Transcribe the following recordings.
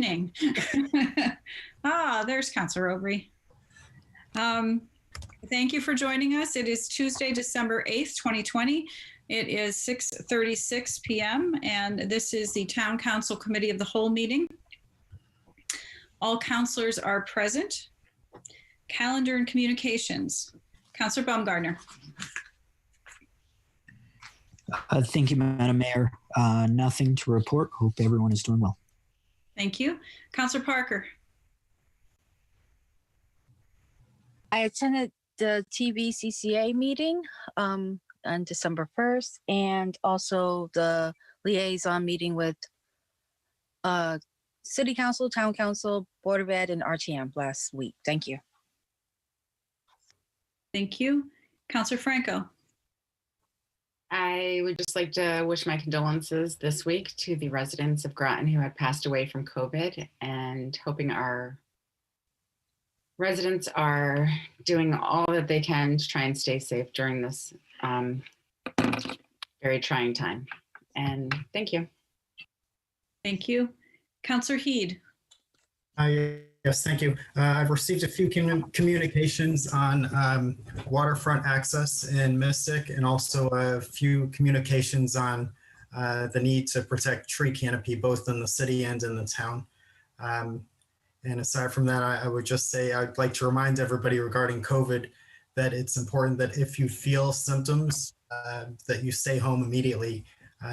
evening. There's Councilor Aubry. Thank you for joining us. It is Tuesday, December 8th, 2020. It is 6:36 p.m. and this is the Town Council Committee of the Whole meeting. All councilors are present. Calendar and communications. Councilor Baumgartner. Thank you, Madam Mayor. Nothing to report. Hope everyone is doing well. Thank you. Councilor Parker. I attended the TVCCA meeting on December 1st and also the liaison meeting with City Council, Town Council, Board of Ed, and RTM last week. Thank you. Thank you. Councilor Franco. I would just like to wish my condolences this week to the residents of Groton who had passed away from COVID, and hoping our residents are doing all that they can to try and stay safe during this very trying time. And thank you. Thank you. Councilor Heed. Yes, thank you. I've received a few communications on waterfront access in Mystic, and also a few communications on the need to protect tree canopy, both in the city and in the town. And aside from that, I would just say I'd like to remind everybody regarding COVID that it's important that if you feel symptoms, that you stay home immediately.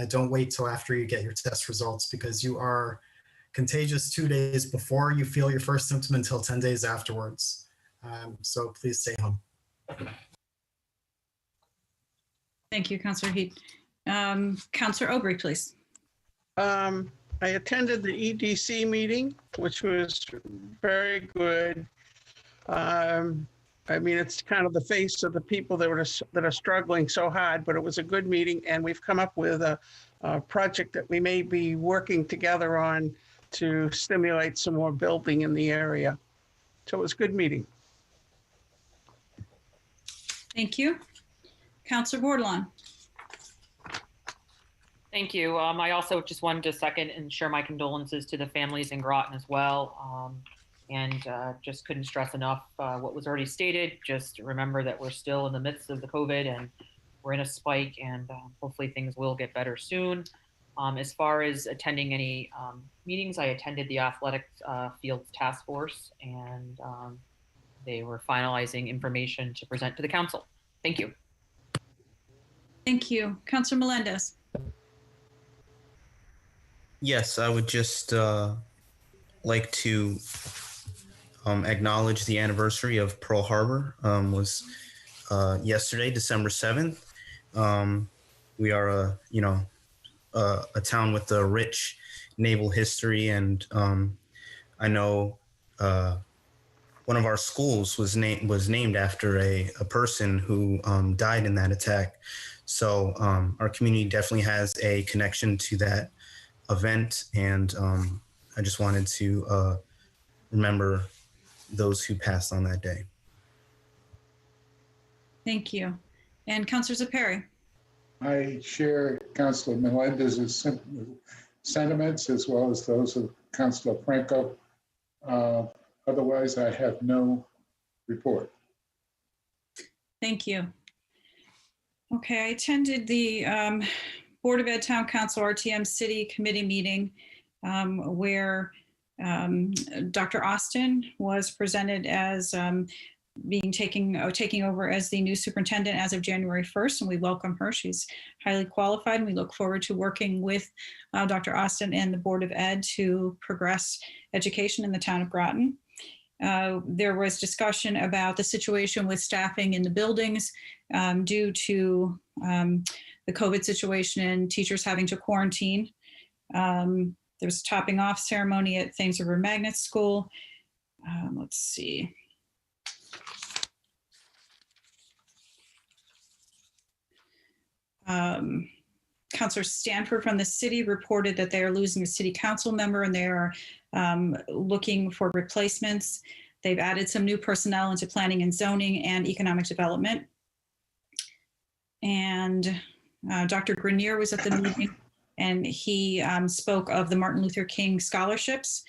Don't wait till after you get your test results, because you are contagious 2 days before you feel your first symptom until 10 days afterwards. So please stay home. Thank you, Councilor Heed. Councilor Aubry, please. I attended the EDC meeting, which was very good. I mean, it's kind of the face of the people that are struggling so hard, but it was a good meeting, and we've come up with a project that we may be working together on to stimulate some more building in the area. So it was a good meeting. Thank you. Councilor Bordelon. Thank you. I also just wanted to second and share my condolences to the families in Groton as well. And just couldn't stress enough what was already stated. Just remember that we're still in the midst of the COVID and we're in a spike, and hopefully things will get better soon. As far as attending any meetings, I attended the athletic fields task force, and they were finalizing information to present to the council. Thank you. Thank you. Councilor Melendez. Yes, I would just like to acknowledge the anniversary of Pearl Harbor. Was yesterday, December 7th. We are a town with a rich naval history, and I know one of our schools was named after a person who died in that attack. So our community definitely has a connection to that event, and I just wanted to remember those who passed on that day. Thank you. And Councilor Zepari. I share Councilor Melendez's sentiments, as well as those of Councilor Franco. Otherwise, I have no report. Thank you. Okay, I attended the Board of Ed Town Council RTM City Committee meeting where Dr. Austin was presented as taking over as the new superintendent as of January 1st, and we welcome her. She's highly qualified, and we look forward to working with Dr. Austin and the Board of Ed to progress education in the town of Groton. There was discussion about the situation with staffing in the buildings due to the COVID situation and teachers having to quarantine. There's a topping off ceremony at Thames River Magnet School. Let's see. Councilor Stanford from the city reported that they are losing a city council member, and they are looking for replacements. They've added some new personnel into planning and zoning and economic development. And Dr. Grenier was at the meeting, and he spoke of the Martin Luther King scholarships.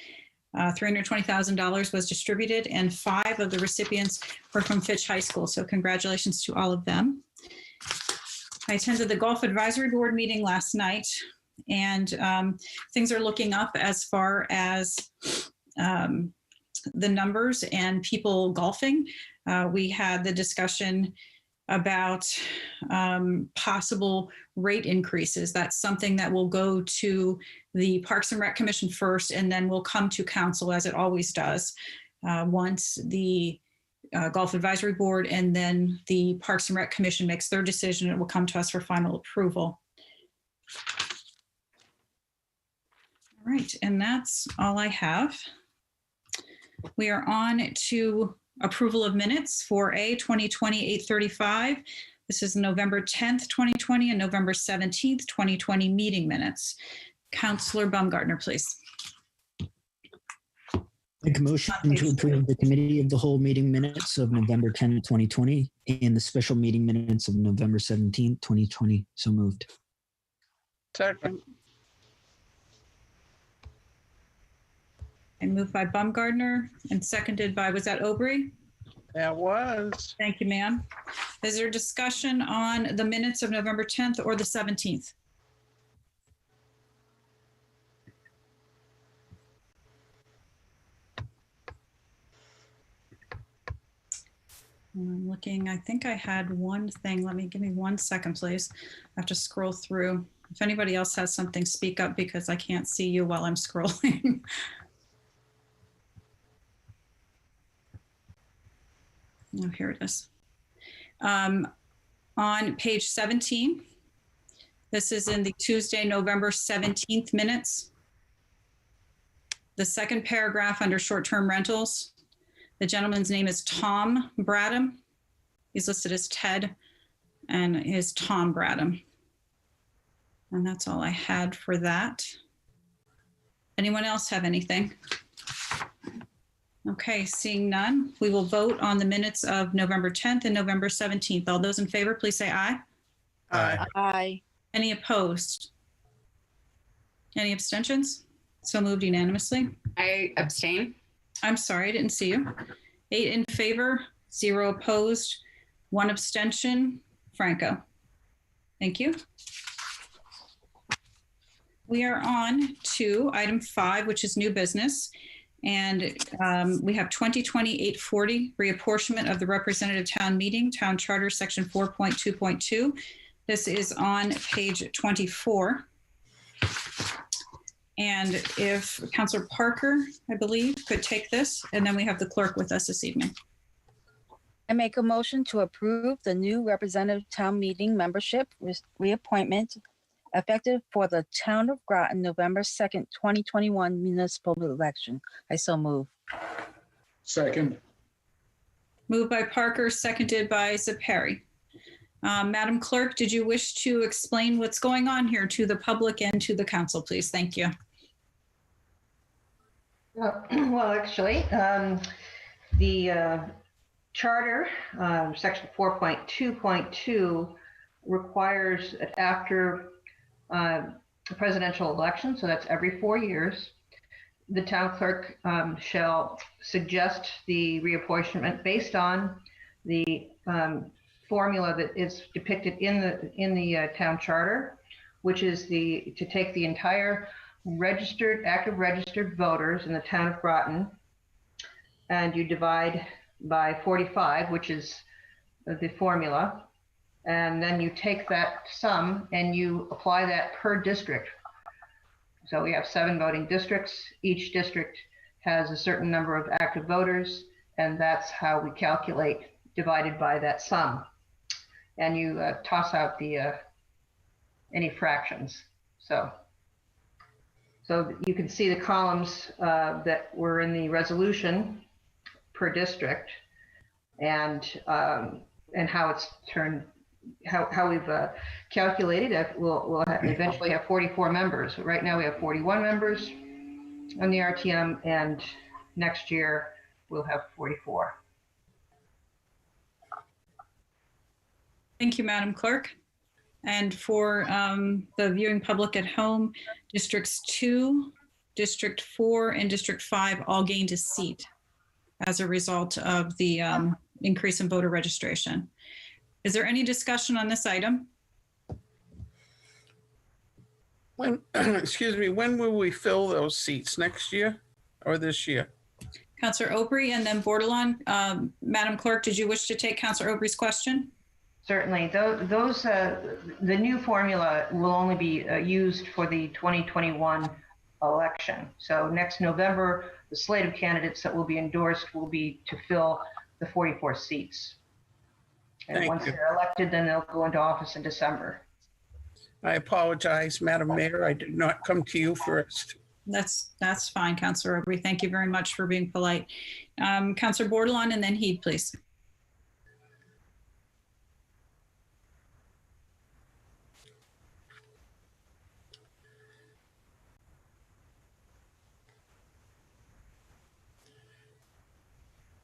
$320,000 was distributed, and 5 of the recipients were from Fitch High School. So congratulations to all of them. I attended the Golf Advisory Board meeting last night, and things are looking up as far as the numbers and people golfing. We had the discussion about possible rate increases. That's something that will go to the Parks and Rec Commission first, and then will come to council, as it always does, once the Golf Advisory Board and then the Parks and Rec Commission makes their decision. It will come to us for final approval. All right, and that's all I have. We are on to approval of minutes for A 2020-835. This is November 10th, 2020 and November 17th, 2020 meeting minutes. Councilor Baumgartner, please. Make a motion to approve the committee of the whole meeting minutes of November 10th, 2020 and the special meeting minutes of November 17th, 2020. So moved. Second. And moved by Baumgartner and seconded by, was that Aubrey? That was. Thank you, ma'am. Is there discussion on the minutes of November 10th or the 17th? I'm looking, I think I had one thing. Give me 1 second, please. I have to scroll through. If anybody else has something, speak up because I can't see you while I'm scrolling. Oh, here it is. On page 17, this is in the Tuesday, November 17th minutes. The second paragraph under short-term rentals. The gentleman's name is Tom Bradham. He's listed as Ted, and is Tom Bradham. And that's all I had for that. Anyone else have anything? Okay, seeing none, we will vote on the minutes of November 10th and November 17th. All those in favor, please say aye. Aye. Aye. Any opposed? Any abstentions? So moved unanimously. I abstain. I'm sorry, I didn't see you. 8 in favor, 0 opposed, 1 abstention. Franco. Thank you. We are on to item 5, which is new business. And we have 2020-840, reapportionment of the representative town meeting, town charter, section 4.2.2. This is on page 24. And if Councilor Parker, I believe, could take this, and then we have the clerk with us this evening. I make a motion to approve the new representative town meeting membership reappointment effective for the town of Groton, November 2nd, 2021 municipal election. I so move. Second. Moved by Parker, seconded by Zepari. Madam Clerk, did you wish to explain what's going on here to the public and to the council, please? Thank you. Well, actually, the charter, section 4.2.2 requires that after a presidential election, so that's every 4 years, the town clerk shall suggest the reapportionment based on the formula that is depicted in the town charter, which is to take the entire active registered voters in the town of Groton, and you divide by 45, which is the formula, and then you take that sum and you apply that per district. So we have 7 voting districts. Each district has a certain number of active voters, and that's how we calculate divided by that sum. And you toss out the any fractions. So you can see the columns that were in the resolution per district, and how it's turned, how we've calculated it. We'll eventually have 44 members. Right now we have 41 members on the RTM, and next year we'll have 44. Thank you, Madam Clerk. And for the viewing public at home, districts 2, District 4 and District 5 all gained a seat as a result of the increase in voter registration. Is there any discussion on this item? When, excuse me, when will we fill those seats? Next year or this year? Councillor Aubrey and then Bordelon. Madam Clerk, did you wish to take Councillor Aubrey's question? Certainly. The new formula will only be used for the 2021 election. So next November, the slate of candidates that will be endorsed will be to fill the 44 seats. And once they're elected, then they'll go into office in December. I apologize, Madam Mayor. I did not come to you first. That's fine, Councillor Aubrey. Thank you very much for being polite. Councillor Bordelon and then Heed, please.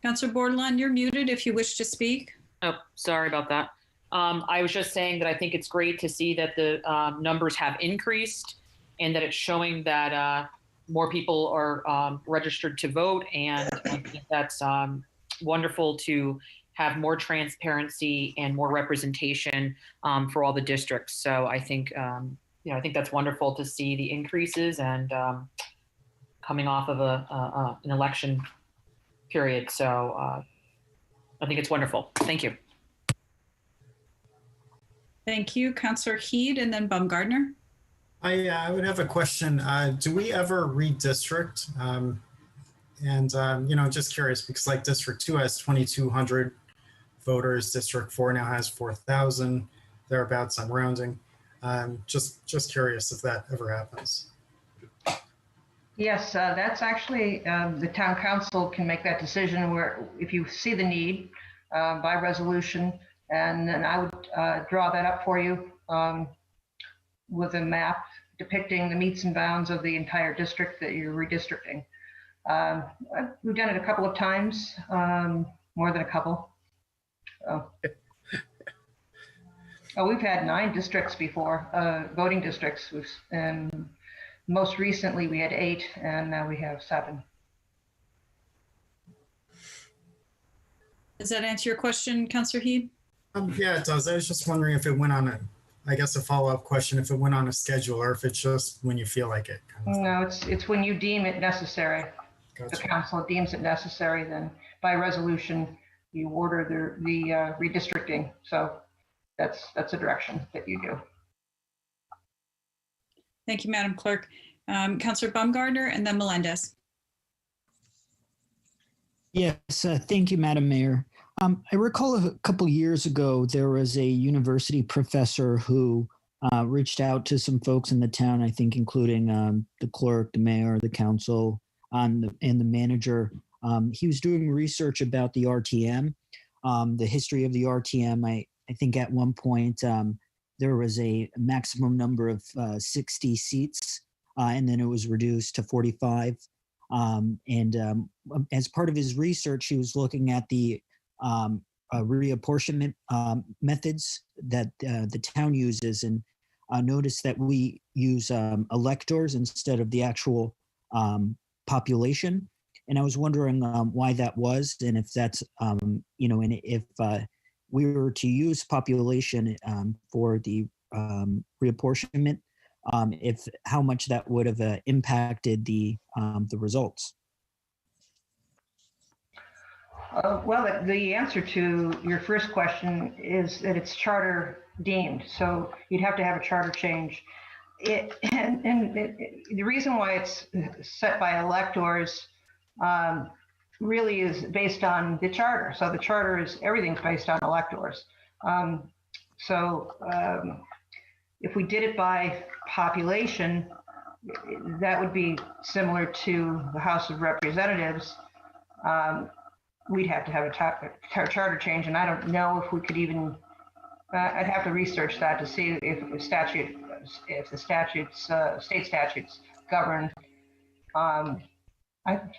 Councillor Bordelon, you're muted if you wish to speak. Oh, sorry about that. I was just saying that I think it's great to see that the numbers have increased and that it's showing that more people are registered to vote. And I think that's wonderful to have more transparency and more representation for all the districts. So I think, I think that's wonderful to see the increases and coming off of an election period. So I think it's wonderful. Thank you. Thank you, Councillor Heed and then Baumgardner. I would have a question. Do we ever redistrict? Just curious because like District 2 has 2,200 voters. District 4 now has 4,000 thereabouts. I'm rounding. Just curious if that ever happens. Yes, that's actually, the town council can make that decision where if you see the need by resolution, and then I would draw that up for you with a map depicting the meets and bounds of the entire district that you're redistricting. We've done it a couple of times, more than a couple. We've had 9 districts before, voting districts. And most recently we had 8 and now we have 7. Does that answer your question, Councillor Heed? Yeah, it does. I was just wondering if it went on a follow-up question, if it went on a schedule or if it's just when you feel like it. No, it's when you deem it necessary. Gotcha. The council deems it necessary, then by resolution, you order the redistricting. So that's a direction that you do. Thank you, Madam Clerk. Councillor Baumgardner and then Melendez. Yes, thank you, Madam Mayor. I recall a couple years ago, there was a university professor who reached out to some folks in the town, I think including the clerk, the mayor, the council, and the manager. He was doing research about the RTM, the history of the RTM. I think at one point there was a maximum number of 60 seats, and then it was reduced to 45. As part of his research, he was looking at the reapportionment methods that the town uses, and noticed that we use electors instead of the actual population. And I was wondering why that was, and if that's, and if we were to use population for the reapportionment, if how much that would have impacted the results. Well, the answer to your first question is that it's charter deemed, so you'd have to have a charter change. The reason why it's set by electors really is based on the charter. So the charter is, everything's based on electors. If we did it by population, that would be similar to the House of Representatives. We'd have to have a charter change, and I don't know if we could even. I'd have to research that to see if the statutes, state statutes govern. I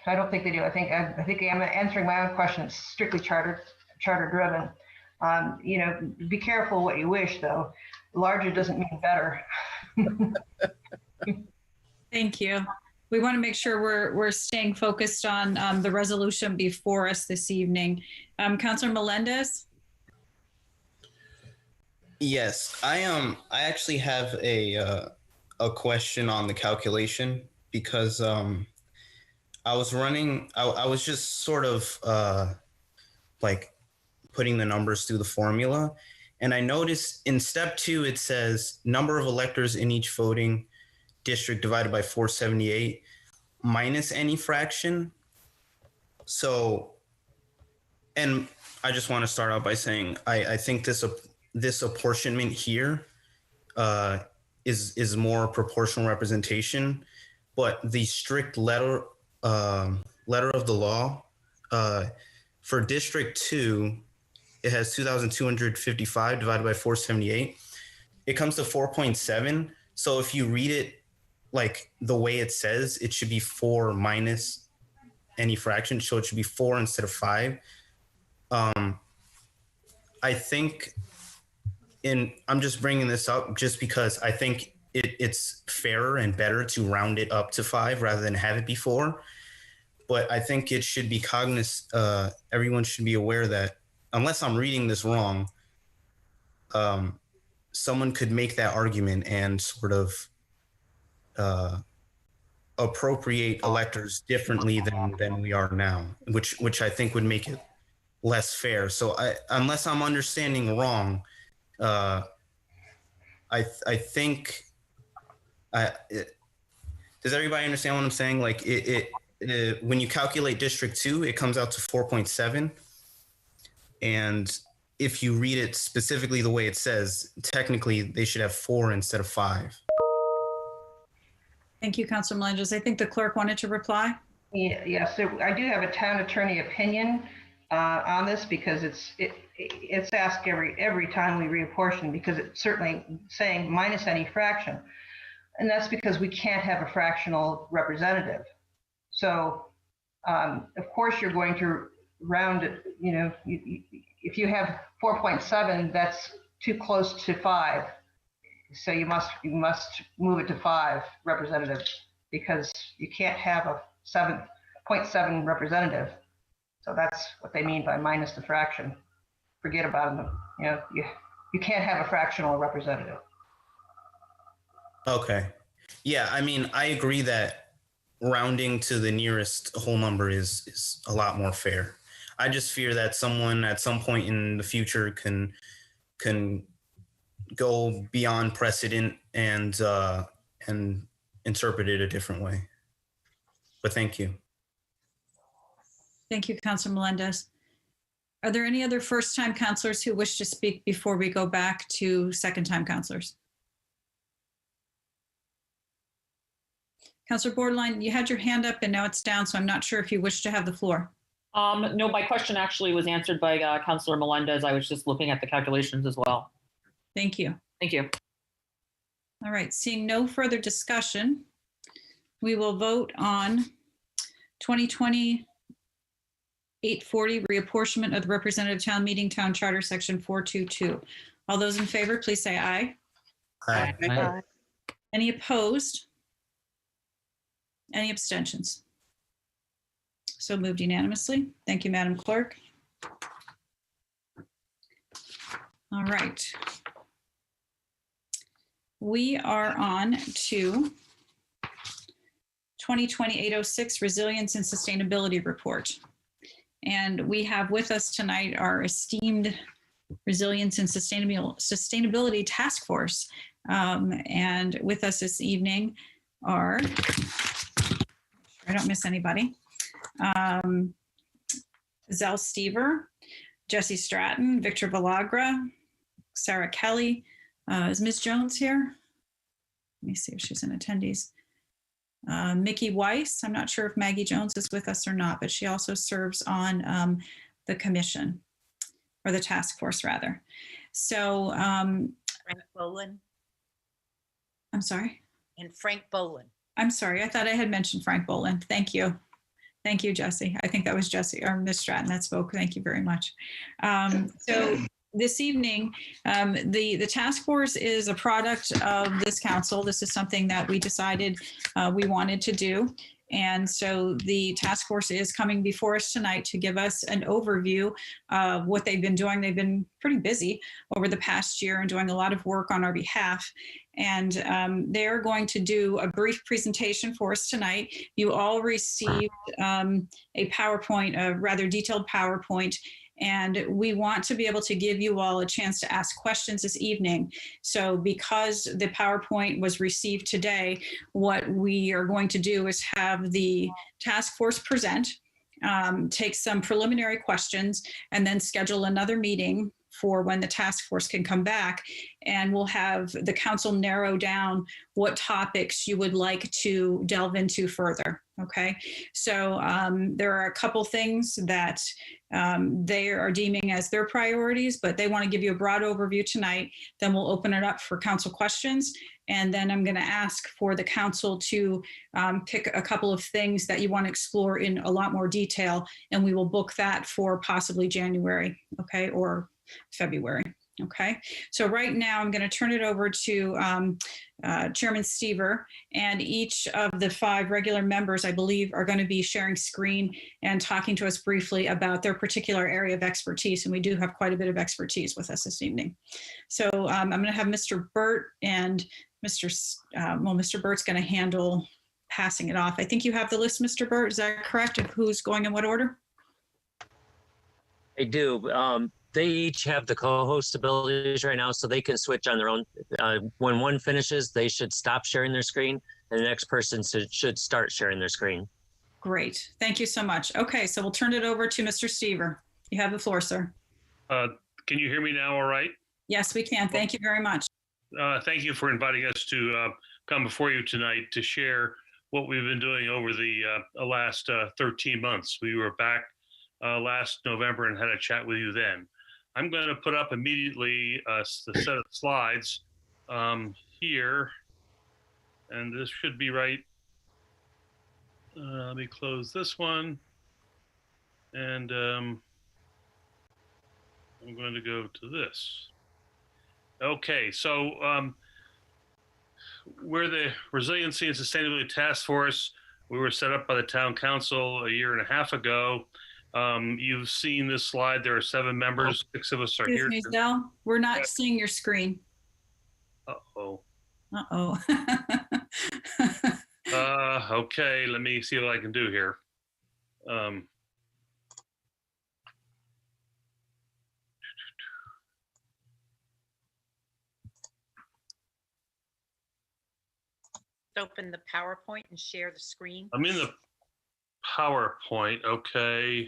don't think they do. I think I'm answering my own question. It's strictly charter driven. Be careful what you wish, though. Larger doesn't mean better. Thank you. we want to make sure we're staying focused on the resolution before us this evening. Councilor Melendez? Yes, I actually have a question on the calculation because I was running. I was just sort of like putting the numbers through the formula, and I noticed in step 2 it says number of electors in each voting district divided by 478 minus any fraction. So, and I just want to start out by saying I think this apportionment here is more proportional representation, but the strict letter of the law for District 2, it has 2,255 divided by 478. It comes to 4.7. So if you read it like the way it says, it should be 4 minus any fraction. So it should be 4 instead of 5. I think I'm just bringing this up just because I think it's fairer and better to round it up to 5 rather than have it be 4. But I think it should be cognizant. Everyone should be aware that unless I'm reading this wrong, someone could make that argument and sort of appropriate electors differently than we are now, which I think would make it less fair. So unless I'm understanding wrong, I think does everybody understand what I'm saying? Like when you calculate District 2, it comes out to 4.7. And if you read it specifically the way it says, technically they should have 4 instead of 5. Thank you, Councilor Melendez. I think the clerk wanted to reply. Yes, I do have a town attorney opinion on this because it's asked every time we reapportion, because it's certainly saying minus any fraction. And that's because we can't have a fractional representative. So of course you're going to round it, if you have 4.7, that's too close to 5. So you must move it to 5 representatives, because you can't have a 7.7 representative. So that's what they mean by minus the fraction. Forget about them. You can't have a fractional representative. Okay. Yeah, I mean, I agree that rounding to the nearest whole number is a lot more fair. I just fear that someone at some point in the future can go beyond precedent and interpret it a different way. But thank you. Thank you, Councilor Melendez. Are there any other first-time councilors who wish to speak before we go back to second-time councilors? Councilor Borderline, you had your hand up and now it's down, so I'm not sure if you wish to have the floor. No, my question actually was answered by Councilor Melendez. I was just looking at the calculations as well. Thank you. Thank you. All right, seeing no further discussion, we will vote on 2020-840 reapportionment of the representative town meeting town charter section 422. All those in favor, please say aye. Aye. Aye. Any opposed? Any abstentions? So moved unanimously. Thank you, Madam Clerk. All right. We are on to 2020-806 Resilience and Sustainability Report. And we have with us tonight our esteemed Resilience and Sustainability Task Force. And with us this evening are, I don't miss anybody, Zell Stever, Jesse Stratton, Victor Villagra, Sarah Kelly. Is Ms. Jones here? Let me see if she's in attendees. Mickey Weiss. I'm not sure if Maggie Jones is with us or not, but she also serves on the commission, or the task force rather. So Frank Bolin. I'm sorry? And Frank Bolin. I'm sorry. I thought I had mentioned Frank Bolin. Thank you. Thank you, Jesse. I think that was Jesse or Ms. Stratton that spoke. Thank you very much. So this evening, the task force is a product of this council. This is something that we decided we wanted to do. And so the task force is coming before us tonight to give us an overview of what they've been doing. They've been pretty busy over the past year and doing a lot of work on our behalf. And they're going to do a brief presentation for us tonight. You all received a PowerPoint, a rather detailed PowerPoint, and we want to be able to give you all a chance to ask questions this evening. So because the PowerPoint was received today, what we are going to do is have the task force present, take some preliminary questions, and then schedule another meeting for when the task force can come back, and we'll have the council narrow down what topics you would like to delve into further. Okay, so there are a couple things that they are deeming as their priorities, but they want to give you a broad overview tonight. Then we'll open it up for council questions. And then I'm going to ask for the council to pick a couple of things that you want to explore in a lot more detail. And we will book that for possibly January, okay, or February. Okay, so right now I'm going to turn it over to Chairman Stever, and each of the 5 regular members, I believe, are going to be sharing screen and talking to us briefly about their particular area of expertise. And we do have quite a bit of expertise with us this evening. So I'm going to have Mr. Burt and Mr. Burt's going to handle passing it off. I think you have the list, Mr. Burt. Is that correct, of who's going in what order? I do. They each have the co-host abilities right now, so they can switch on their own. When one finishes, they should stop sharing their screen, and the next person should start sharing their screen. Great. Thank you so much. Okay, so we'll turn it over to Mr. Stever. You have the floor, sir. Can you hear me now all right? Yes, we can. Thank you very much. Thank you for inviting us to come before you tonight to share what we've been doing over the last 13 months. We were back last November and had a chat with you then. I'm going to put up immediately the set of slides here, and this should be right. Let me close this one, and I'm going to go to this. Okay, so we're the Resiliency and Sustainability Task Force. We were set up by the town council a year and a half ago. You've seen this slide. There are 7 members. 6 of us are here. Excuse me, Del. We're not seeing your screen. Uh-oh. Uh-oh. Okay, let me see what I can do here. Open the PowerPoint and share the screen. I'm in the PowerPoint, okay.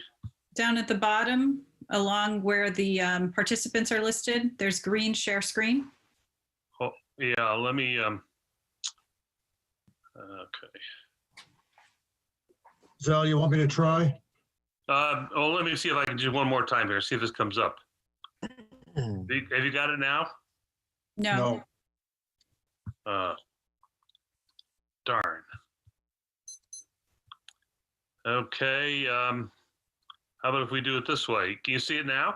Down at the bottom, along where the participants are listed, there's green share screen. Oh, yeah, let me, okay. Zal, you want me to try? Well, let me see if I can do one more time here, see if this comes up. Have you got it now? No. Darn. Okay, how about if we do it this way? Can you see it now?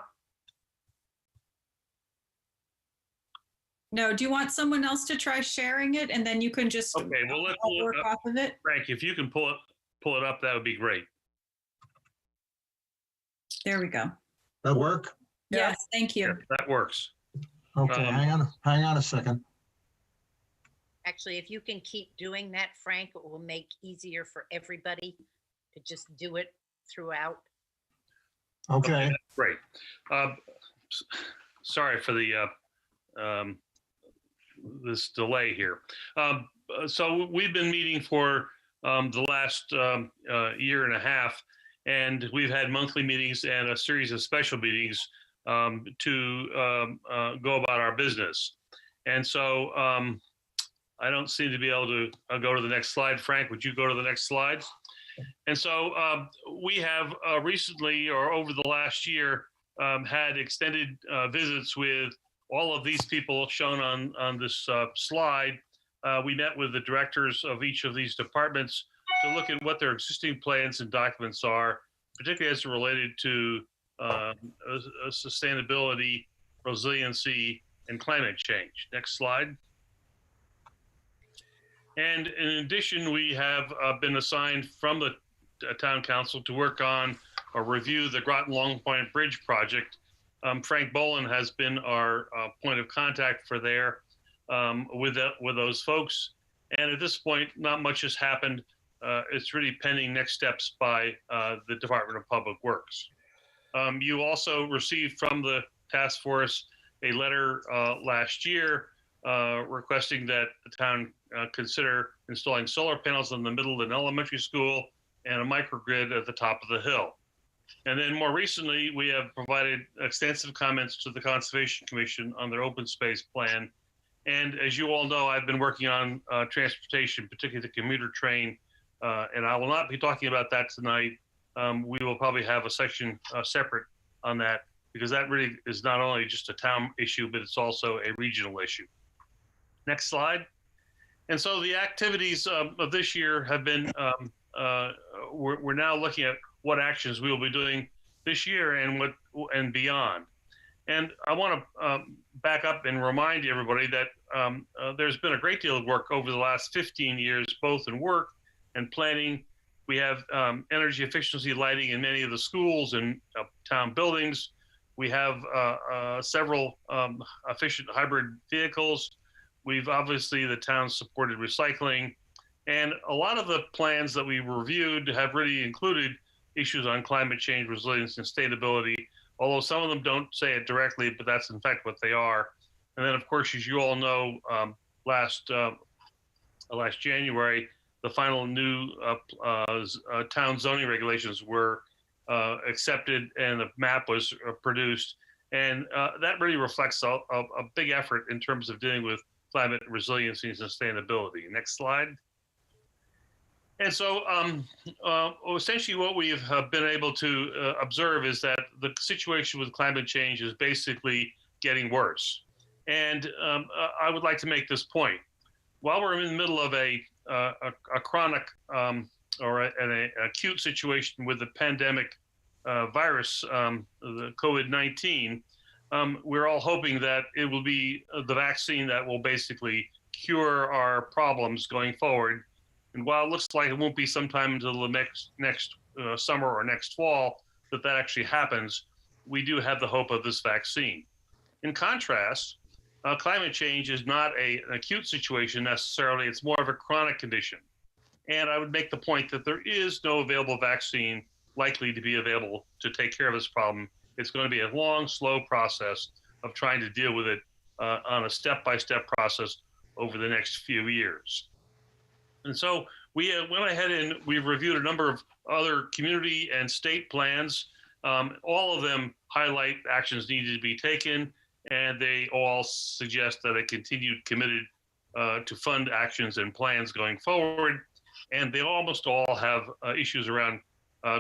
No, do you want someone else to try sharing it, and then you can just okay, well, let's work off of it? Frank, if you can pull it up, that would be great. There we go. That work? Yes, thank you. Yeah, that works. Okay, hang on a second. Actually, if you can keep doing that, Frank, it will make easier for everybody to just do it throughout. Okay. Great. Sorry for the this delay here. So we've been meeting for the last year and a half, and we've had monthly meetings and a series of special meetings to go about our business. And so I don't seem to be able to go to the next slide. Frank, would you go to the next slide? And so we have recently, or over the last year, had extended visits with all of these people shown on this slide. We met with the directors of each of these departments to look at what their existing plans and documents are, particularly as related to sustainability resiliency, and climate change. Next slide. And in addition, we have been assigned from the town council to work on or review the Groton Long Point Bridge project. Frank Boland has been our point of contact for there with those folks. And at this point, not much has happened. It's really pending next steps by the Department of Public Works. You also received from the task force a letter last year requesting that the town consider installing solar panels in the middle of an elementary school and a microgrid at the top of the hill. And then more recently, we have provided extensive comments to the Conservation Commission on their open space plan. And as you all know, I've been working on transportation, particularly the commuter train, and I will not be talking about that tonight. We will probably have a section separate on that, because that really is not only just a town issue, but it's also a regional issue. Next slide. And so the activities of this year have been, we're now looking at what actions we will be doing this year and beyond. And I want to back up and remind everybody that there's been a great deal of work over the last 15 years, both in work and planning. We have energy efficiency lighting in many of the schools and town buildings. We have several efficient hybrid vehicles. We've obviously, the town supported recycling. And a lot of the plans that we reviewed have really included issues on climate change, resilience, and sustainability, although some of them don't say it directly, but that's in fact what they are. And then, of course, as you all know, last January, the final new town zoning regulations were accepted and the map was produced. And that really reflects a big effort in terms of dealing with climate resiliency and sustainability. Next slide. And so essentially what we have been able to observe is that the situation with climate change is basically getting worse. And I would like to make this point. While we're in the middle of a chronic or an acute situation with the pandemic virus, the COVID-19, we're all hoping that it will be the vaccine that will basically cure our problems going forward. And while it looks like it won't be sometime until the next summer or next fall that actually happens, we do have the hope of this vaccine. In contrast, climate change is not an acute situation necessarily, it's more of a chronic condition. And I would make the point that there is no available vaccine likely to be available to take care of this problem. It's going to be a long, slow process of trying to deal with it on a step-by-step process over the next few years. And so we went ahead and we reviewed a number of other community and state plans. All of them highlight actions needed to be taken, and they all suggest that a continued committed to fund actions and plans going forward. And they almost all have issues around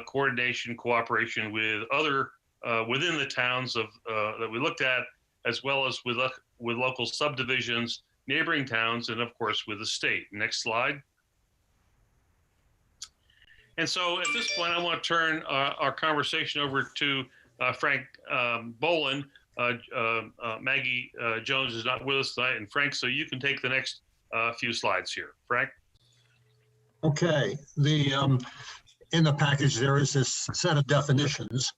coordination, cooperation with other within the towns that we looked at, as well as with local subdivisions, neighboring towns, and of course with the state. Next slide. And so at this point, I want to turn our conversation over to Frank Boland. Maggie Jones is not with us tonight. And Frank, so you can take the next few slides here. Frank? Okay. In the package, there is this set of definitions.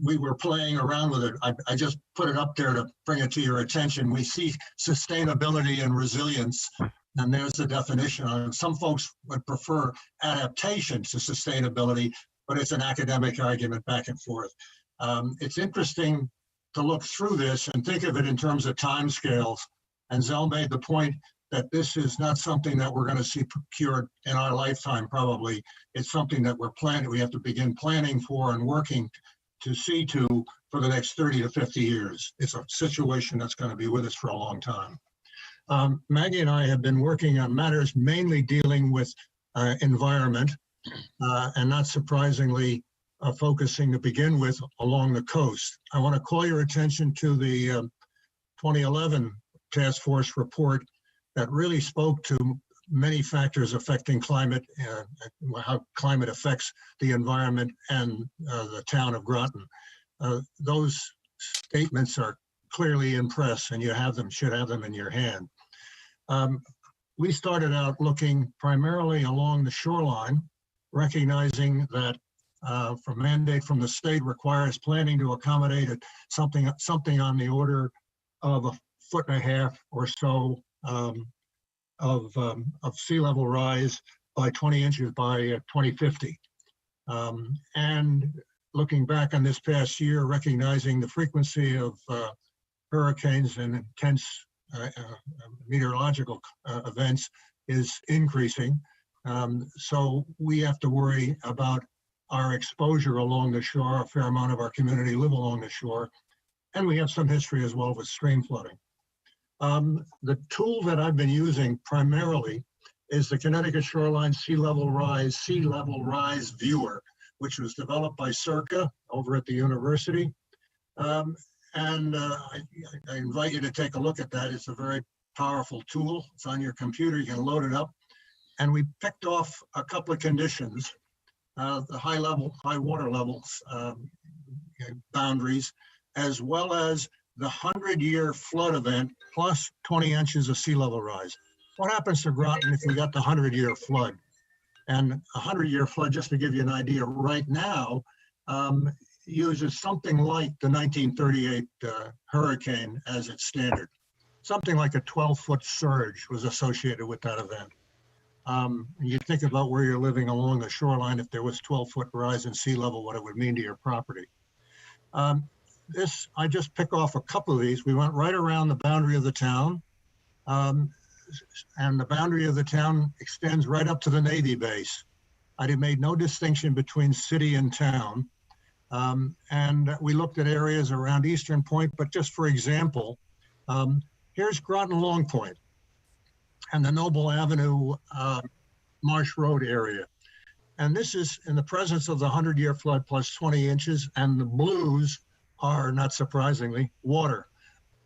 We were playing around with it. I just put it up there to bring it to your attention. We see sustainability and resilience, and there's the definition. Some folks would prefer adaptation to sustainability, but it's an academic argument back and forth. It's interesting to look through this and think of it in terms of timescales. And Zell made the point that this is not something that we're going to see procured in our lifetime, probably. It's something that we're planning, we have to begin planning for and working to see to for the next 30 to 50 years. It's a situation that's going to be with us for a long time. Maggie and I have been working on matters mainly dealing with environment, and not surprisingly, focusing to begin with along the coast. I want to call your attention to the 2011 task force report that really spoke to many factors affecting climate and how climate affects the environment and the town of Groton. Those statements are clearly in press, and you have them, should have them in your hand. We started out looking primarily along the shoreline, recognizing that for mandate from the state requires planning to accommodate something on the order of 1.5 feet or so of sea level rise by 20 inches by 2050. And looking back on this past year, recognizing the frequency of hurricanes and intense meteorological events is increasing. So we have to worry about our exposure along the shore. A fair amount of our community live along the shore, and we have some history as well with stream flooding. The tool that I've been using primarily is the Connecticut Shoreline Sea Level Rise Viewer, which was developed by Circa over at the university. I invite you to take a look at that. It's a very powerful tool. It's on your computer. You can load it up. And we picked off a couple of conditions, the high water levels, boundaries, as well as the 100-year flood event plus 20 inches of sea level rise. What happens to Groton if we got the 100-year flood? And a 100-year flood, just to give you an idea, right now uses something like the 1938 hurricane as its standard. Something like a 12-foot surge was associated with that event. You think about where you're living along the shoreline, if there was 12-foot rise in sea level, what it would mean to your property. I just pick off a couple of these. We went right around the boundary of the town. And the boundary of the town extends right up to the Navy base. I made no distinction between city and town. And we looked at areas around Eastern Point, but just for example, here's Groton Long Point and the Noble Avenue Marsh Road area. And this is in the presence of the 100-year flood plus 20 inches, and the blues are, not surprisingly, water.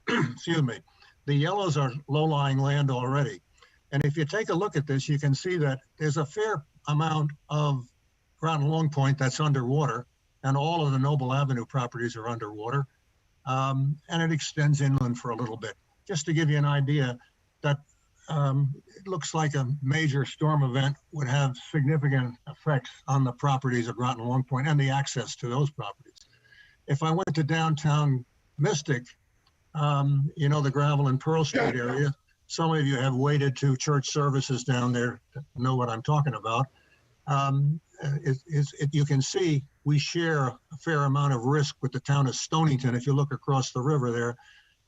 Excuse me. The yellows are low-lying land already. And if you take a look at this, you can see that there's a fair amount of Groton Long Point that's underwater, and all of the Noble Avenue properties are underwater. And it extends inland for a little bit. Just to give you an idea that it looks like a major storm event would have significant effects on the properties of Groton Long Point and the access to those properties. If I went to downtown Mystic, you know, the Gravel and Pearl Street area, some of you have waded to church services down there to know what I'm talking about. You can see we share a fair amount of risk with the town of Stonington. If you look across the river there,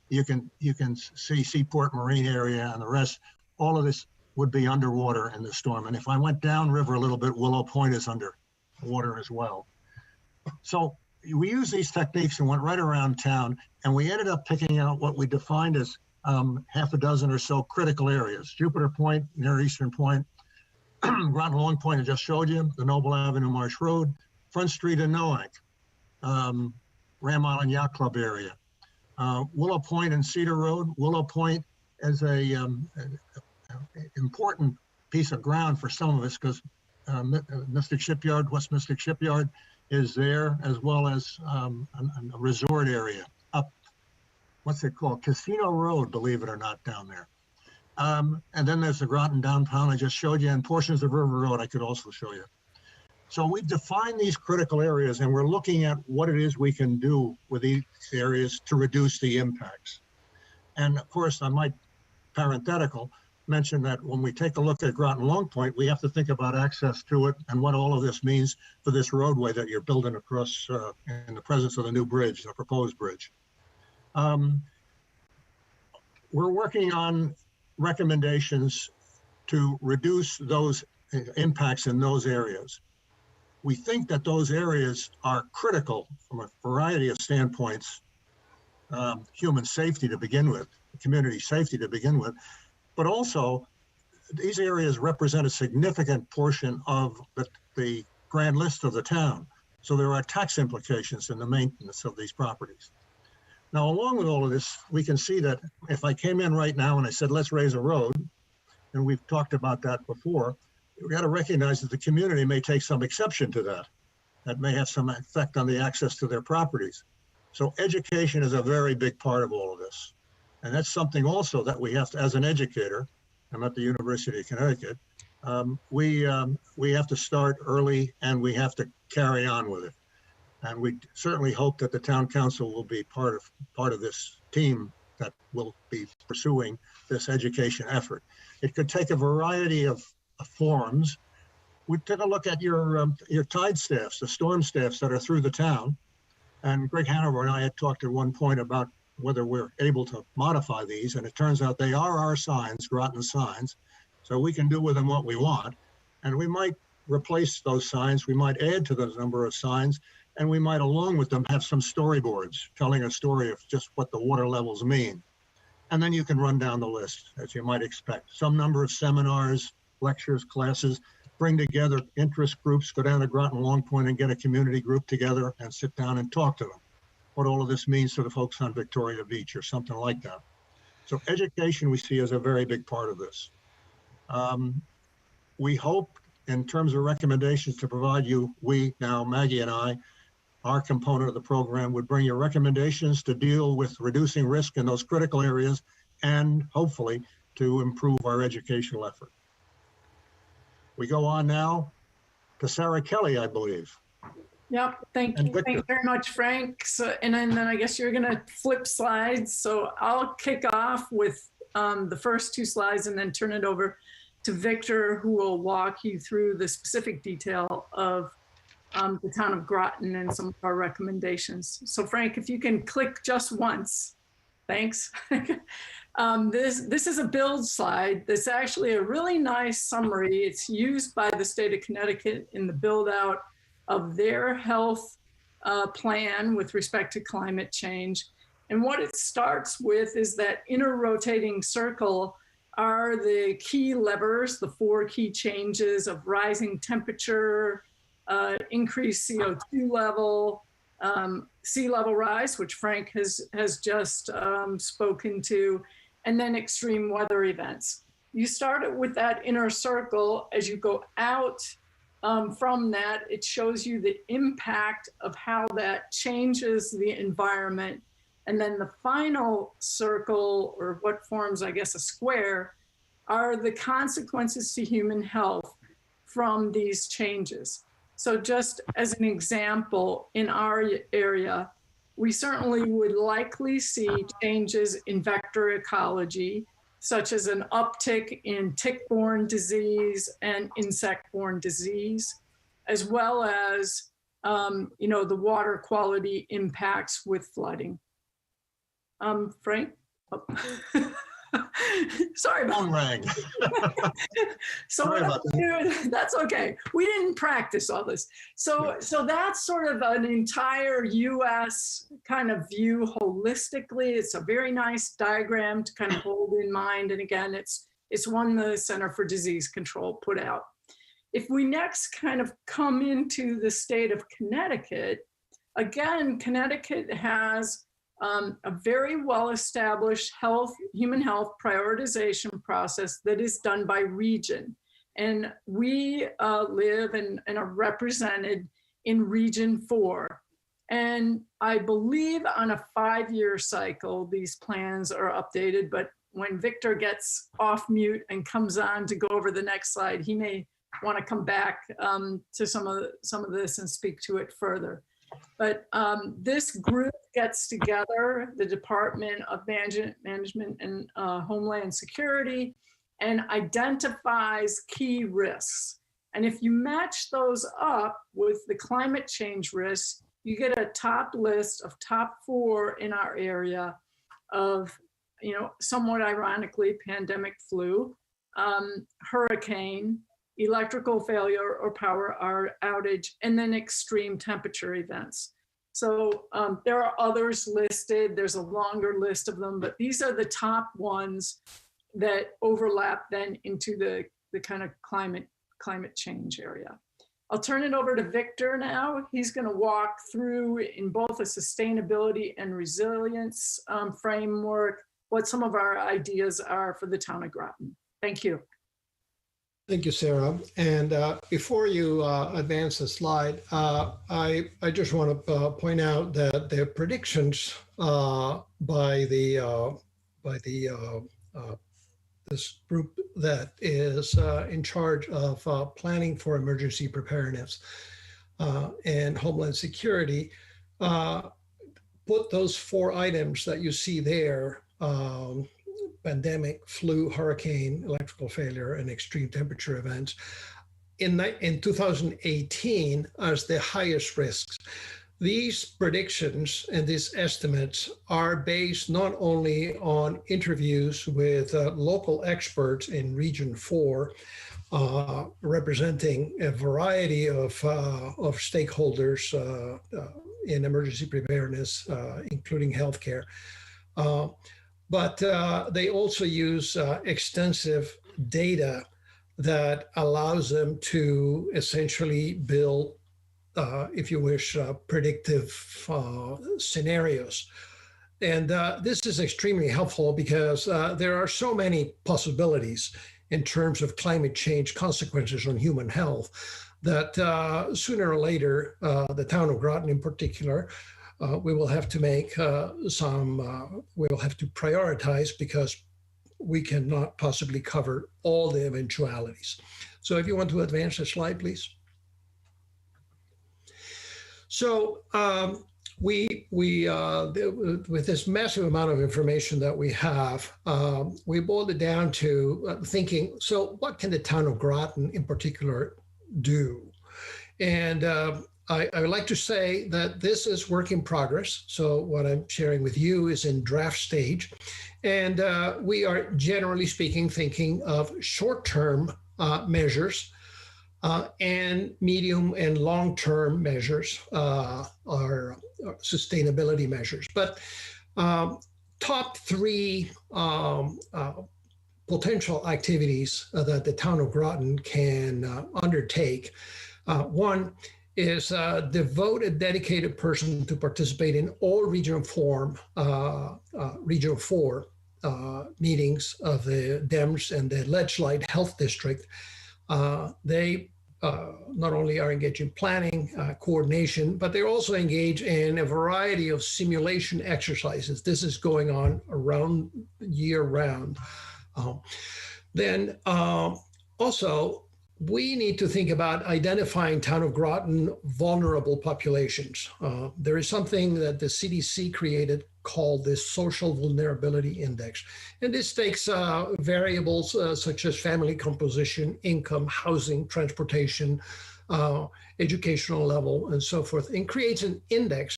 you can see Seaport Marine area and the rest. All of this would be underwater in the storm. And if I went downriver a little bit, Willow Point is under water as well. So we used these techniques and went right around town, and we ended up picking out what we defined as half a dozen or so critical areas. Jupiter Point, near Eastern Point, Groton Long Point I just showed you, the Noble Avenue Marsh Road, Front Street in Noack, Ram Island Yacht Club area, Willow Point and Cedar Road. Willow Point is an important piece of ground for some of us because Mystic Shipyard, West Mystic Shipyard is there, as well as a resort area up, what's it called? Casino Road, believe it or not, down there. And then there's the Groton downtown I just showed you, and portions of River Road I could also show you. So we've defined these critical areas, and we're looking at what it is we can do with these areas to reduce the impacts. And of course, I might parenthetical mention that when we take a look at Groton Long Point, we have to think about access to it and what all of this means for this roadway that you're building across in the presence of the new bridge, the proposed bridge. We're working on recommendations to reduce those impacts in those areas. We think that those areas are critical from a variety of standpoints, human safety to begin with, community safety to begin with, but also these areas represent a significant portion of the grand list of the town. So there are tax implications in the maintenance of these properties. Now, along with all of this, we can see that if I came in right now and I said, let's raise a road, and we've talked about that before, we've got to recognize that the community may take some exception to that. That may have some effect on the access to their properties. So education is a very big part of all of this. And that's something also that we have to, as an educator, I'm at the University of Connecticut, we have to start early and we have to carry on with it. And we certainly hope that the town council will be part of this team that will be pursuing this education effort. It could take a variety of forms. We took a look at your tide staffs, the storm staffs that are through the town. And Greg Hanover and I had talked at one point about whether we're able to modify these. And it turns out they are our signs, Groton signs. So we can do with them what we want. And we might replace those signs. We might add to the number of signs. And we might, along with them, have some storyboards telling a story of just what the water levels mean. And then you can run down the list, as you might expect. Some number of seminars, lectures, classes, bring together interest groups, go down to Groton Long Point and get a community group together and sit down and talk to them. What all of this means to the folks on Victoria Beach or something like that. So education we see as a very big part of this. We hope in terms of recommendations to provide you, Maggie and I, our component of the program would bring your recommendations to deal with reducing risk in those critical areas and hopefully to improve our educational effort. We go on now to Sarah Kelly, I believe. Yep, thank you. Thank you very much, Frank. So, and then I guess you're gonna flip slides. So I'll kick off with the first two slides and then turn it over to Victor, who will walk you through the specific detail of the town of Groton and some of our recommendations. So Frank, if you can click just once, thanks. This is a build slide. That's actually a really nice summary. It's used by the state of Connecticut in the build out of their health plan with respect to climate change. And what it starts with is that inner rotating circle are the key levers, the 4 key changes of rising temperature, increased CO2 level, sea level rise, which Frank has just spoken to, and then extreme weather events. You start it with that inner circle. As you go out from that, it shows you the impact of how that changes the environment. And then the final circle, or what forms, I guess, a square, are the consequences to human health from these changes. So just as an example, in our area, we certainly would likely see changes in vector ecology, such as an uptick in tick-borne disease and insect-borne disease, as well as the water quality impacts with flooding. Frank? Oh. Sorry about that. Sorry about that. That's okay. We didn't practice all this. So that's sort of an entire US kind of view holistically. It's a very nice diagram to kind of hold in mind. And again, it's one the Center for Disease Control put out. If we next kind of come into the state of Connecticut, again, Connecticut has a very well-established human health prioritization process that is done by region. And we live and are represented in Region 4. And I believe on a 5-year cycle, these plans are updated, but when Victor gets off mute and comes on to go over the next slide, he may want to come back to some of this and speak to it further. But this group gets together, the Department of Management and Homeland Security, and identifies key risks. And if you match those up with the climate change risks, you get a top list of top 4 in our area of, somewhat ironically, pandemic flu, hurricane, electrical failure or power outage, and then extreme temperature events. So there are others listed. There's a longer list of them, but these are the top ones that overlap then into the kind of climate change area. I'll turn it over to Victor now. He's going to walk through in both a sustainability and resilience framework what some of our ideas are for the town of Groton. Thank you. Thank you, Sarah. And before you advance the slide, I just want to point out that the predictions by this group that is in charge of planning for emergency preparedness and Homeland Security put those 4 items that you see there, pandemic, flu, hurricane, electrical failure, and extreme temperature events, in 2018 as the highest risks. These predictions and these estimates are based not only on interviews with local experts in Region 4, representing a variety of stakeholders in emergency preparedness, including healthcare. But they also use extensive data that allows them to essentially build, if you wish, predictive scenarios. And this is extremely helpful because there are so many possibilities in terms of climate change consequences on human health that sooner or later, the town of Groton in particular, we will have to make we will have to prioritize because we cannot possibly cover all the eventualities. So if you want to advance the slide, please. So with this massive amount of information that we have, we boiled it down to thinking, so what can the town of Groton in particular do? And I would like to say that this is work in progress. So what I'm sharing with you is in draft stage. And we are generally speaking thinking of short-term measures and medium and long-term measures are sustainability measures. But top 3 potential activities that the town of Groton can undertake. One is devote a dedicated person to participate in all Region 4 meetings of the DEMS and the Ledgelight Health District. They not only are engaged in planning, coordination, but they also engage in a variety of simulation exercises. This is going on around year round. Then also, we need to think about identifying town of Groton vulnerable populations. There is something that the CDC created called the Social Vulnerability Index. And this takes variables such as family composition, income, housing, transportation, educational level, and so forth, and creates an index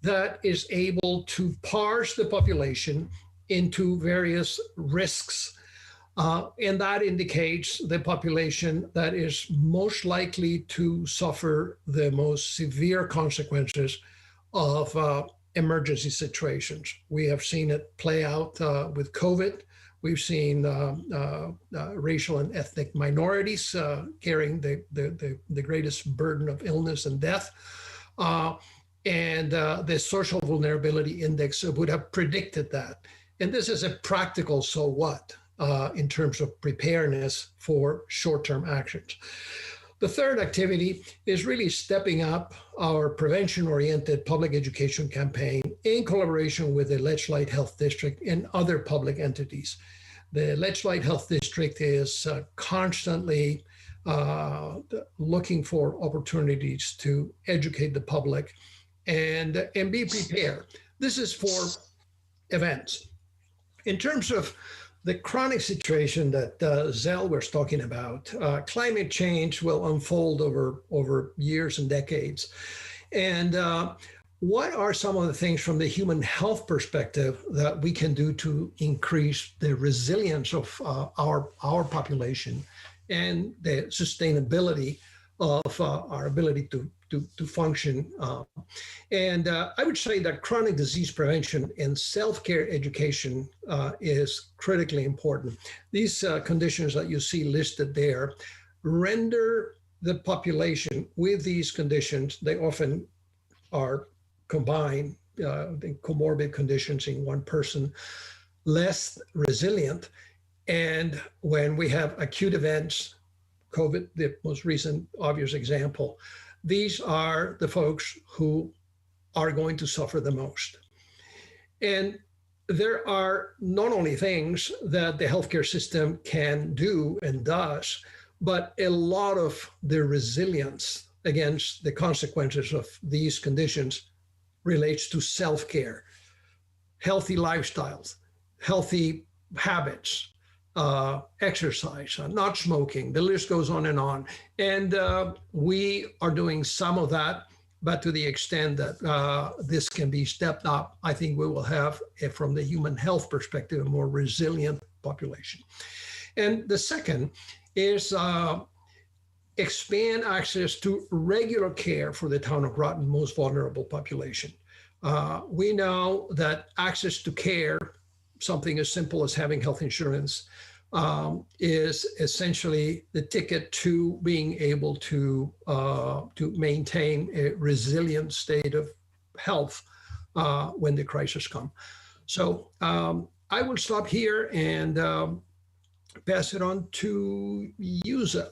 that is able to parse the population into various risks. And that indicates the population that is most likely to suffer the most severe consequences of emergency situations. We have seen it play out with COVID. We've seen racial and ethnic minorities carrying the greatest burden of illness and death. And the Social Vulnerability Index would have predicted that. And this is a practical so what in terms of preparedness for short-term actions. The third activity is really stepping up our prevention-oriented public education campaign in collaboration with the Ledgelight Health District and other public entities. The Ledgelight Health District is constantly looking for opportunities to educate the public and be prepared. This is for events. In terms of the chronic situation that Zell was talking about, climate change will unfold over years and decades. And what are some of the things from the human health perspective that we can do to increase the resilience of our population and the sustainability of our ability to function. And I would say that chronic disease prevention and self-care education is critically important. These conditions that you see listed there render the population with these conditions, they often are combined, the comorbid conditions in one person, less resilient. And when we have acute events, COVID, the most recent obvious example. These are the folks who are going to suffer the most. And there are not only things that the healthcare system can do and does, but a lot of the resilience against the consequences of these conditions relates to self-care, healthy lifestyles, healthy habits, exercise, not smoking, the list goes on. And we are doing some of that, but to the extent that this can be stepped up, I think we will have, from the human health perspective, a more resilient population. And the second is expand access to regular care for the town of Groton most vulnerable population. We know that access to care, something as simple as having health insurance, is essentially the ticket to being able to maintain a resilient state of health when the crisis comes. So I will stop here and pass it on to you, Zell.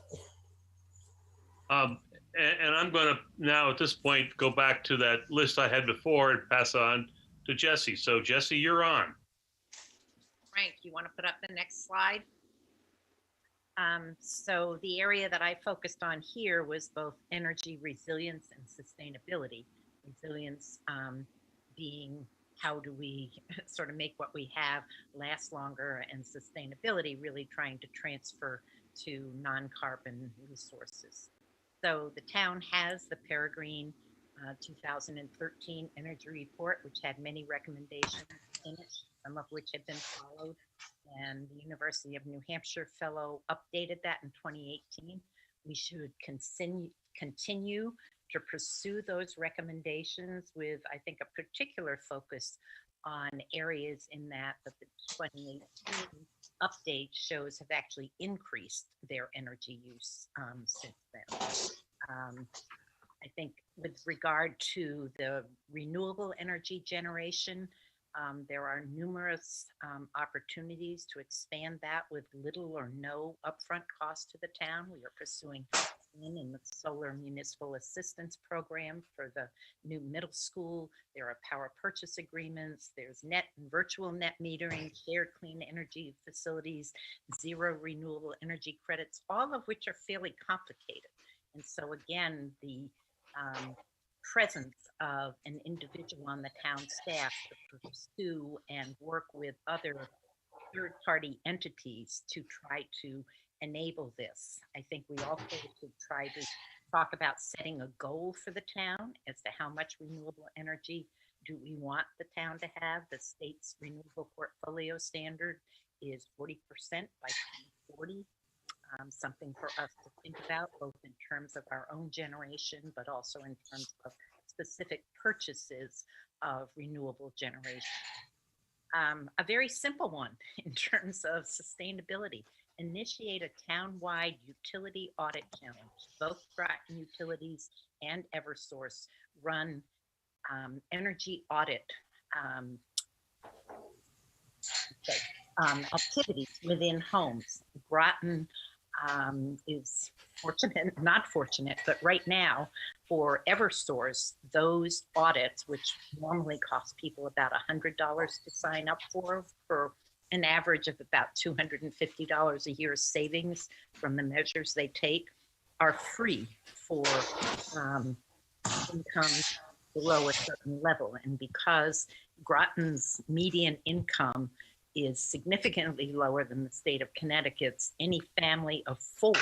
And I'm going to now at this point go back to that list I had before and pass on to Jesse. So Jesse, you're on. Frank, you want to put up the next slide? So the area that I focused on here was both energy resilience and sustainability. Resilience being how do we sort of make what we have last longer, and sustainability really trying to transfer to non-carbon resources. So the town has the Peregrine 2013 energy report, which had many recommendations in it, some of which have been followed. And the University of New Hampshire fellow updated that in 2018. We should continue to pursue those recommendations with, I think, a particular focus on areas in that the 2018 update shows have actually increased their energy use since then. I think with regard to the renewable energy generation, there are numerous opportunities to expand that with little or no upfront cost to the town. We are pursuing in the Solar Municipal Assistance Program for the new middle school. There are power purchase agreements. There's net and virtual net metering, shared clean energy facilities, zero renewable energy credits, all of which are fairly complicated. And so again, the presence of an individual on the town staff to pursue and work with other third-party entities to try to enable this. I think we also should try to talk about setting a goal for the town as to how much renewable energy do we want the town to have. The state's renewable portfolio standard is 40% by 2040. Something for us to think about, both in terms of our own generation, but also in terms of specific purchases of renewable generation. A very simple one in terms of sustainability: initiate a town-wide utility audit challenge. Both Groton Utilities and Eversource run energy audit activities within homes. Groton is fortunate, not fortunate, but right now for Eversource, those audits, which normally cost people about $100 to sign up for an average of about $250 a year savings from the measures they take, are free for income below a certain level. And because Groton's median income is significantly lower than the state of Connecticut's, any family of 4,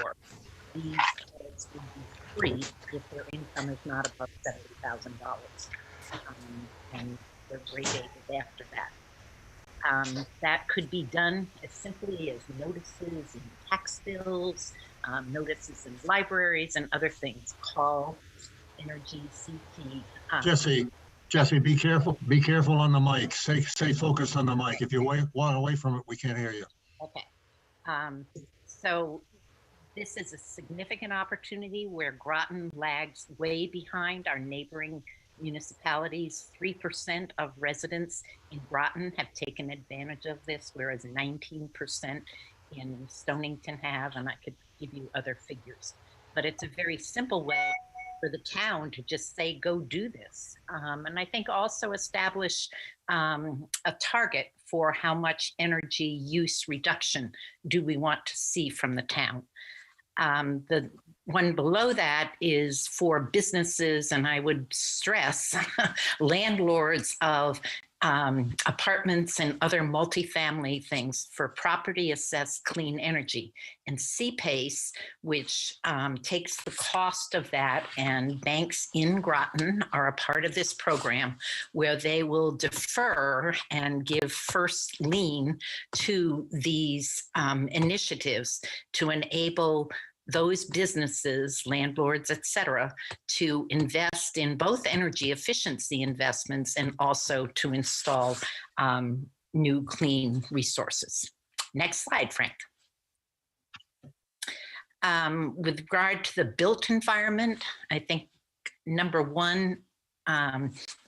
these credits would be free if their income is not above $70,000. And they're gradated after that. That could be done as simply as notices in tax bills, notices in libraries, and other things. Call Energy CT. Jesse, be careful. Be careful on the mic. Stay focused on the mic. If you walk away from it, we can't hear you. Okay. So this is a significant opportunity where Groton lags way behind our neighboring municipalities. 3% of residents in Groton have taken advantage of this, whereas 19% in Stonington have, and I could give you other figures. But it's a very simple way for the town to just say, go do this. And I think also establish a target for how much energy use reduction do we want to see from the town. The one below that is for businesses, and I would stress landlords of apartments and other multifamily things for property assessed clean energy. And CPACE, which takes the cost of that, and banks in Groton are a part of this program where they will defer and give first lien to these initiatives to enable those businesses, landlords, et cetera, to invest in both energy efficiency investments and also to install new clean resources. Next slide, Frank. With regard to the built environment, I think number one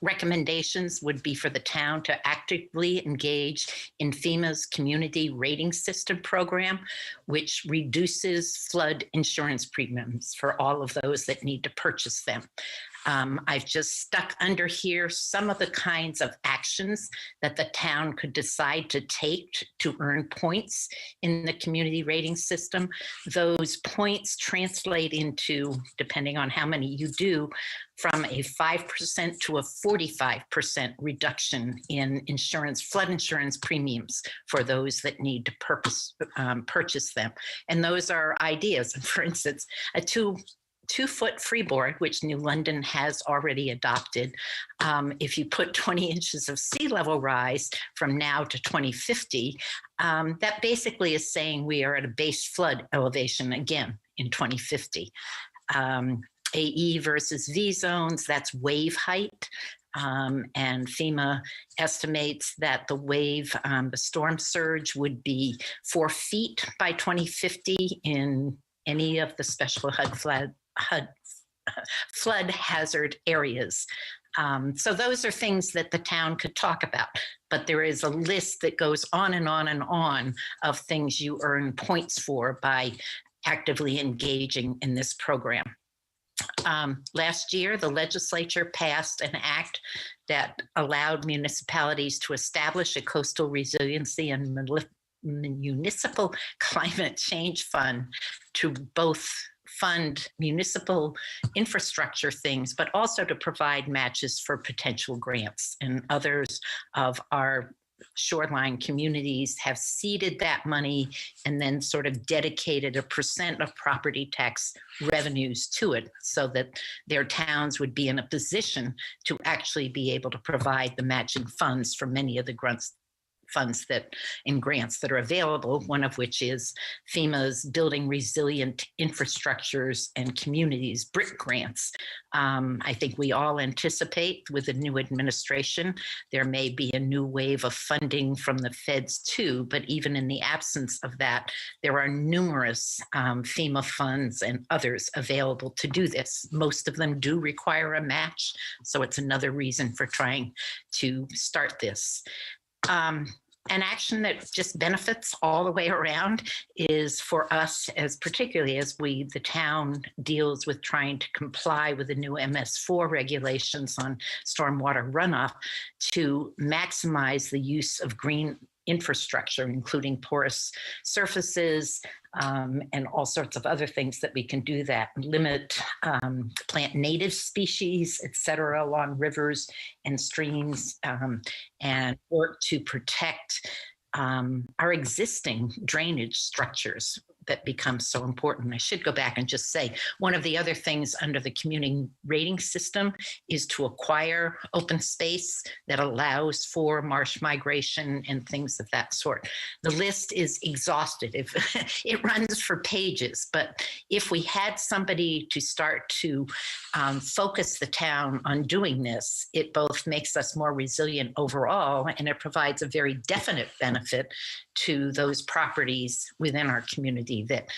recommendations would be for the town to actively engage in FEMA's community rating system program, which reduces flood insurance premiums for all of those that need to purchase them. I've just stuck under here some of the kinds of actions that the town could decide to take to earn points in the community rating system. Those points translate into, depending on how many you do, from a 5% to a 45% reduction in insurance, flood insurance premiums for those that need to purchase them. And those are ideas. For instance, a two-foot freeboard, which New London has already adopted. If you put 20 inches of sea level rise from now to 2050, that basically is saying we are at a base flood elevation again in 2050. AE versus V zones, that's wave height. And FEMA estimates that the wave, the storm surge would be 4 feet by 2050 in any of the special flood hazard areas. So those are things that the town could talk about, but there is a list that goes on and on and on of things you earn points for by actively engaging in this program. Last year, the legislature passed an act that allowed municipalities to establish a coastal resiliency and municipal climate change fund to both fund municipal infrastructure things, but also to provide matches for potential grants. And others of our shoreline communities have seeded that money and then sort of dedicated a % of property tax revenues to it so that their towns would be in a position to actually be able to provide the matching funds for many of the funds that in grants that are available, one of which is FEMA's Building Resilient Infrastructures and Communities BRIC grants. I think we all anticipate with the new administration, there may be a new wave of funding from the feds too, but even in the absence of that, there are numerous FEMA funds and others available to do this. Most of them do require a match, so it's another reason for trying to start this. An action that just benefits all the way around is for us, as particularly as the town deals with trying to comply with the new MS4 regulations on stormwater runoff, to maximize the use of green infrastructure, including porous surfaces and all sorts of other things that we can do that, limit plant native species, et cetera, along rivers and streams, and work to protect our existing drainage structures that become so important. I should go back and just say, one of the other things under the community rating system is to acquire open space that allows for marsh migration and things of that sort. The list is exhaustive. It runs for pages, but if we had somebody to start to focus the town on doing this, it both makes us more resilient overall, and it provides a very definite benefit to those properties within our community that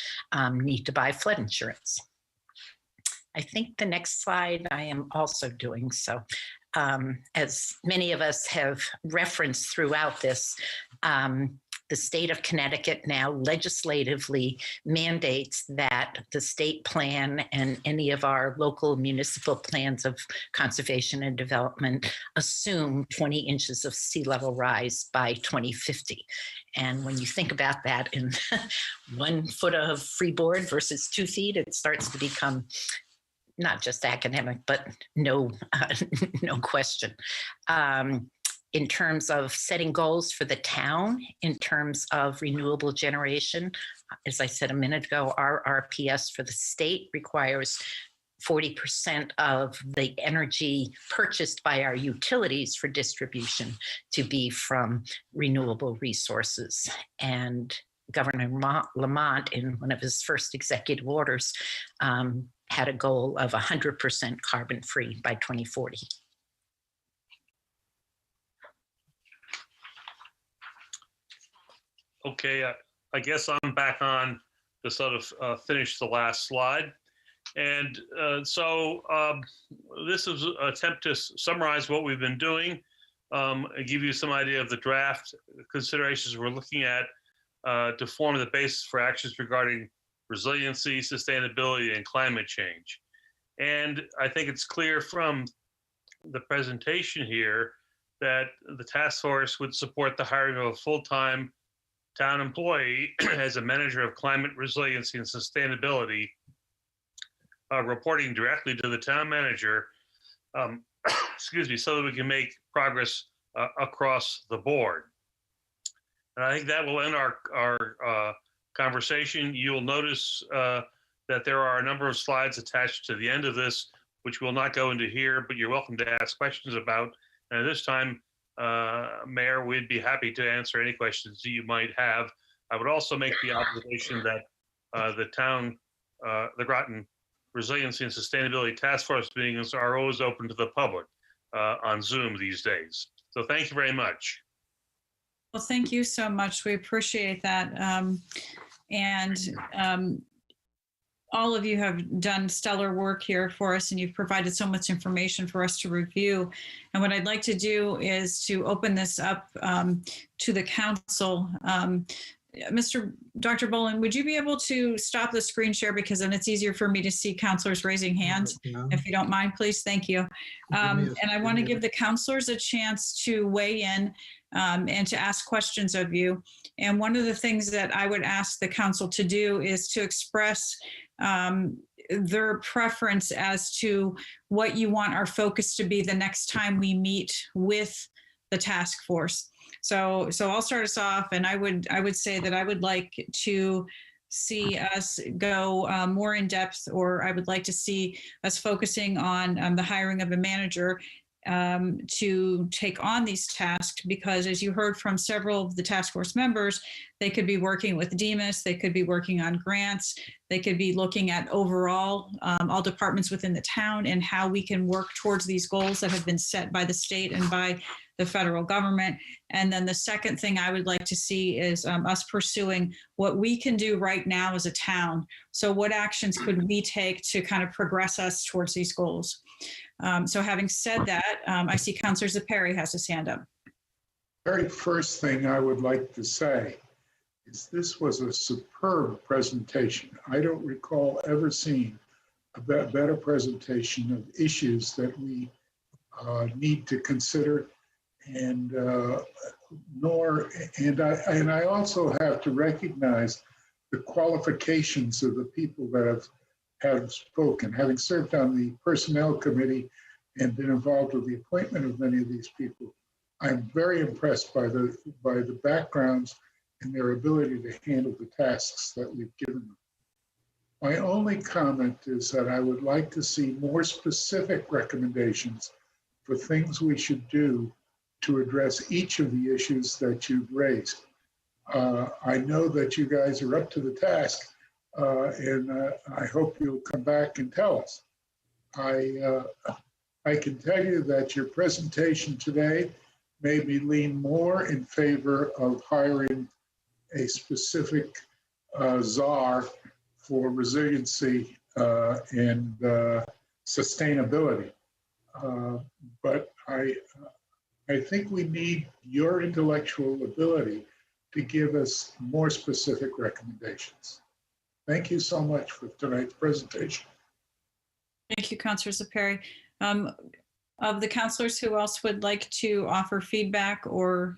need to buy flood insurance. I think the next slide I am also doing so. As many of us have referenced throughout this, the state of Connecticut now legislatively mandates that the state plan and any of our local municipal plans of conservation and development assume 20 inches of sea level rise by 2050. And when you think about that in 1 foot of freeboard versus 2 feet, it starts to become not just academic, but no question. In terms of setting goals for the town, in terms of renewable generation, as I said a minute ago, our RPS for the state requires 40% of the energy purchased by our utilities for distribution to be from renewable resources. And Governor Lamont, in one of his first executive orders, had a goal of 100% carbon-free by 2040. Okay, I guess I'm back on to sort of finish the last slide. And this is an attempt to summarize what we've been doing, and give you some idea of the draft considerations we're looking at to form the basis for actions regarding resiliency, sustainability, and climate change. And I think it's clear from the presentation here that the task force would support the hiring of a full-time town employee as a manager of climate resiliency and sustainability, reporting directly to the town manager, excuse me, so that we can make progress across the board. And I think that will end our conversation. You'll notice that there are a number of slides attached to the end of this, which we'll not go into here, but you're welcome to ask questions about. And at this time, Mayor, we'd be happy to answer any questions that you might have. I would also make the observation that the Groton Resiliency and Sustainability Task Force meetings are always open to the public on Zoom these days. So thank you very much. Well, thank you so much. We appreciate that. All of you have done stellar work here for us, and you've provided so much information for us to review. And what I'd like to do is to open this up to the council. Dr. Boland, would you be able to stop the screen share, because then it's easier for me to see counselors raising hands, if you don't mind, please? Thank you. And I want to give the counselors a chance to weigh in and to ask questions of you. And one of the things that I would ask the council to do is to express their preference as to what you want our focus to be the next time we meet with the task force. So I'll start us off, and I would say that I would like to see us go more in depth, or I would like to see us focusing on the hiring of a manager to take on these tasks, because as you heard from several of the task force members, they could be working with DEMIS, they could be working on grants, they could be looking at overall all departments within the town and how we can work towards these goals that have been set by the state and by the federal government. And then the second thing I would like to see is us pursuing what we can do right now as a town. So what actions could we take to kind of progress us towards these goals? So having said that, I see Councilor Zepari has his hand up. Very first thing I would like to say is this was a superb presentation. I don't recall ever seeing a better presentation of issues that we need to consider, and I also have to recognize the qualifications of the people that have spoken. Having served on the personnel committee and been involved with the appointment of many of these people, I'm very impressed by the backgrounds and their ability to handle the tasks that we've given them. My only comment is that I would like to see more specific recommendations for things we should do to address each of the issues that you've raised. I know that you guys are up to the task, and I hope you'll come back and tell us. I can tell you that your presentation today made me lean more in favor of hiring a specific czar for resiliency and sustainability. But I think we need your intellectual ability to give us more specific recommendations. Thank you so much for tonight's presentation. Thank you, Councilor Zepari. Of the councilors, who else would like to offer feedback or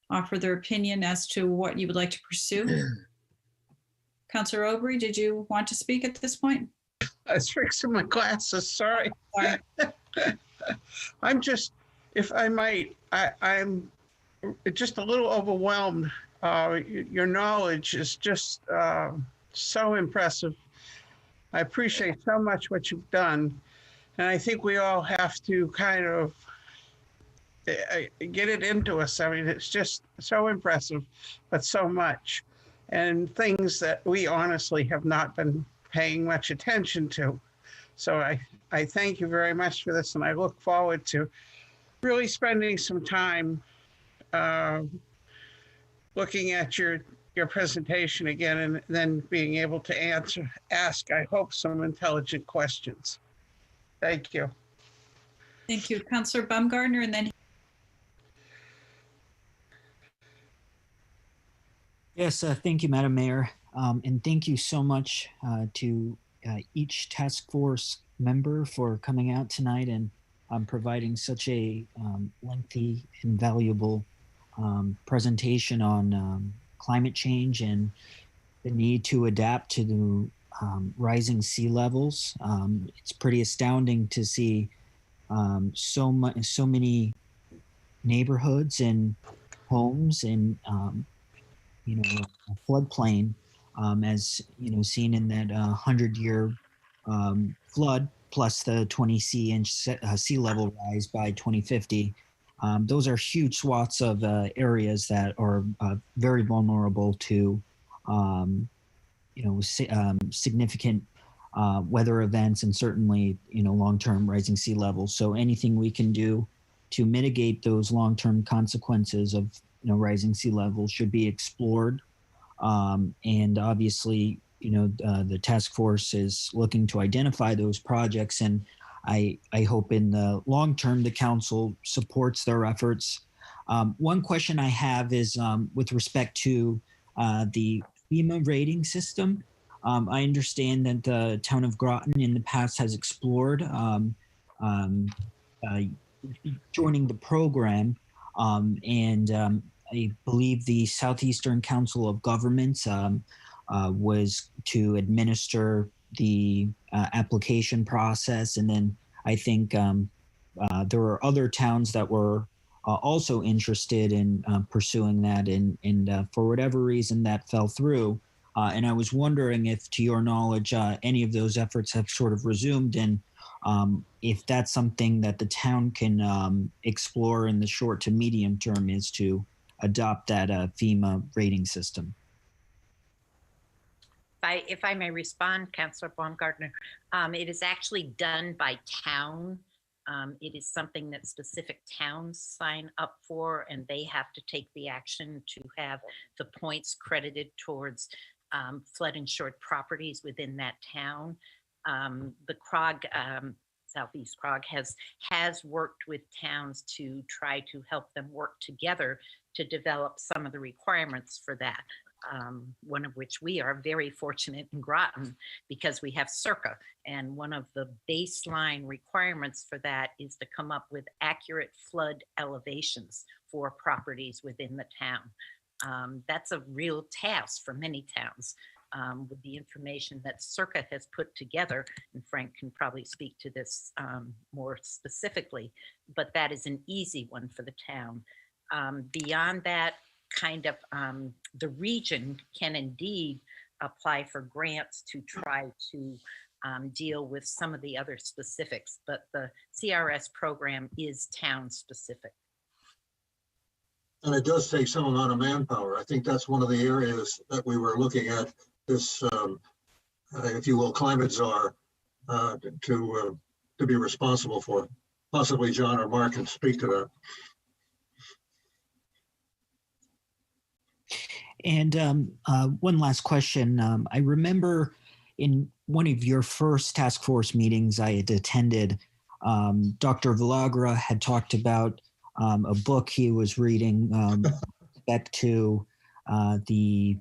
offer their opinion as to what you would like to pursue? Councilor Aubry, did you want to speak at this point? I was fixing my glasses, sorry. Sorry. I'm just, if I might, I'm just a little overwhelmed. Your knowledge is just so impressive. I appreciate so much what you've done. And I think we all have to kind of get it into us. I mean, it's just so impressive, but so much. And things that we honestly have not been paying much attention to. So I thank you very much for this, and I look forward to really spending some time looking at your presentation again, and then being able to ask, I hope, some intelligent questions. Thank you. Thank you, Councilor Baumgartner, and then. Yes, thank you, Madam Mayor. And thank you so much to each task force member for coming out tonight and providing such a lengthy and valuable presentation on climate change and the need to adapt to the rising sea levels. It's pretty astounding to see so many neighborhoods and homes and floodplain, as seen in that 100-year flood, plus the 20-inch sea level rise by 2050. Those are huge swaths of areas that are very vulnerable to significant weather events and certainly long-term rising sea levels. So anything we can do to mitigate those long-term consequences of rising sea levels should be explored. And obviously, the task force is looking to identify those projects, and I hope in the long term the council supports their efforts. One question I have is with respect to the FEMA rating system. I understand that the town of Groton in the past has explored joining the program, and I believe the Southeastern Council of Governments was to administer the application process. And then I think there were other towns that were also interested in pursuing that, and for whatever reason that fell through. And I was wondering if, to your knowledge, any of those efforts have sort of resumed, and if that's something that the town can explore in the short to medium term, is to adopt that FEMA rating system. If I may respond, Councilor Baumgartner, it is actually done by town. It is something that specific towns sign up for, and they have to take the action to have the points credited towards flood insured properties within that town. The CROG, Southeast CROG, has worked with towns to try to help them work together to develop some of the requirements for that. One of which we are very fortunate in Groton because we have CIRCA, and one of the baseline requirements for that is to come up with accurate flood elevations for properties within the town. That's a real task for many towns. With the information that CIRCA has put together, and Frank can probably speak to this more specifically, but that is an easy one for the town. Beyond that, the region can indeed apply for grants to try to deal with some of the other specifics, but the CRS program is town specific. And it does take some amount of manpower. I think that's one of the areas that we were looking at, this, if you will, climate czar to be responsible for. Possibly John or Mark can speak to that. And one last question. I remember in one of your first task force meetings I had attended, Dr. Villagra had talked about a book he was reading respect to the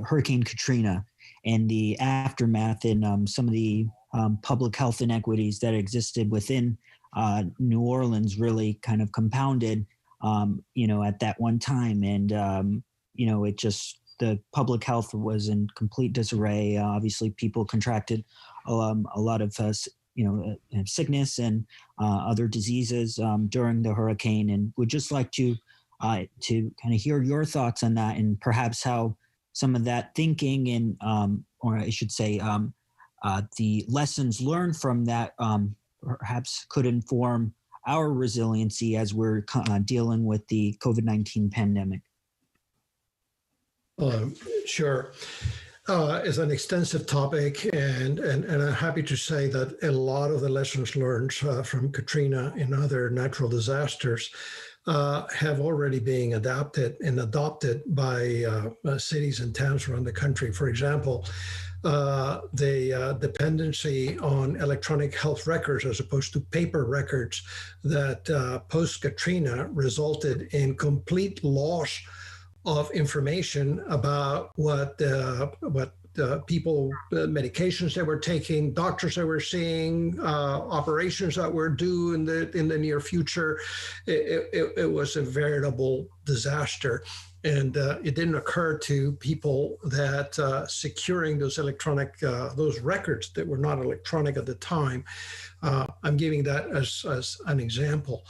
Hurricane Katrina and the aftermath and some of the public health inequities that existed within New Orleans really kind of compounded, at that one time. And, it just, the public health was in complete disarray. Obviously, people contracted a lot of, sickness and other diseases during the hurricane, and would just like to kind of hear your thoughts on that, and perhaps how some of that thinking and, or I should say, the lessons learned from that perhaps could inform our resiliency as we're dealing with the COVID-19 pandemic. Sure. It's an extensive topic, and I'm happy to say that a lot of the lessons learned from Katrina and other natural disasters have already been adapted and adopted by cities and towns around the country. For example, the dependency on electronic health records as opposed to paper records that post-Katrina resulted in complete loss of information about what people, medications they were taking, doctors they were seeing, operations that were due in the near future. It was a veritable disaster. And it didn't occur to people that securing those electronic, those records that were not electronic at the time, I'm giving that as an example.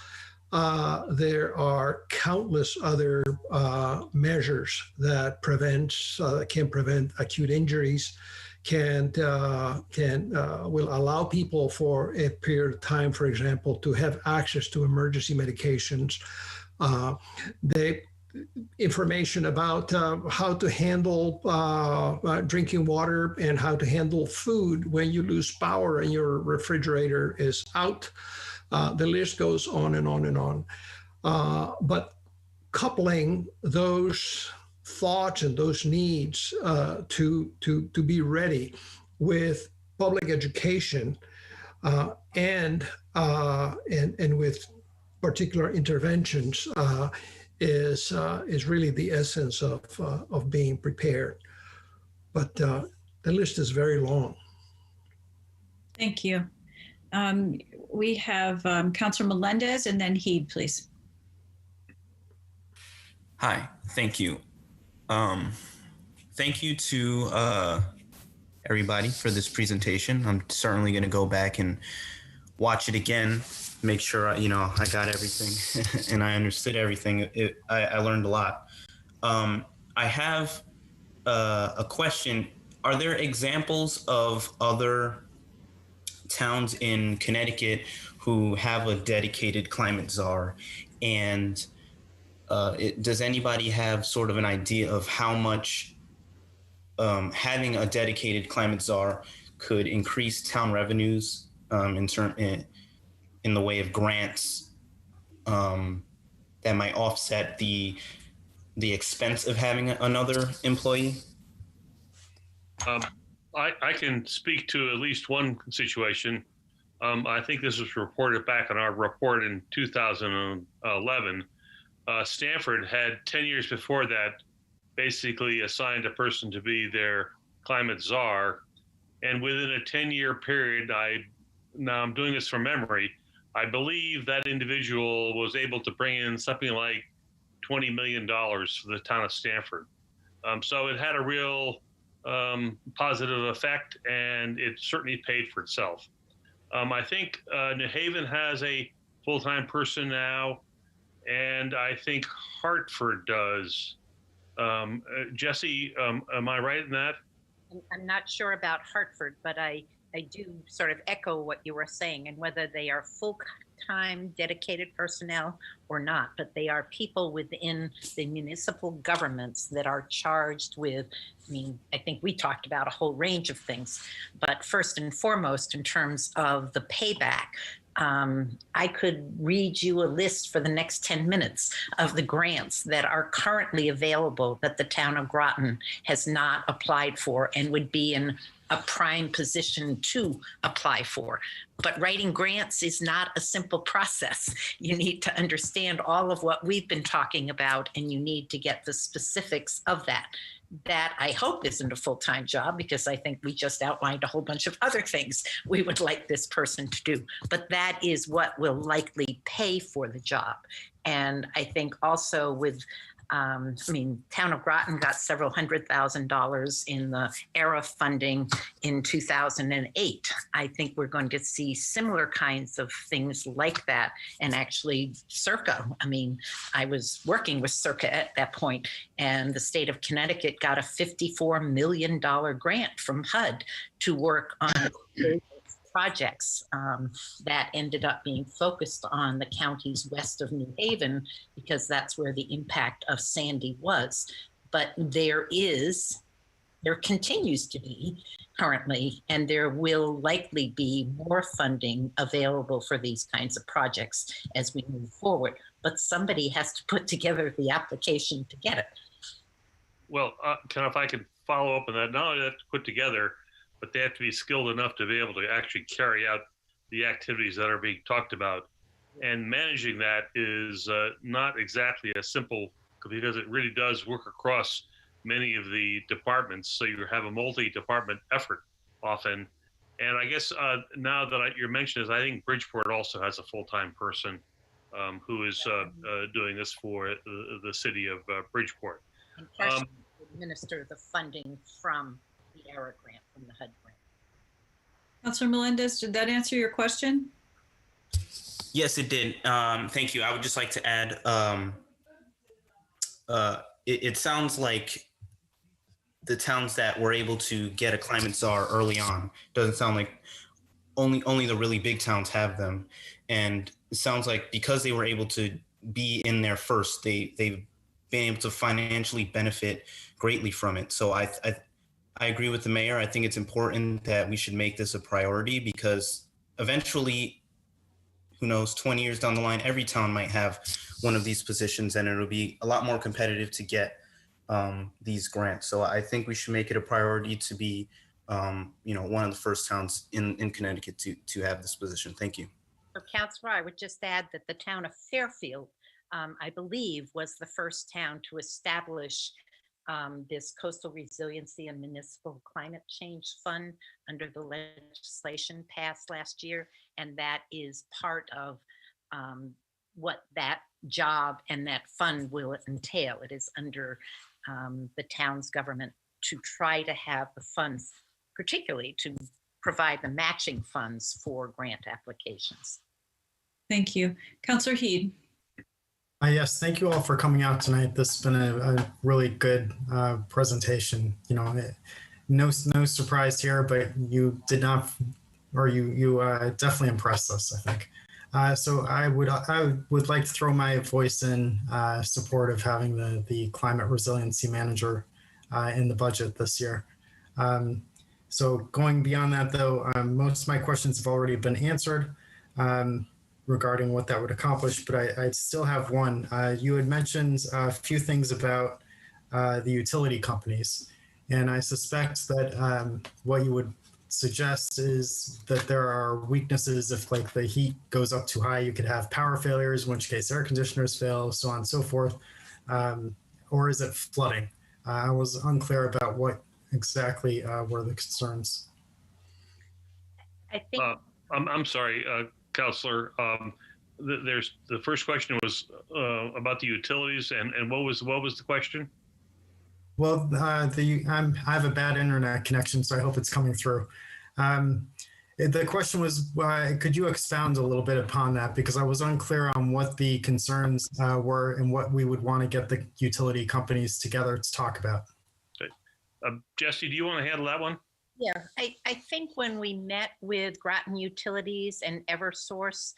There are countless other measures that can prevent acute injuries, will allow people for a period of time, for example, to have access to emergency medications. Information about how to handle drinking water and how to handle food when you lose power and your refrigerator is out. The list goes on and on and on. But coupling those thoughts and those needs to be ready with public education and with particular interventions is really the essence of being prepared. But the list is very long. Thank you. We have Councilor Melendez and then Heed, please. Hi, thank you. Thank you to everybody for this presentation. I'm certainly going to go back and watch it again, make sure I got everything and I understood everything. I learned a lot. I have a question. Are there examples of other towns in Connecticut who have a dedicated climate czar, and does anybody have sort of an idea of how much having a dedicated climate czar could increase town revenues in the way of grants that might offset the expense of having another employee? I can speak to at least one situation. I think this was reported back in our report in 2011. Stanford had 10 years before that basically assigned a person to be their climate czar. And within a 10-year period, now I'm doing this from memory, I believe that individual was able to bring in something like $20 million for the town of Stanford. So it had a real positive effect, and it certainly paid for itself. I think New Haven has a full-time person now, and I think Hartford does. Jesse, am I right in that? I'm not sure about Hartford, but I do sort of echo what you were saying, and whether they are full-time dedicated personnel or not, but they are people within the municipal governments that are charged with, I think we talked about a whole range of things, but first and foremost, in terms of the payback, I could read you a list for the next 10 minutes of the grants that are currently available that the town of Groton has not applied for and would be in a prime position to apply for. But writing grants is not a simple process. You need to understand all of what we've been talking about, and you need to get the specifics of that. That I hope isn't a full-time job, because I think we just outlined a whole bunch of other things we would like this person to do. But that is what will likely pay for the job. And I think also with Town of Groton got several $100,000 in the ERA funding in 2008. I think we're going to see similar kinds of things like that. And actually, Circa, I was working with Circa at that point, and the state of Connecticut got a $54 million grant from HUD to work on projects that ended up being focused on the counties west of New Haven, because that's where the impact of Sandy was. But there continues to be currently, and there will likely be more funding available for these kinds of projects as we move forward. But somebody has to put together the application to get it. Well, if I could follow up on that, not only that to put together, but they have to be skilled enough to be able to actually carry out the activities that are being talked about. And managing that is not exactly as simple, because it really does work across many of the departments. So you have a multi-department effort often. And I guess now that you're mentioning this, I think Bridgeport also has a full-time person who is doing this for the city of Bridgeport. And Kesha administer the funding from the ERA grant, from the HUD grant. Councilor Melendez, did that answer your question? Yes, it did. Thank you. I would just like to add, it sounds like the towns that were able to get a climate czar early on, doesn't sound like only the really big towns have them. And it sounds like because they were able to be in there first, they've been able to financially benefit greatly from it. So I agree with the mayor. I think it's important that we should make this a priority, because eventually, who knows, 20 years down the line, every town might have one of these positions, and it'll be a lot more competitive to get these grants. So I think we should make it a priority to be, one of the first towns in Connecticut to have this position. Thank you. So, Councilor, I would just add that the town of Fairfield, I believe, was the first town to establish this Coastal Resiliency and Municipal Climate Change Fund under the legislation passed last year. And that is part of what that job and that fund will entail. It is under the town's government to try to have the funds, particularly to provide the matching funds for grant applications. Thank you. Councilor Heed. Yes, thank you all for coming out tonight. This has been a really good presentation. No surprise here, but you did not, or you definitely impressed us, I think. So I would like to throw my voice in support of having the climate resiliency manager in the budget this year. So going beyond that, though, most of my questions have already been answered regarding what that would accomplish, but I still have one. You had mentioned a few things about the utility companies, and I suspect that what you would suggest is that there are weaknesses. If like the heat goes up too high, you could have power failures, in which case air conditioners fail, so on and so forth. Or is it flooding? I was unclear about what exactly were the concerns. I think I'm sorry, Counselor. There's the first question was about the utilities, and what was the question? Well, I have a bad internet connection, so I hope it's coming through. The question was, could you expound a little bit upon that? Because I was unclear on what the concerns were and what we would want to get the utility companies together to talk about. Okay. Jesse, do you want to handle that one? Yeah, I think when we met with Groton Utilities and Eversource,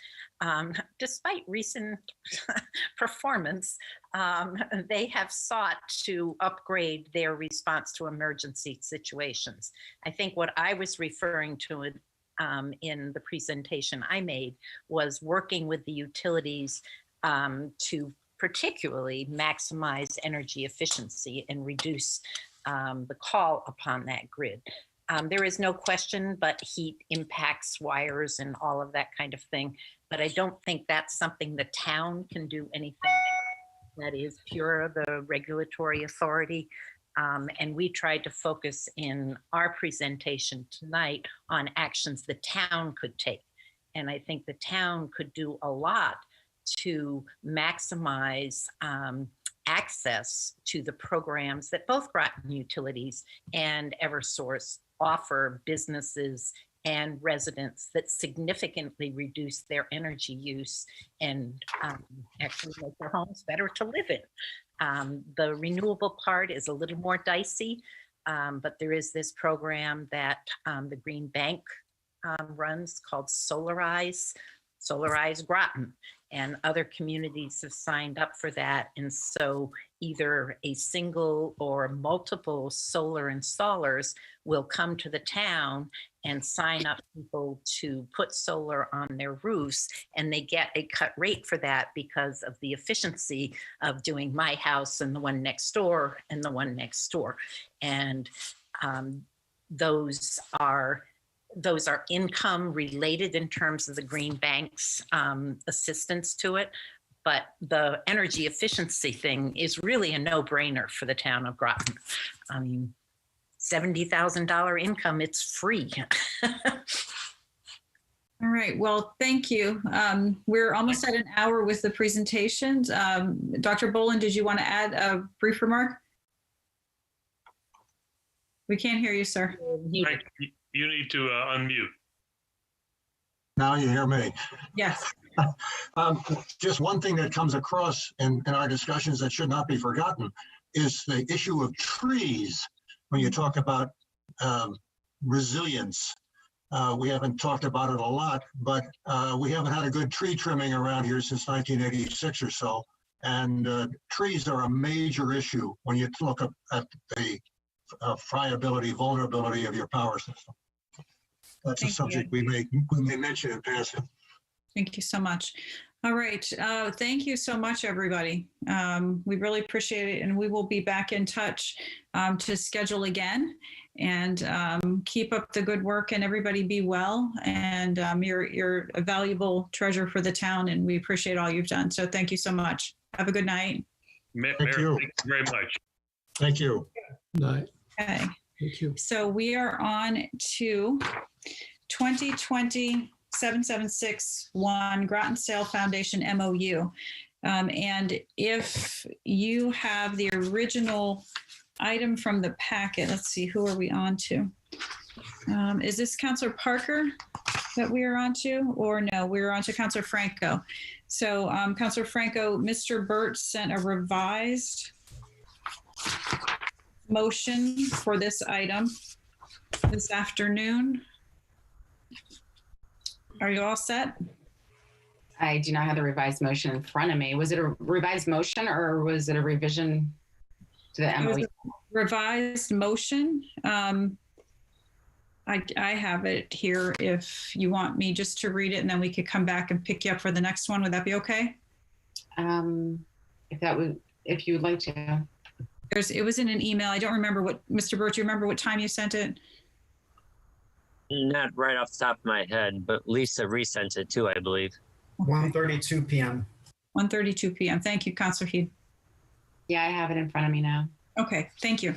despite recent performance, they have sought to upgrade their response to emergency situations. I think what I was referring to in the presentation I made was working with the utilities to particularly maximize energy efficiency and reduce the call upon that grid. There is no question, but heat impacts wires and all of that kind of thing. But I don't think that's something the town can do anything that is pure the regulatory authority. And we tried to focus in our presentation tonight on actions the town could take. And I think the town could do a lot to maximize access to the programs that both Groton Utilities and Eversource offer businesses and residents that significantly reduce their energy use and actually make their homes better to live in. The renewable part is a little more dicey, but there is this program that the Green Bank runs called Solarize Groton, and other communities have signed up for that. And so either a single or multiple solar installers will come to the town and sign up people to put solar on their roofs, and they get a cut rate for that because of the efficiency of doing my house and the one next door and the one next door. And those are income related in terms of the Green Bank's assistance to it. But the energy efficiency thing is really a no-brainer for the town of Groton. I mean, $70,000 income, it's free. All right, well, thank you. We're almost at an hour with the presentations. Dr. Boland, did you want to add a brief remark? We can't hear you, sir. You need to unmute. Now you hear me. Yes. Just one thing that comes across in our discussions that should not be forgotten is the issue of trees. When you talk about resilience, we haven't talked about it a lot, but we haven't had a good tree trimming around here since 1986 or so. And trees are a major issue when you look at the friability, vulnerability of your power system. That's a subject we may mention in passing. Thank you so much. All right. Thank you so much, everybody. We really appreciate it. And we will be back in touch to schedule again, and keep up the good work, and everybody be well. And you're a valuable treasure for the town, and we appreciate all you've done. So thank you so much. Have a good night. Thank you Very much. Thank you. Night. Okay. Thank you. So we are on to 2020-7761 Groton Sale Foundation MOU. And if you have the original item from the packet, let's see, who are we on to? Is this Councilor Parker that we are on to, or no, we're on to Councilor Franco. So Councilor Franco, Mr. Burt sent a revised motion for this item this afternoon. Are you all set? I do not have the revised motion in front of me. Was it a revised motion or was it a revision to the MOU? Revised motion. I have it here if you want me just to read it, and then we could come back and pick you up for the next one. Would that be okay? If you would like to. It was in an email. I don't remember what, Mr. Burt, do you remember what time you sent it? Not right off the top of my head, but Lisa resent it too, I believe. 1:32 p.m. 1:32 p.m. Thank you, Councilor Heed. Yeah, I have it in front of me now. Okay, thank you.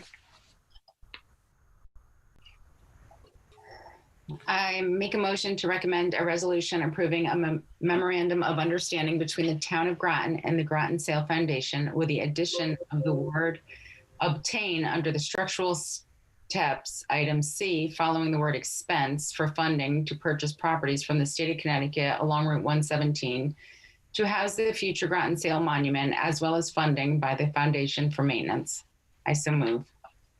I make a motion to recommend a resolution approving a memorandum of understanding between the town of Groton and the Groton Sale Foundation with the addition of the word obtain under the structural steps, item C, following the word expense for funding to purchase properties from the state of Connecticut along Route 117 to house the future Groton Sale Monument, as well as funding by the foundation for maintenance. I so move.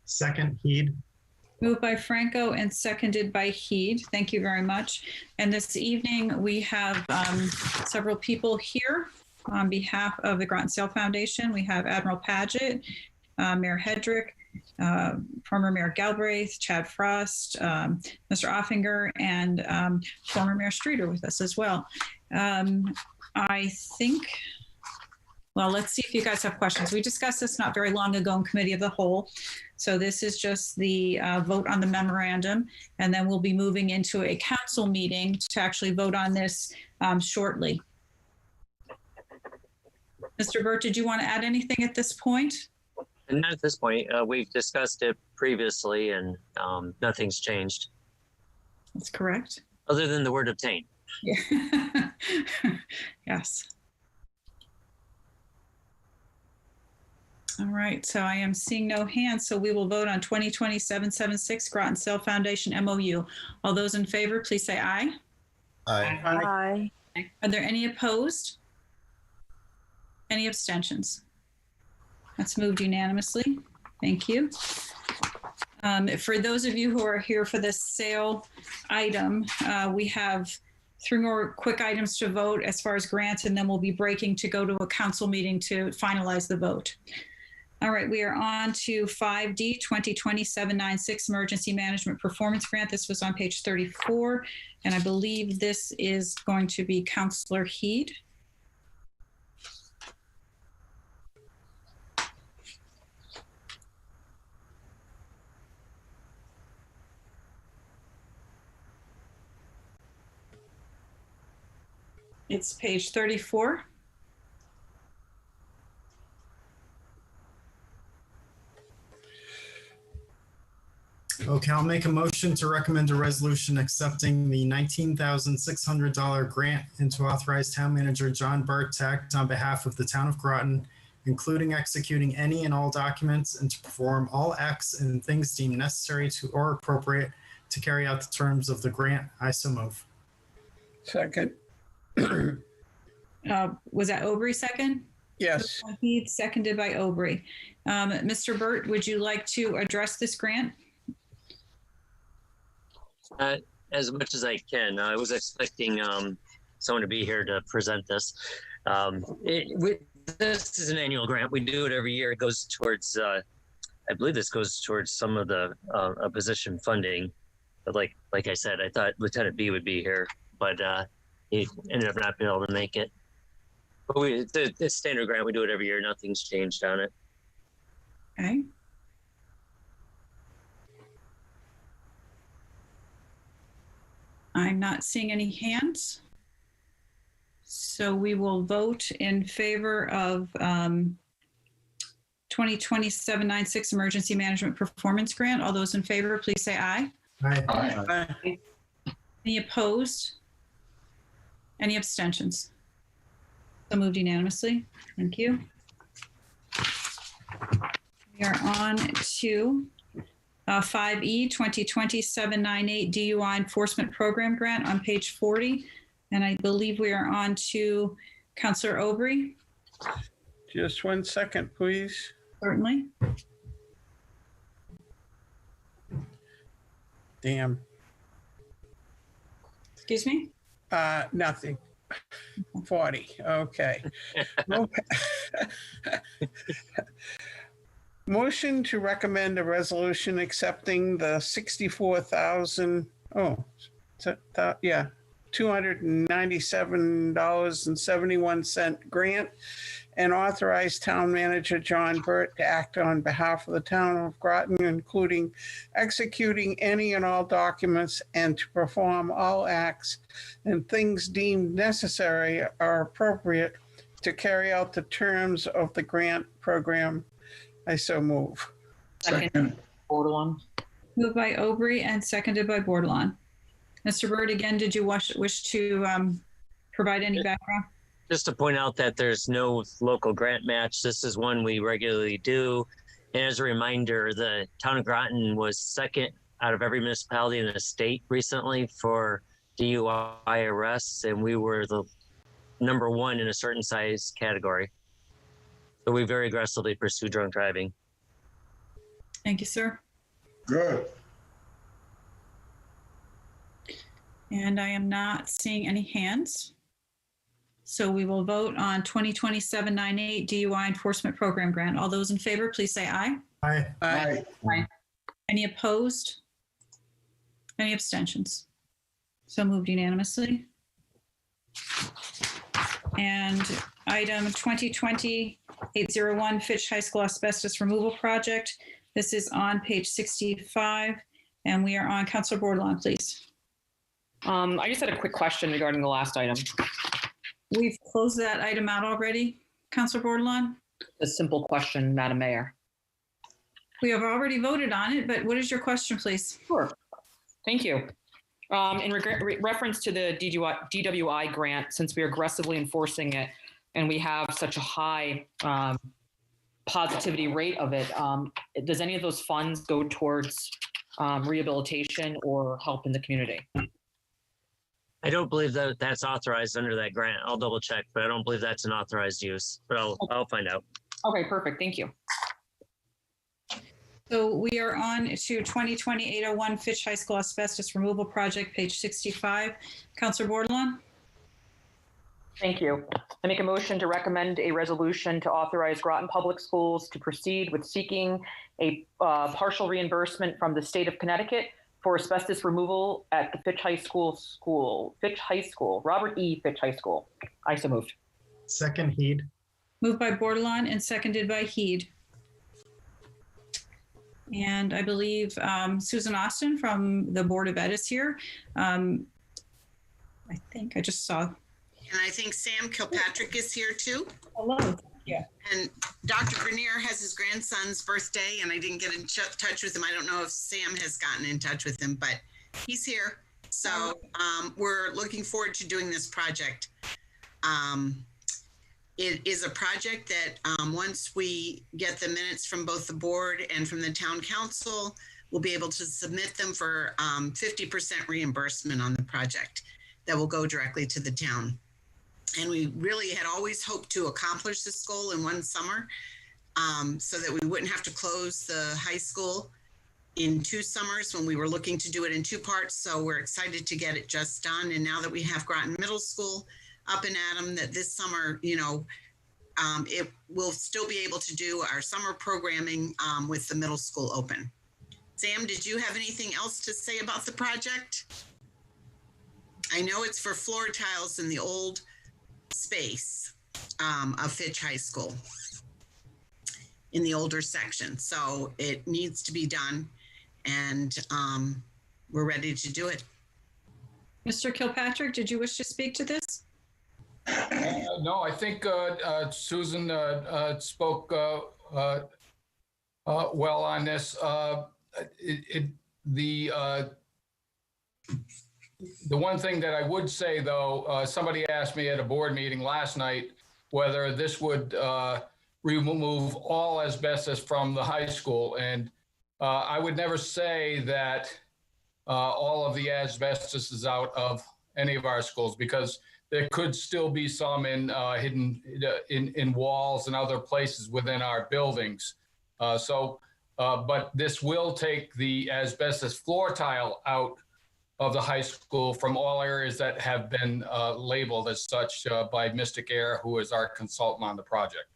Second, Heed. Moved by Franco and seconded by Heed. Thank you very much. And this evening we have several people here on behalf of the Groton Sale Foundation. We have Admiral Paget, Mayor Hedrick, former Mayor Galbraith, Chad Frost, Mr. Offinger, and former Mayor Streeter with us as well. I think Well, let's see if you guys have questions. We discussed this not very long ago in Committee of the Whole. So this is just the vote on the memorandum, and then we'll be moving into a council meeting to actually vote on this shortly. Mr. Burt, did you want to add anything at this point? And not at this point. We've discussed it previously, and nothing's changed. That's correct. Other than the word obtain. Yeah. Yes. All right, so I am seeing no hands, so we will vote on 2020-776 Groton Sale Foundation MOU. All those in favor, please say aye. Aye. Are there any opposed? Any abstentions? That's moved unanimously. Thank you. For those of you who are here for this sale item, we have 3 more quick items to vote as far as grants, and then we'll be breaking to go to a council meeting to finalize the vote. All right, we are on to 5D, 2020-796 Emergency Management Performance Grant. This was on page 34, and I believe this is going to be Councillor Heed. It's page 34. Okay, I'll make a motion to recommend a resolution accepting the $19,600 grant and to authorize Town Manager John Burt to act on behalf of the Town of Groton, including executing any and all documents and to perform all acts and things deemed necessary to or appropriate to carry out the terms of the grant. I so move. Second. Was that Aubrey second? Yes. Heath, seconded by Aubrey. Mr. Burt, would you like to address this grant? As much as I can. I was expecting someone to be here to present this. This is an annual grant. We do it every year. It goes towards, I believe this goes towards some of the opposition funding. But like I said, I thought Lieutenant B would be here, but he ended up not being able to make it. But it's a standard grant. We do it every year. Nothing's changed on it. Okay. I'm not seeing any hands. So we will vote in favor of 2020-796 Emergency Management Performance Grant. All those in favor, please say aye. Aye. Aye. Any opposed? Any abstentions? So moved unanimously. Thank you. We are on to 5E, 2020-798 DUI Enforcement Program Grant on page 40. And I believe we are on to Councillor Aubrey. Just 1 second, please. Certainly. Damn. Excuse me? Nothing. 40. Okay. Motion to recommend a resolution accepting the $297.71 grant and authorize Town Manager John Burt to act on behalf of the Town of Groton, including executing any and all documents and to perform all acts and things deemed necessary or appropriate to carry out the terms of the grant program. I so move. Second. Bordelon. Moved by Aubrey and seconded by Bordelon. Mr. Burt, again, did you wish to provide any background? Just to point out that there's no local grant match. This is one we regularly do. And as a reminder, the Town of Groton was second out of every municipality in the state recently for DUI arrests, and we were the number 1 in a certain size category. So we very aggressively pursue drunk driving. Thank you, sir. Good. And I am not seeing any hands. So we will vote on 2020-798 DUI Enforcement Program Grant. All those in favor, please say aye. Aye. Aye. Aye. Any opposed? Any abstentions? So moved unanimously. And item 2020-801 Fitch High School asbestos removal project. This is on page 65, and we are on Councilor Bordelon, please. I just had a quick question regarding the last item. We've closed that item out already, Councilor Bordelon. A simple question, Madam Mayor. We have already voted on it, but what is your question, please? Sure. Thank you. In reference to the DWI grant, since we are aggressively enforcing it and we have such a high positivity rate of it, does any of those funds go towards rehabilitation or help in the community? I don't believe that that's authorized under that grant. I'll double check, but I don't believe that's an authorized use, but I'll find out. Okay, perfect. Thank you. So we are on to 2020-801 Fitch High School asbestos removal project, page 65. Councilor Bordelon? Thank you. I make a motion to recommend a resolution to authorize Groton Public Schools to proceed with seeking a partial reimbursement from the state of Connecticut for asbestos removal at the Fitch High School, Robert E. Fitch High School. I so moved. Second, Heed. Moved by Bordelon and seconded by Heed. And I believe Susan Austin from the Board of Ed is here. I think I just saw. And I think Sam Kilpatrick is here too. Hello. Yeah. And Dr. Grenier has his grandson's birthday, and I didn't get in touch with him. I don't know if Sam has gotten in touch with him, but he's here. So we're looking forward to doing this project. It is a project that once we get the minutes from both the board and from the town council, we'll be able to submit them for 50% reimbursement on the project that will go directly to the town. And we really had always hoped to accomplish this goal in one summer so that we wouldn't have to close the high school in 2 summers when we were looking to do it in 2 parts. So we're excited to get it just done. And now that we have Groton Middle School up and at 'em, that this summer, you know, it will still be able to do our summer programming with the middle school open. Sam, did you have anything else to say about the project? I know it's for floor tiles in the old space of Fitch High School in the older section. So it needs to be done, and we're ready to do it. Mr. Kilpatrick, did you wish to speak to this? No, I think Susan spoke well on this. The one thing that I would say, though, somebody asked me at a board meeting last night whether this would remove all asbestos from the high school. And I would never say that all of the asbestos is out of any of our schools, because there could still be some hidden in walls and other places within our buildings. But this will take the asbestos floor tile out of the high school from all areas that have been labeled as such by Mystic Air, who is our consultant on the project.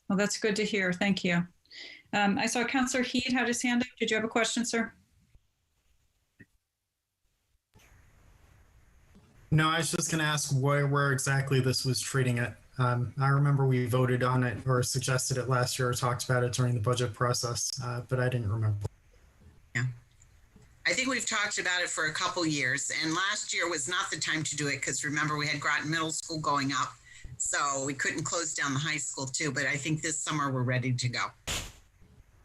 Well, that's good to hear. Thank you. I saw Councilor Heed had his hand up. Did you have a question, sir? No, I was just going to ask where exactly this was treating it. I remember we voted on it or suggested it last year or talked about it during the budget process, but I didn't remember. Yeah. I think we've talked about it for a couple years, and last year was not the time to do it because remember we had Groton Middle School going up, so we couldn't close down the high school too, but I think this summer we're ready to go.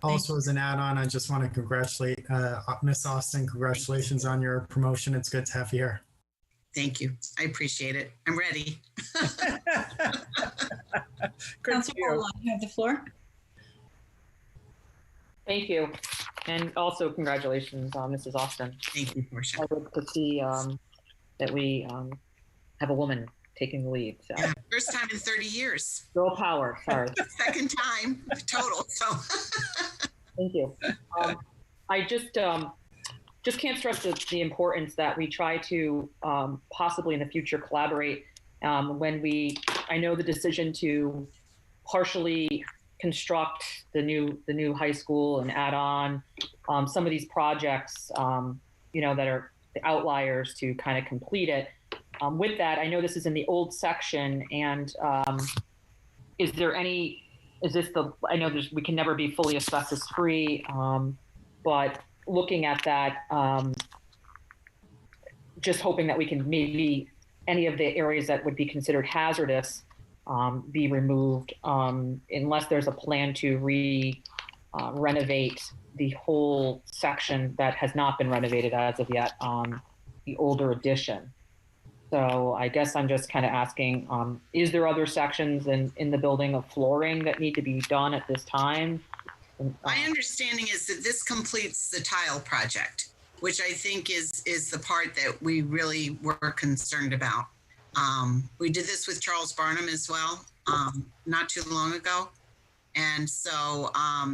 Also, as an add-on, I just want to congratulate Miss Austin. Congratulations on your promotion. It's good to have you here. Thank you. I appreciate it. I'm ready. Councilor Bordelon, you have the floor. Thank you. And also congratulations, Mrs. Austin. Thank you, Portia. I hope to see that we have a woman taking the lead. So. Yeah, first time in 30 years. Girl power, sorry. Second time total, so. Thank you. I just can't stress the importance that we try to possibly in the future collaborate when I know the decision to partially construct the new high school and add on some of these projects, that are the outliers to kind of complete it. With that, I know this is in the old section, and is this I know we can never be fully asbestos free, but looking at that, just hoping that we can maybe any of the areas that would be considered hazardous be removed, unless there's a plan to renovate the whole section that has not been renovated as of yet, the older addition. So I guess I'm just kind of asking, is there other sections in the building of flooring that need to be done at this time? My understanding is that this completes the tile project, which I think is the part that we really were concerned about. We did this with Charles Barnum as well, not too long ago. And so,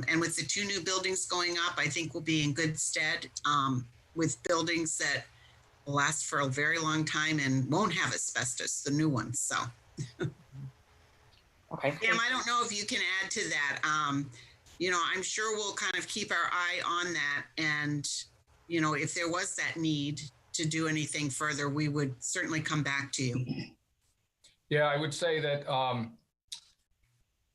and with the 2 new buildings going up, I think we'll be in good stead with buildings that will last for a very long time and won't have asbestos, the new ones. So, okay. Pam, I don't know if you can add to that. You know, I'm sure we'll kind of keep our eye on that. And, you know, if there was that need to do anything further, we would certainly come back to you. Yeah, I would say that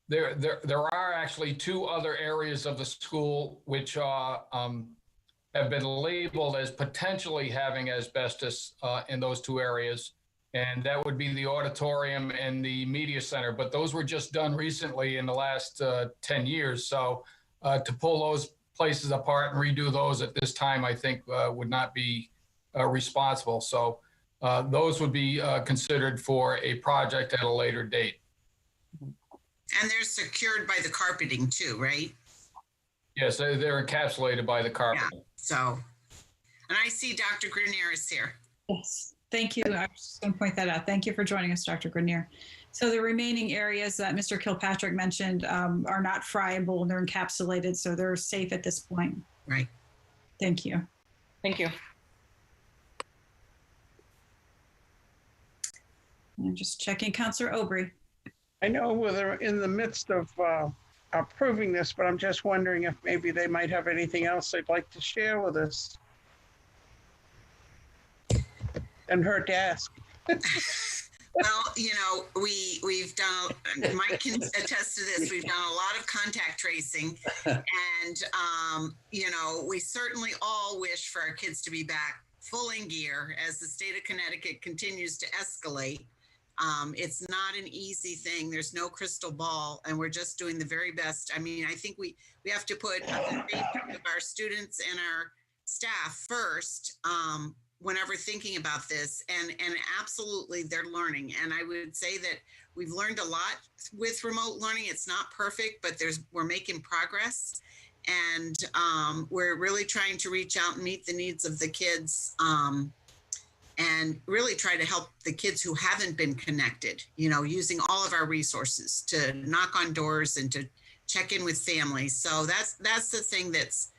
there are actually 2 other areas of the school which have been labeled as potentially having asbestos in those 2 areas. And that would be the auditorium and the media center. But those were just done recently in the last 10 years. So to pull those places apart and redo those at this time, I think would not be responsible. So those would be considered for a project at a later date. And they're secured by the carpeting too, right? Yes, they're encapsulated by the carpet. Yeah, so, and I see Dr. Grenier is here. Yes, thank you. I was just going to point that out. Thank you for joining us, Dr. Grenier. So the remaining areas that Mr. Kilpatrick mentioned are not friable and they're encapsulated, so they're safe at this point. Right. Thank you. Thank you. I'm just checking. Councilor Aubry. I know we're in the midst of approving this, but I'm just wondering if maybe they might have anything else they'd like to share with us. And her desk. Well, you know, we've done, Mike can attest to this, we've done a lot of contact tracing. And, you know, we certainly all wish for our kids to be back full in gear as the state of Connecticut continues to escalate. It's not an easy thing. There's no crystal ball, and we're just doing the very best. I mean, I think we have to put the safety of our students and our staff first whenever thinking about this, and absolutely they're learning. And I would say that we've learned a lot with remote learning. It's not perfect, but we're making progress, and we're really trying to reach out and meet the needs of the kids. And really try to help the kids who haven't been connected, you know, using all of our resources to knock on doors and to check in with families. So that's the thing that's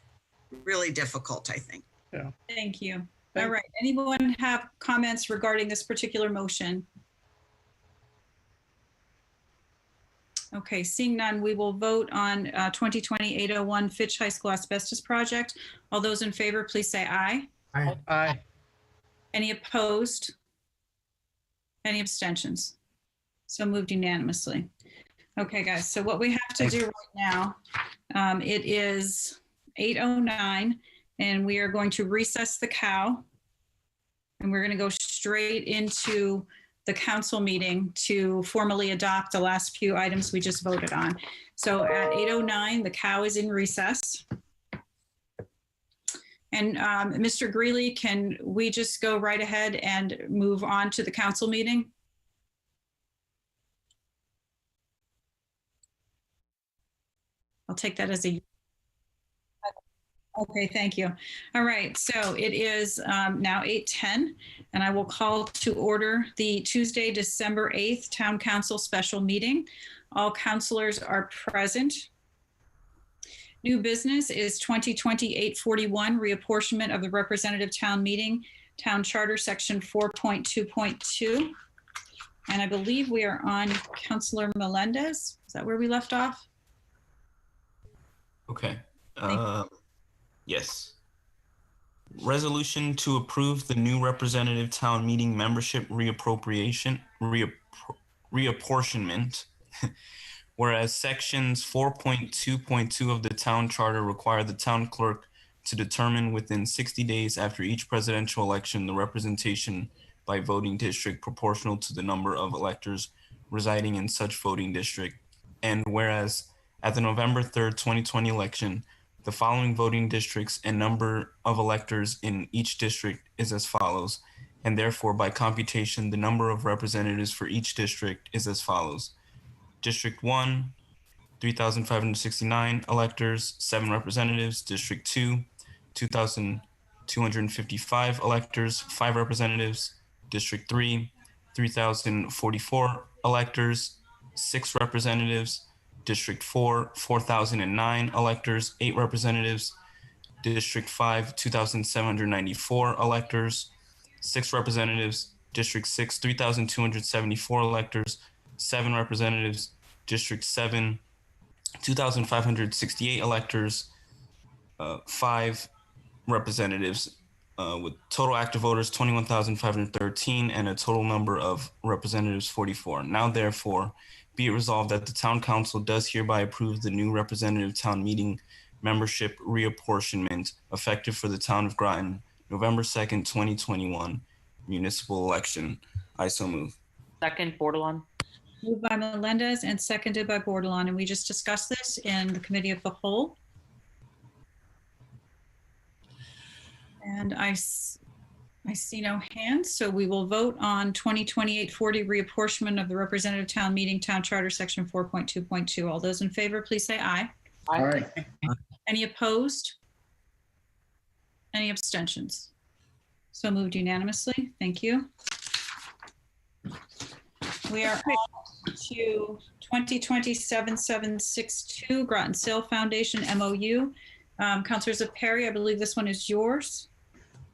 really difficult, I think. Yeah. Thank you. All right. Anyone have comments regarding this particular motion? Okay, seeing none, we will vote on 2020-801 Fitch High School Asbestos Project. All those in favor, please say aye. Aye. Aye. Any opposed? Any abstentions? So moved unanimously. Okay, guys, so what we have to do right now, it is 8:09, and we are going to recess the cow, and we're going to go straight into the council meeting to formally adopt the last few items we just voted on. So at 8:09, the cow is in recess. And Mr. Greeley, can we just go right ahead and move on to the council meeting? I'll take that as a, okay, thank you. All right, so it is now 8:10, and I will call to order the Tuesday, December 8th Town Council Special Meeting. All councilors are present. New business is 2020-841, reapportionment of the representative town meeting, town charter section 4.2.2. And I believe we are on Councilor Melendez. Is that where we left off? Okay. Yes. Resolution to approve the new representative town meeting membership reapportionment. Whereas sections 4.2.2 of the town charter require the town clerk to determine within 60 days after each presidential election the representation by voting district proportional to the number of electors residing in such voting district. And whereas at the November 3rd, 2020 election, the following voting districts and number of electors in each district is as follows, and therefore by computation, the number of representatives for each district is as follows. District 1, 3,569 electors, 7 representatives. District 2, 2,255 electors, 5 representatives. District 3, 3,044 electors, 6 representatives. District 4, 4,009 electors, 8 representatives. District 5, 2,794 electors, 6 representatives. District 6, 3,274 electors, 7 representatives. District 7, 2,568 electors, 5 representatives, with total active voters 21,513 and a total number of representatives 44. Now, therefore, be it resolved that the town council does hereby approve the new representative town meeting membership reapportionment effective for the town of Groton, November 2nd, 2021 municipal election. I so move. Second, Bordelon. Moved by Melendez and seconded by Bordelon, and we just discussed this in the committee of the whole. And I see no hands, so we will vote on 2028-40 reapportionment of the representative town meeting town charter section 4.2.2. All those in favor, please say aye. Aye. Any opposed? Any abstentions? So moved unanimously. Thank you. We are on to 2020-7762 Groton Sale Foundation MOU. Councilors of Perry, I believe this one is yours.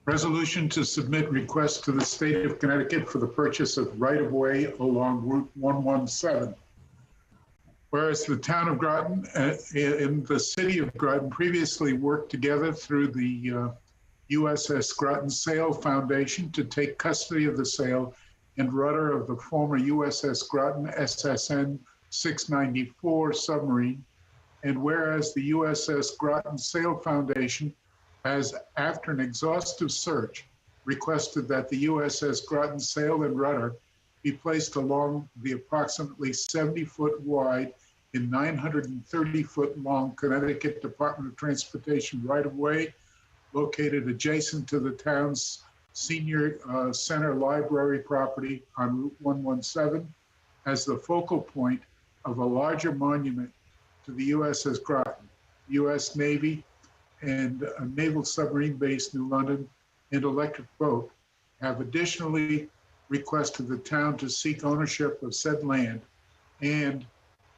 Resolution to submit request to the state of Connecticut for the purchase of right-of-way along Route 117. Whereas the town of Groton and the city of Groton previously worked together through the USS Groton Sale Foundation to take custody of the sale and rudder of the former USS Groton SSN 694 submarine. And whereas the USS Groton Sale Foundation has, after an exhaustive search, requested that the USS Groton Sail and Rudder be placed along the approximately 70-foot wide and 930-foot long Connecticut Department of Transportation right-of-way located adjacent to the town's senior center library property on Route 117 as the focal point of a larger monument to the USS Groton, U.S. Navy, and a naval submarine base, New London, and electric boat have additionally requested the town to seek ownership of said land. And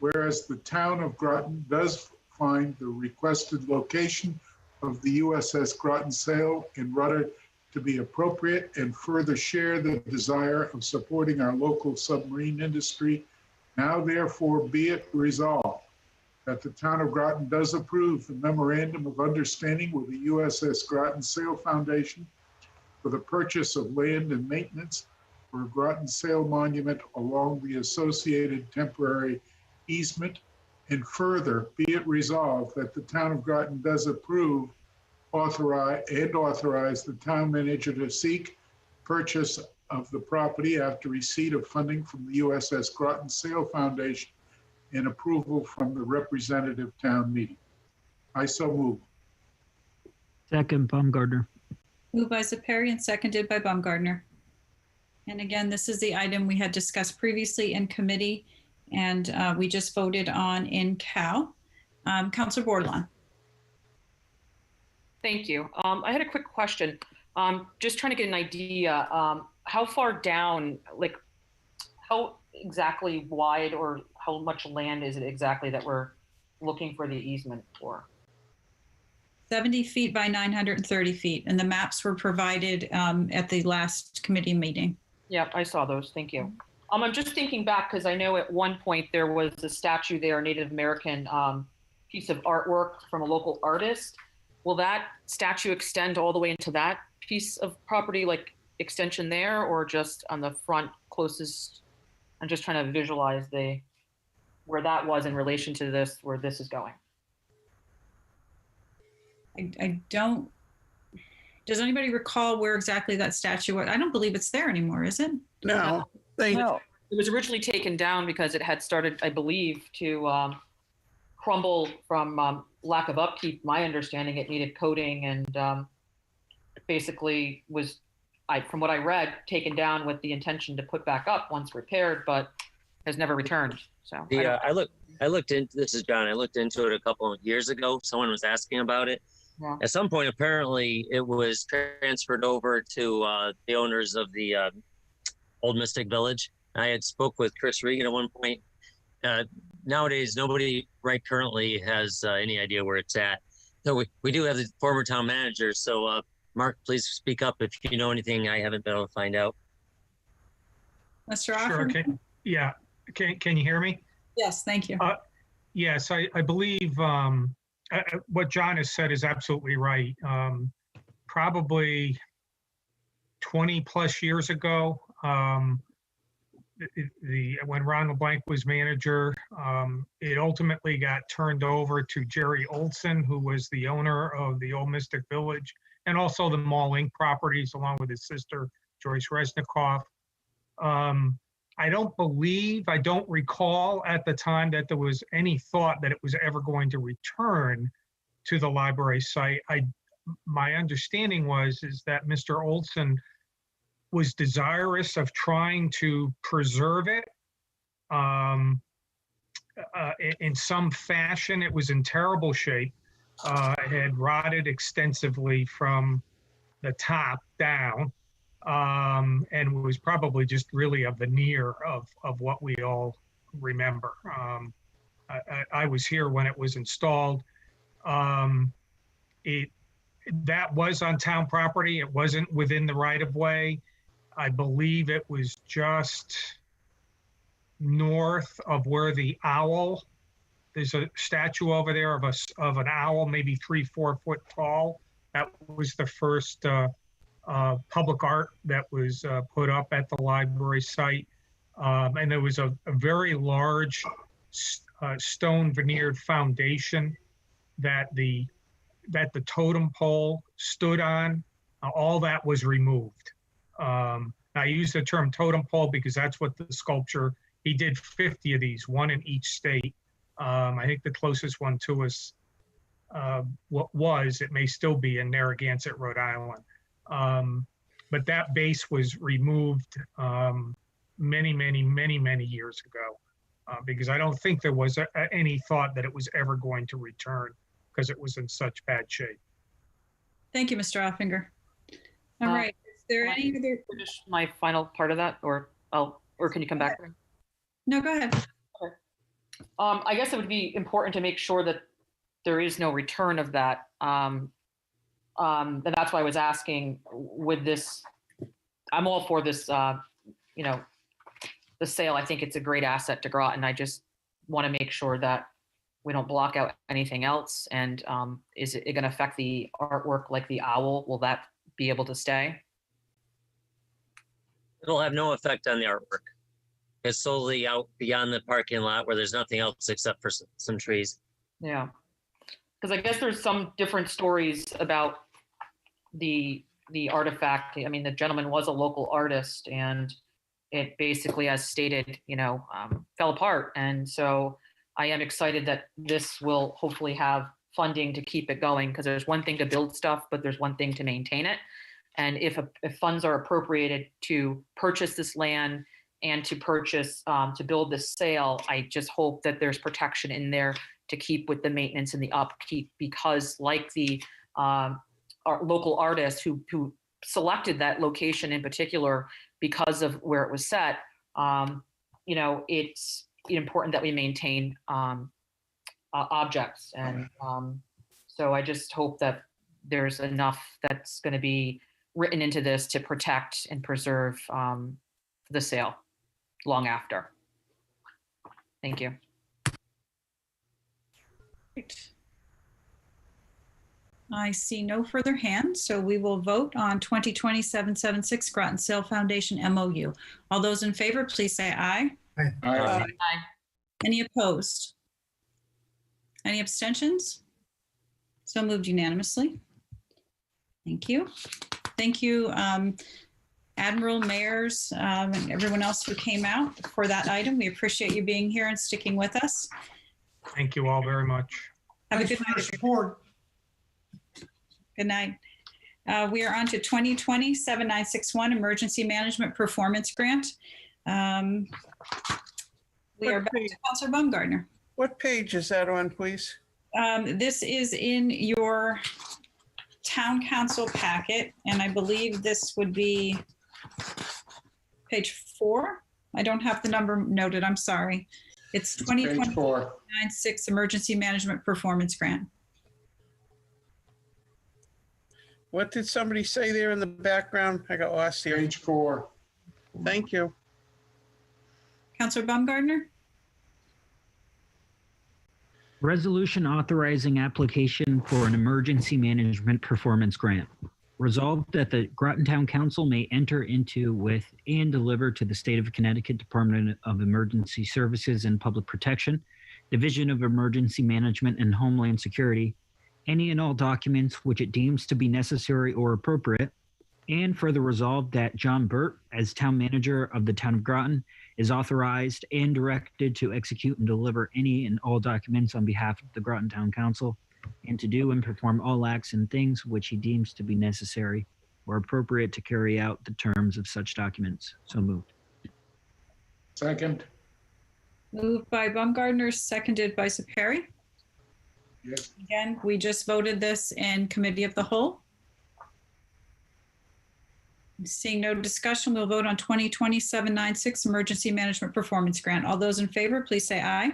whereas the town of Groton does find the requested location of the USS Groton Sail and Rudder to be appropriate and further share the desire of supporting our local submarine industry, now therefore be it resolved that the town of Groton does approve the memorandum of understanding with the USS Groton Sail Foundation for the purchase of land and maintenance for a Groton Sail monument along the associated temporary easement. And further, be it resolved that the town of Groton does approve, authorize the town manager to seek purchase of the property after receipt of funding from the USS Groton Sail Foundation and approval from the representative town meeting. I so move. Second, Baumgartner. Moved by Perry and seconded by Baumgartner. And again, this is the item we had discussed previously in committee and we just voted on in Cal. Councilor Bordelon. Thank you. I had a quick question. Just trying to get an idea, how far down, like how exactly wide or how much land is it exactly that we're looking for the easement for? 70 feet by 930 feet. And the maps were provided at the last committee meeting. Yeah, I saw those. Thank you. I'm just thinking back because I know at one point there was a statue there, a Native American piece of artwork from a local artist. will that statue extend all the way into that piece of property, like extension there, or just on the front closest? I'm just trying to visualize where that was in relation to this, where this is going. I don't, does anybody recall where exactly that statue was? I don't believe it's there anymore, is it? No, No. It was originally taken down because it had started, I believe, to crumble from lack of upkeep. My understanding, it needed coating, and basically was, from what I read, taken down with the intention to put back up once repaired, but has never returned. So I looked into, this is John. I looked into it a couple of years ago. Someone was asking about it. Yeah. At some point, apparently, it was transferred over to the owners of the Old Mystic Village. I had spoke with Chris Regan at one point. Nowadays, nobody right currently has any idea where it's at. So we do have the former town manager. So Mark, please speak up if you know anything I haven't been able to find out. Mr. Sure. Offer? Yeah. Can you hear me? Yes, thank you. Yes, I believe what John has said is absolutely right. Probably 20 plus years ago, when Ron LeBlanc was manager, it ultimately got turned over to Jerry Olson, who was the owner of the Old Mystic Village and also the Mall Inc. properties, along with his sister, Joyce Resnikoff. I don't recall at the time that there was any thought that it was ever going to return to the library site. My understanding is that Mr. Olson was desirous of trying to preserve it in some fashion. It was in terrible shape. It had rotted extensively from the top down, and was probably just really a veneer of what we all remember. I was here when it was installed. That was on town property. It wasn't within the right-of-way. I believe it was just north of where the owl, there's a statue over there of an owl, maybe 3-4 foot tall. That was the first public art that was put up at the library site. And there was a very large stone veneered foundation that the totem pole stood on. All that was removed. I use the term totem pole because that's what the sculpture, he did 50 of these, one in each state. I think the closest one to us it may still be in Narragansett, Rhode Island. But that base was removed many, many, many, many years ago because I don't think there was any thought that it was ever going to return because it was in such bad shape. Thank you, Mr. Offinger. All right. Is there any other? Finish my final part of that, or can you come back? No, go ahead. Okay. I guess it would be important to make sure that there is no return of that. And that's why I was asking, with this, I'm all for this, the sale. I think it's a great asset to Groton. I just want to make sure that we don't block out anything else. And is it going to affect the artwork like the owl? Will that be able to stay? It'll have no effect on the artwork. It's solely out beyond the parking lot where there's nothing else except for some trees. Yeah. Because I guess there's some different stories about the artifact. I mean, the gentleman was a local artist, and it basically, as stated, fell apart. And so I am excited that this will hopefully have funding to keep it going, because there's one thing to build stuff, but there's one thing to maintain it. And if funds are appropriated to purchase this land and to purchase, to build this sale, I just hope that there's protection in there to keep with the maintenance and the upkeep, because like the our local artists who selected that location in particular because of where it was set, it's important that we maintain objects. And so I just hope that there's enough that's going to be written into this to protect and preserve the sale long after. Thank you. Great. I see no further hands, so we will vote on 2020-776 Groton Sale Foundation MOU. All those in favor, please say aye. Aye. Aye. Any opposed? Any abstentions? So moved unanimously. Thank you. Thank you, Admiral, mayors, and everyone else who came out for that item. We appreciate you being here and sticking with us. Thank you all very much. Have a good night. Support. Good night. We are on to 2020-7961 Emergency Management Performance Grant. We are back to Councilor Baumgartner. What page is that on, please? This is in your town council packet, and I believe this would be page 4. I don't have the number noted, I'm sorry. It's 2020-96 Emergency Management Performance Grant. What did somebody say there in the background? I got lost here. Page 4. Thank you. Councilor Baumgartner? Resolution authorizing application for an emergency management performance grant. Resolved that the Groton Town Council may enter into with and deliver to the State of Connecticut Department of Emergency Services and Public Protection, Division of Emergency Management and Homeland Security, any and all documents which it deems to be necessary or appropriate, and further resolved that John Burt, as town manager of the town of Groton, is authorized and directed to execute and deliver any and all documents on behalf of the Groton Town Council, and to do and perform all acts and things which he deems to be necessary or appropriate to carry out the terms of such documents. So moved. Second. Moved by Baumgartner, seconded by Saperi. Yes. Again, we just voted this in committee of the whole. Seeing no discussion, we'll vote on 2020-796 Emergency Management Performance Grant. All those in favor, please say aye.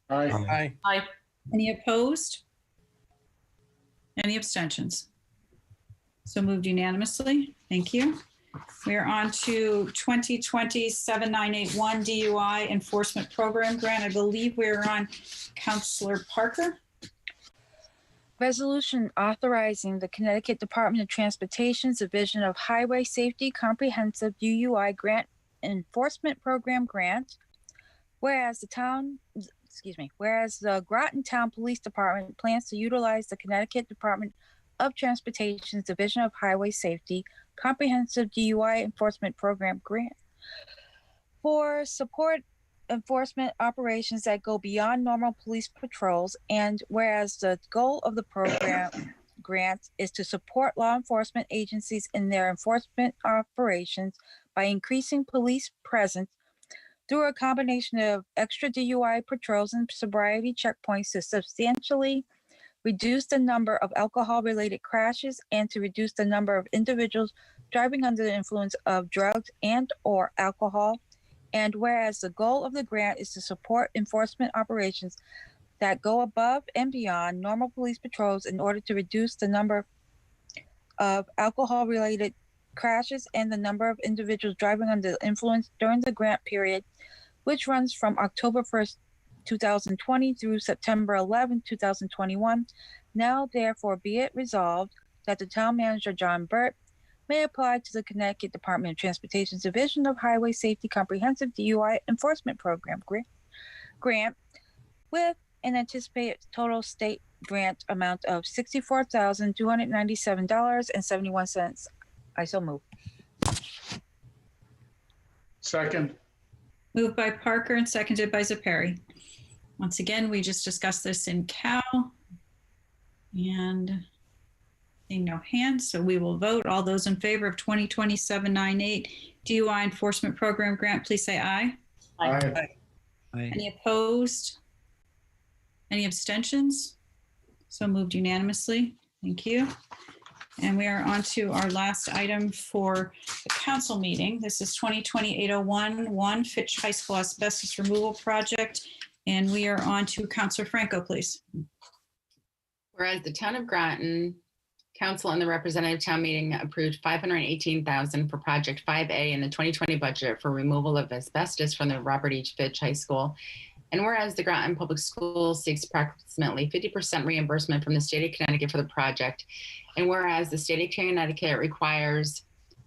Aye. Aye. Aye. Any opposed? Any abstentions? So moved unanimously. Thank you. We are on to 2020-7981 DUI Enforcement Program Grant. I believe we're on Councilor Parker. Resolution authorizing the Connecticut Department of Transportation's Division of Highway Safety Comprehensive DUI Grant Enforcement Program Grant. Whereas the Groton Town Police Department plans to utilize the Connecticut Department of Transportation's Division of Highway Safety Comprehensive DUI Enforcement Program Grant for support enforcement operations that go beyond normal police patrols, and whereas the goal of the program grant is to support law enforcement agencies in their enforcement operations by increasing police presence through a combination of extra DUI patrols and sobriety checkpoints to substantially reduce the number of alcohol-related crashes and to reduce the number of individuals driving under the influence of drugs and or alcohol. And whereas the goal of the grant is to support enforcement operations that go above and beyond normal police patrols in order to reduce the number of alcohol-related crashes and the number of individuals driving under the influence during the grant period, which runs from October 1st, 2020 through September 11, 2021. Now, therefore, be it resolved that the town manager, John Burt, may apply to the Connecticut Department of Transportation's Division of Highway Safety Comprehensive DUI Enforcement Program grant with an anticipated total state grant amount of $64,297.71. I so move. Second. Moved by Parker and seconded by Saperi. Once again, we just discussed this in Cal. And seeing no hands, so we will vote. All those in favor of 2020-798 DUI Enforcement Program Grant, please say aye. Aye. Aye. Any opposed? Any abstentions? So moved unanimously. Thank you. And we are on to our last item for the council meeting. This is 2020-801 Fitch High School Asbestos Removal Project. And we are on to Councilor Franco, please. Whereas the town of Groton Council and the representative town meeting approved $518,000 for Project 5A in the 2020 budget for removal of asbestos from the Robert H. Fitch High School. And whereas the Groton Public Schools seeks approximately 50% reimbursement from the state of Connecticut for the project, and whereas the state of Connecticut requires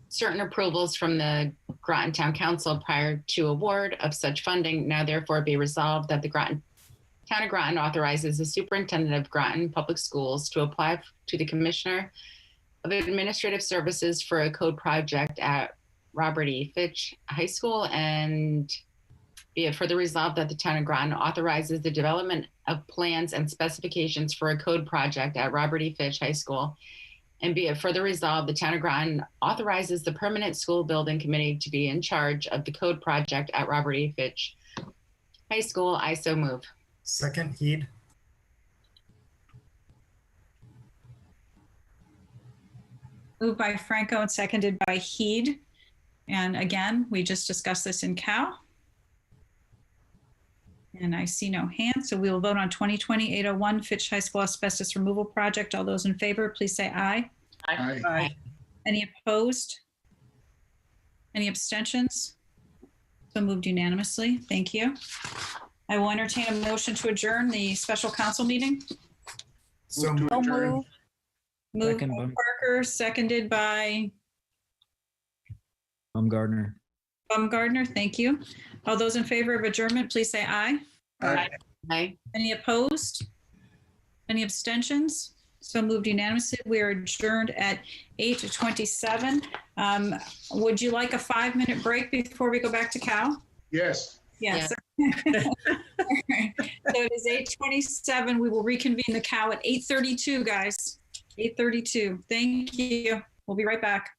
certain approvals from the Groton Town Council prior to award of such funding, now therefore be resolved that the Town of Groton authorizes the superintendent of Groton Public Schools to apply to the Commissioner of Administrative Services for a code project at Robert E. Fitch High School, and be it further resolved that the Town of Groton authorizes the development of plans and specifications for a code project at Robert E. Fitch High School. And be it further resolved, the Town of Groton authorizes the Permanent School Building Committee to be in charge of the code project at Robert E. Fitch High School. I so move. Second, Heed. Moved by Franco and seconded by Heed. And again, we just discussed this in Cal. And I see no hands, so we will vote on 2020-801 Fitch High School asbestos removal project. All those in favor, please say aye. Aye. Aye. Any opposed? Any abstentions? So moved unanimously. Thank you. I will entertain a motion to adjourn the special council meeting. So So moved. moved. Moved Second, by Parker, seconded by Baumgartner. Baumgartner. Thank you. All those in favor of adjournment, please say aye. Aye. Aye. Any opposed? Any abstentions? So moved unanimously. We are adjourned at 8:27. Would you like a 5-minute break before we go back to Cal? Yes. Yes. All right. So it is 8:27. We will reconvene the Cal at 8:32, guys. 8:32. Thank you. We'll be right back.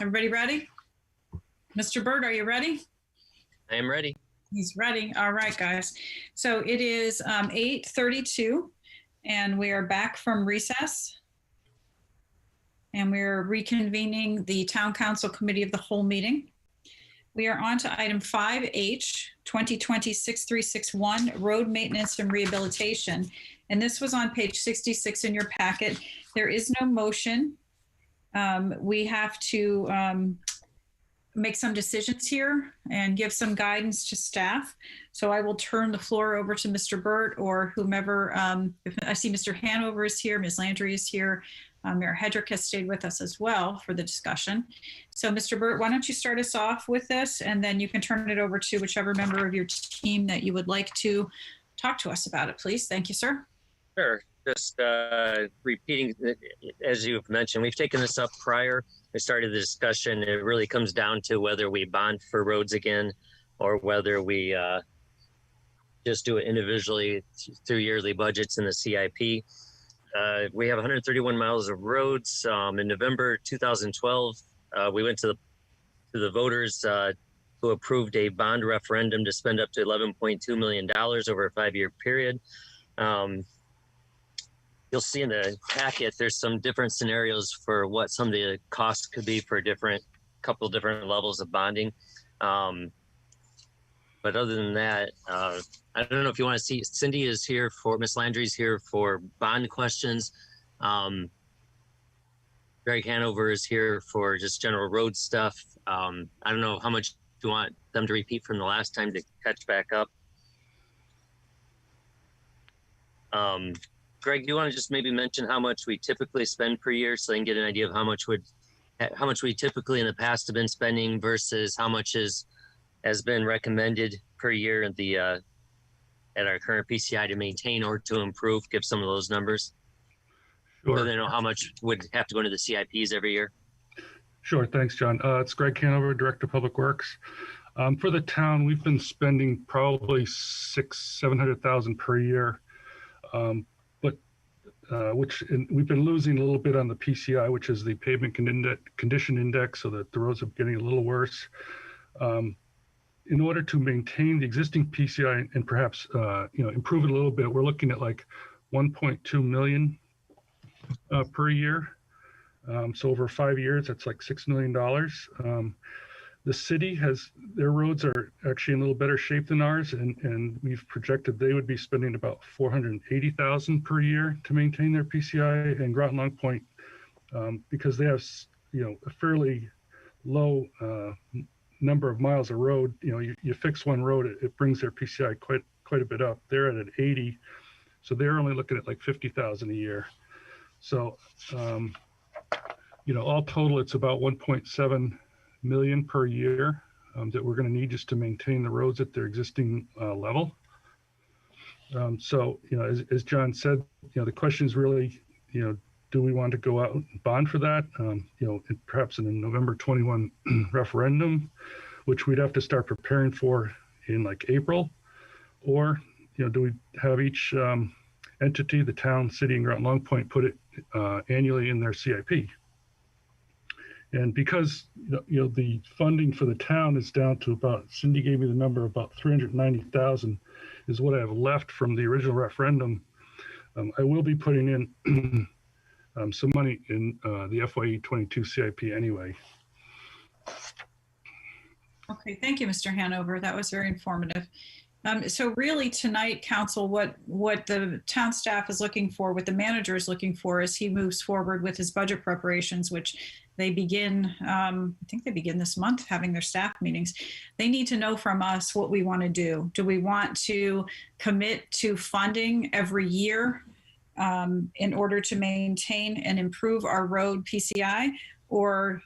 Everybody ready? Mr. Burt, are you ready? I am ready. He's ready. All right, guys. So it is 8:32 and we are back from recess. And we're reconvening the Town Council Committee of the Whole meeting. We are on to item 5H, 2020-6361, Road Maintenance and Rehabilitation. And this was on page 66 in your packet. There is no motion. We have to make some decisions here and give some guidance to staff. So I will turn the floor over to Mr. Burt or whomever. If I see Mr. Hanover is here, Ms. Landry is here. Mayor Hedrick has stayed with us as well for the discussion. So Mr. Burt, why don't you start us off with this and then you can turn it over to whichever member of your team that you would like to talk to us about it, please. Thank you, sir. Sure. Just repeating, as you've mentioned, we've taken this up prior. We started the discussion. It really comes down to whether we bond for roads again or whether we just do it individually through yearly budgets in the CIP. We have 131 miles of roads. In November 2012, we went to the voters who approved a bond referendum to spend up to $11.2 million over a 5-year period. You'll see in the packet, there's some different scenarios for what some of the costs could be for couple different levels of bonding. But other than that, I don't know if you want to see, Cindy is here for, Ms. Landry's here for bond questions. Greg Hanover is here for just general road stuff. I don't know how much you want them to repeat from the last time to catch back up. Greg, do you want to just maybe mention how much we typically spend per year so they can get an idea of how much we typically in the past have been spending versus how much has been recommended per year at at our current PCI to maintain or to improve? Give some of those numbers. Sure. So they know how much would have to go into the CIPs every year. Sure. Thanks, John. It's Greg Hanover, Director of Public Works. For the town, we've been spending probably $700,000 per year. We've been losing a little bit on the PCI, which is the pavement condition index, so that the roads are getting a little worse. In order to maintain the existing PCI and perhaps improve it a little bit, we're looking at like 1.2 million per year. So over 5 years, that's like $6 million. The city their roads are actually in a little better shape than ours, and we've projected they would be spending about $480,000 per year to maintain their PCI. And Groton Long Point, because they have a fairly low number of miles of road, you fix one road, it brings their PCI quite a bit up. They're at an 80, so they're only looking at like $50,000 a year. So all total, it's about 1.7 million per year that we're going to need just to maintain the roads at their existing level. So, as John said, the question is really, do we want to go out and bond for that? Perhaps in the November 21 referendum, which we'd have to start preparing for in like April, or do we have each entity, the town, city, and Groton Long Point, put it annually in their CIP? And because the funding for the town is down to about, Cindy gave me the number, about 390,000 is what I have left from the original referendum. I will be putting in some money in the FY22 CIP anyway. Okay, thank you, Mr. Hanover. That was very informative. So really tonight, council, what the town staff is looking for, what the manager is looking for as he moves forward with his budget preparations, which they begin, I think they begin this month having their staff meetings. They need to know from us what we want to do. Do we want to commit to funding every year in order to maintain and improve our road PCI? Or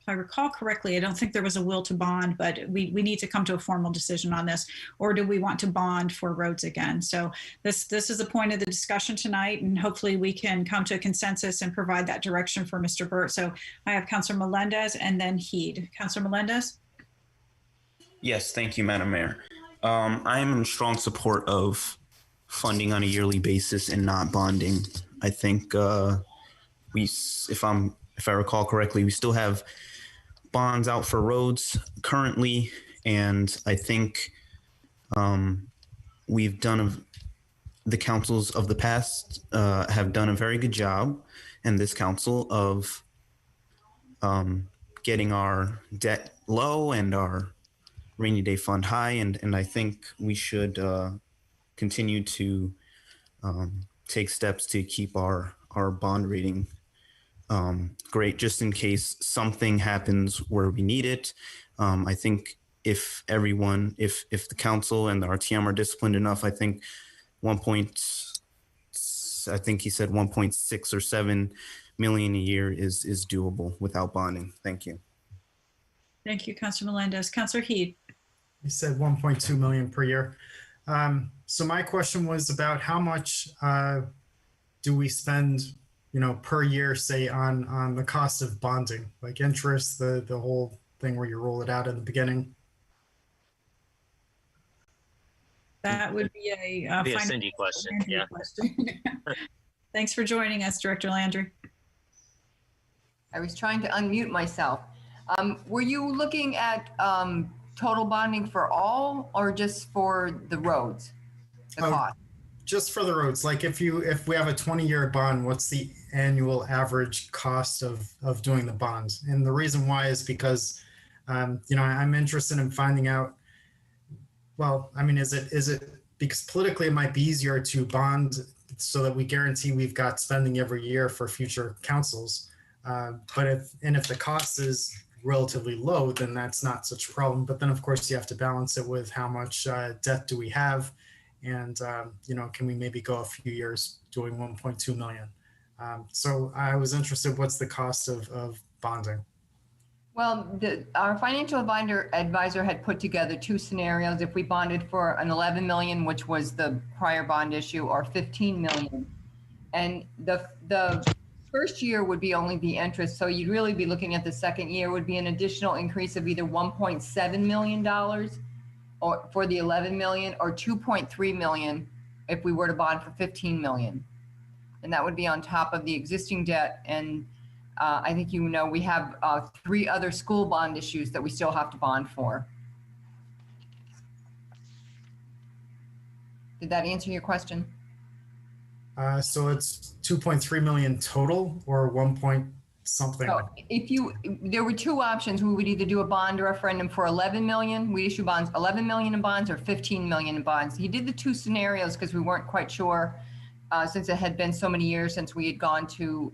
if I recall correctly, I don't think there was a will to bond, but we need to come to a formal decision on this. Or do we want to bond for roads again? So this is the point of the discussion tonight, and hopefully we can come to a consensus and provide that direction for Mr. Burt. So I have Councilor Melendez and then Heed. Councilor Melendez? Yes, thank you, Madam Mayor. I am in strong support of funding on a yearly basis and not bonding. I think if I'm if I recall correctly, we still have bonds out for roads currently, and I think we've done the councils of the past have done a very good job, and this council of getting our debt low and our rainy day fund high, and I think we should continue to take steps to keep our bond rating great, just in case something happens where we need it. I think if the council and the RTM are disciplined enough, I think I think he said 1.6 or 7 million a year is doable without bonding. Thank you. Thank you, Councilor Melendez. Councilor Heed. You said 1.2 million per year. So my question was about how much do we spend, per year, say on the cost of bonding, like interest, the whole thing where you roll it out in the beginning? That would be a Cindy question. Yeah. Question. Thanks for joining us, Director Landry. I was trying to unmute myself. Were you looking at total bonding for all or just for the roads? The cost? Just for the roads. Like if we have a 20-year bond, what's the annual average cost of doing the bonds? And the reason why is because, I'm interested in finding out, well, I mean, is it because politically it might be easier to bond so that we guarantee we've got spending every year for future councils. But if the cost is relatively low, then that's not such a problem. But then of course you have to balance it with how much debt do we have, and can we maybe go a few years doing 1.2 million? So I was interested, what's the cost of bonding? Well, our financial advisor had put together two scenarios. If we bonded for an 11 million, which was the prior bond issue, or 15 million, and the first year would be only the interest. So you'd really be looking at the second year would be an additional increase of either $1.7 million or for the 11 million, or 2.3 million if we were to bond for 15 million. And that would be on top of the existing debt. And I think we have 3 other school bond issues that we still have to bond for. Did that answer your question? So it's 2.3 million total, or 1 point something? So there were 2 options. We would either do a bond referendum for 11 million. We issue bonds, 11 million in bonds or 15 million in bonds. He did the 2 scenarios because we weren't quite sure, since it had been so many years since we had gone to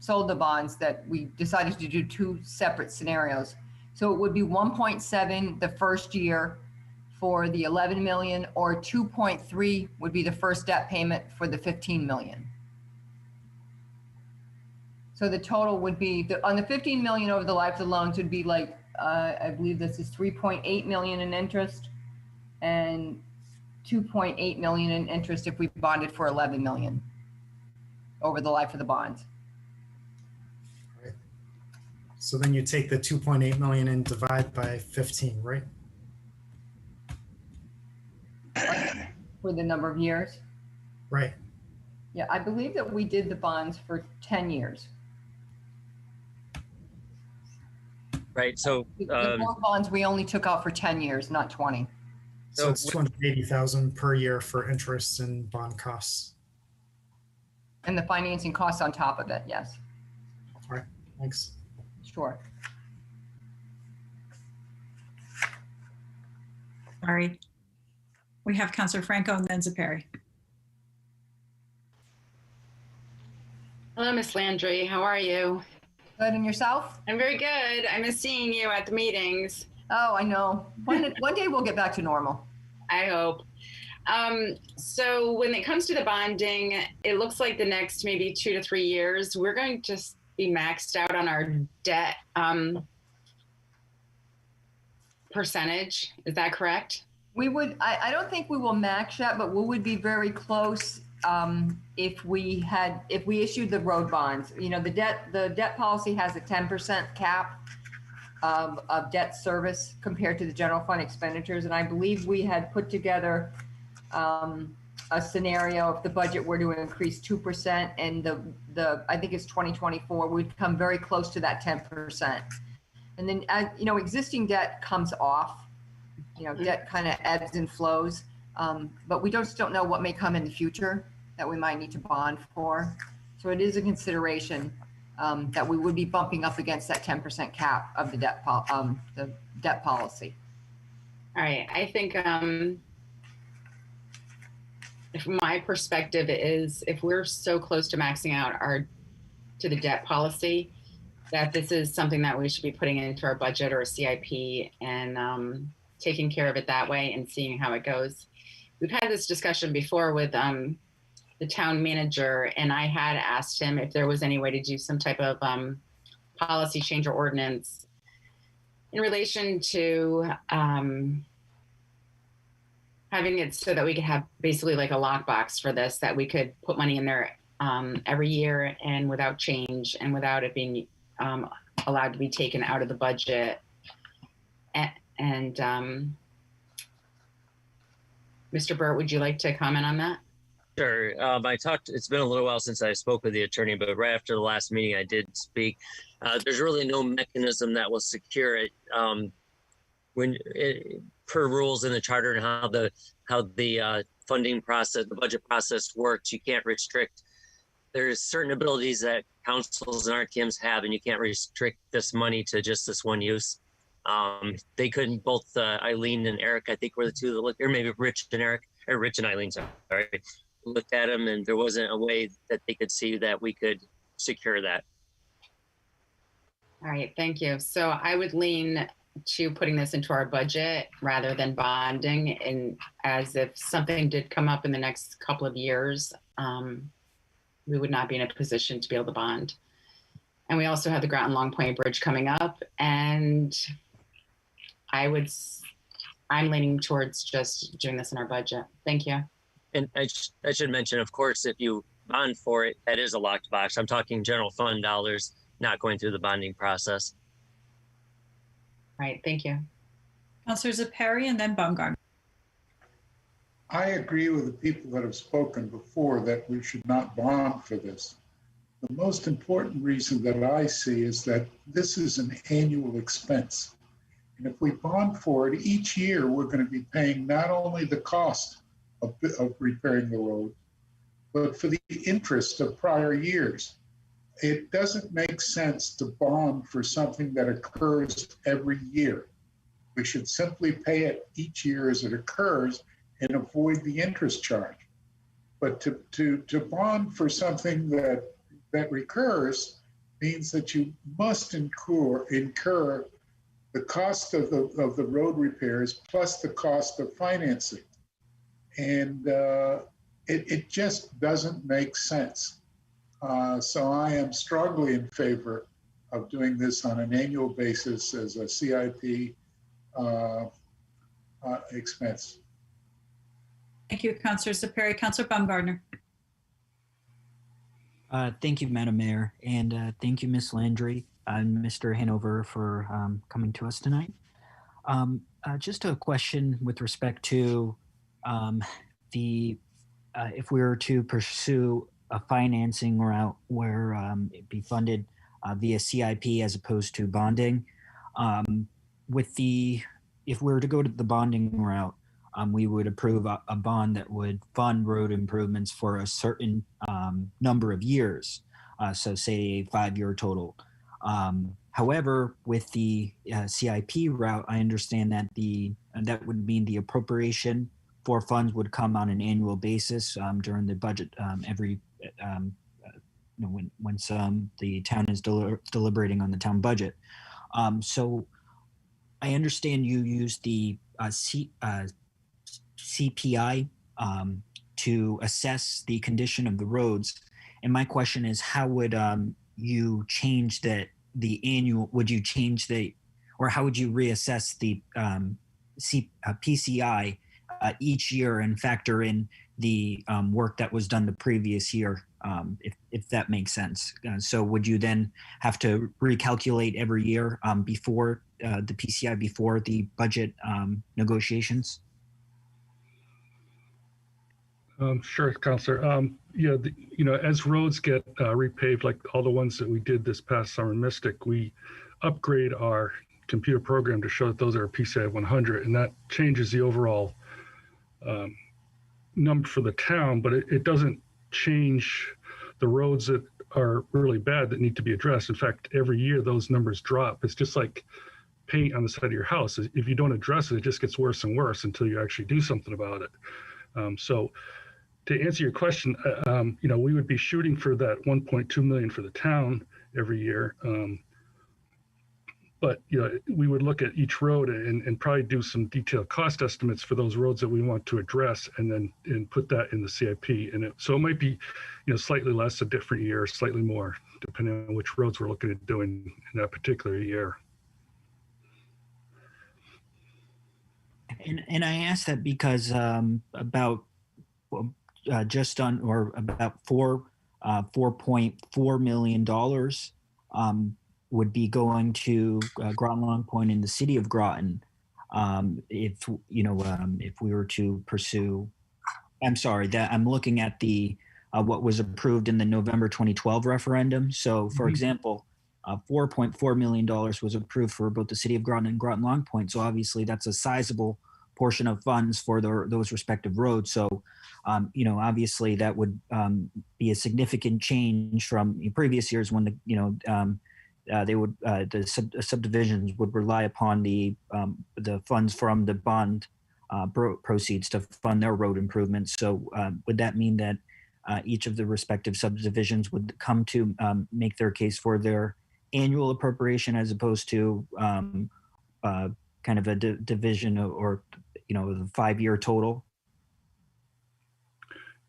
sold the bonds, that we decided to do 2 separate scenarios. So it would be 1.7 the first year for the 11 million, or 2.3 would be the first debt payment for the 15 million. So the total would be, on the 15 million over the life of the loans would be like, I believe this is 3.8 million in interest and 2.8 million in interest if we bonded for 11 million over the life of the bonds. So then you take the 2.8 million and divide by 15, right? For the number of years? Right. Yeah, I believe that we did the bonds for 10 years. Right, so. The bond bonds we only took out for 10 years, not 20. So it's 280,000 per year for interest and bond costs. And the financing costs on top of it, yes. All right, thanks. Sure. Sorry. We have Councilor Franco and then Zepari. Hello, Miss Landry. How are you? Good, and yourself? I'm very good. I miss seeing you at the meetings. Oh, I know. One day we'll get back to normal. I hope. So when it comes to the bonding, it looks like the next maybe 2 to 3 years, we're going to be maxed out on our debt percentage. Is that correct? We would, I don't think we will max that, but we would be very close if we issued the road bonds. The debt policy has a 10% cap of debt service compared to the general fund expenditures. And I believe we had put together a scenario if the budget were to increase 2% and I think it's 2024, we'd come very close to that 10%. And then, you know, existing debt comes off, you know, debt kind of ebbs and flows. But we just don't know what may come in the future that we might need to bond for. So it is a consideration that we would be bumping up against that 10% cap of the debt policy. All right, I think from my perspective is if we're so close to maxing out to the debt policy, that this is something that we should be putting into our budget or a CIP and taking care of it that way and seeing how it goes. We've had this discussion before with the town manager, and I had asked him if there was any way to do some type of policy change or ordinance in relation to having it so that we could have basically like a lockbox for this, that we could put money in there every year and without change and without it being allowed to be taken out of the budget. And Mr. Burt, would you like to comment on that? Sure. It's been a little while since I spoke with the attorney, but right after the last meeting, I did speak. There's really no mechanism that will secure it. Per rules in the charter and how the funding process, the budget process works, you can't restrict. There's certain abilities that councils and RTMs have, and you can't restrict this money to just this one use. They couldn't, both Eileen and Eric, I think were the two that looked, or maybe Rich and Eric, or Rich and Eileen, sorry, looked at them, and there wasn't a way that they could see that we could secure that. All right, thank you. So I would lean to putting this into our budget rather than bonding, and as if something did come up in the next couple of years, we would not be in a position to be able to bond. And we also have the Groton Long Point Bridge coming up, and I'm leaning towards just doing this in our budget. Thank you. And I should mention, of course, if you bond for it, that is a locked box. I'm talking general fund dollars, not going through the bonding process. Right, thank you. Councilors Perry and then Baumgartner. I agree with the people that have spoken before that we should not bond for this. The most important reason that I see is that this is an annual expense. And if we bond for it, each year we're going to be paying not only the cost of repairing the road, but for the interest of prior years. It doesn't make sense to bond for something that occurs every year. We should simply pay it each year as it occurs and avoid the interest charge. But to bond for something that recurs means that you must incur the cost of the road repairs plus the cost of financing. And it just doesn't make sense. So I am strongly in favor of doing this on an annual basis as a CIP expense. Thank you, Councilor Perry. Councilor Baumgartner. Thank you, Madam Mayor, and thank you, Ms. Landry and Mr. Hanover for coming to us tonight. Just a question with respect to if we were to pursue a financing route where it be funded via CIP as opposed to bonding. If we were to go to the bonding route, we would approve a bond that would fund road improvements for a certain number of years. So say a 5-year total. However, with the CIP route, I understand that that would mean the appropriation for funds would come on an annual basis during the budget once the town is deliberating on the town budget. So I understand you use the CPI to assess the condition of the roads. And my question is, how would you change the annual, or how would you reassess the PCI each year and factor in the work that was done the previous year, if that makes sense? So would you then have to recalculate every year before the PCI, before the budget negotiations? Sure, Counselor. Yeah, as roads get repaved, like all the ones that we did this past summer in Mystic, we upgrade our computer program to show that those are PCI 100, and that changes the overall number for the town, but it doesn't change the roads that are really bad that need to be addressed. In fact, every year those numbers drop. It's just like paint on the side of your house. If you don't address it, it just gets worse and worse until you actually do something about it. So to answer your question, we would be shooting for that 1.2 million for the town every year. But we would look at each road and probably do some detailed cost estimates for those roads that we want to address, and put that in the CIP. So it might be, slightly less a different year, slightly more, depending on which roads we're looking at doing in that particular year. And I asked that because about $4.4 million would be going to Groton Long Point in the city of Groton. If we were to pursue, I'm sorry, that I'm looking at the what was approved in the November 2012 referendum. So, for example, $4.4 million was approved for both the city of Groton and Groton Long Point. So obviously that's a sizable portion of funds for those respective roads. So, obviously that would be a significant change from previous years when the subdivisions would rely upon the funds from the bond proceeds to fund their road improvements. So would that mean that each of the respective subdivisions would come to make their case for their annual appropriation as opposed to kind of a division or the 5-year total?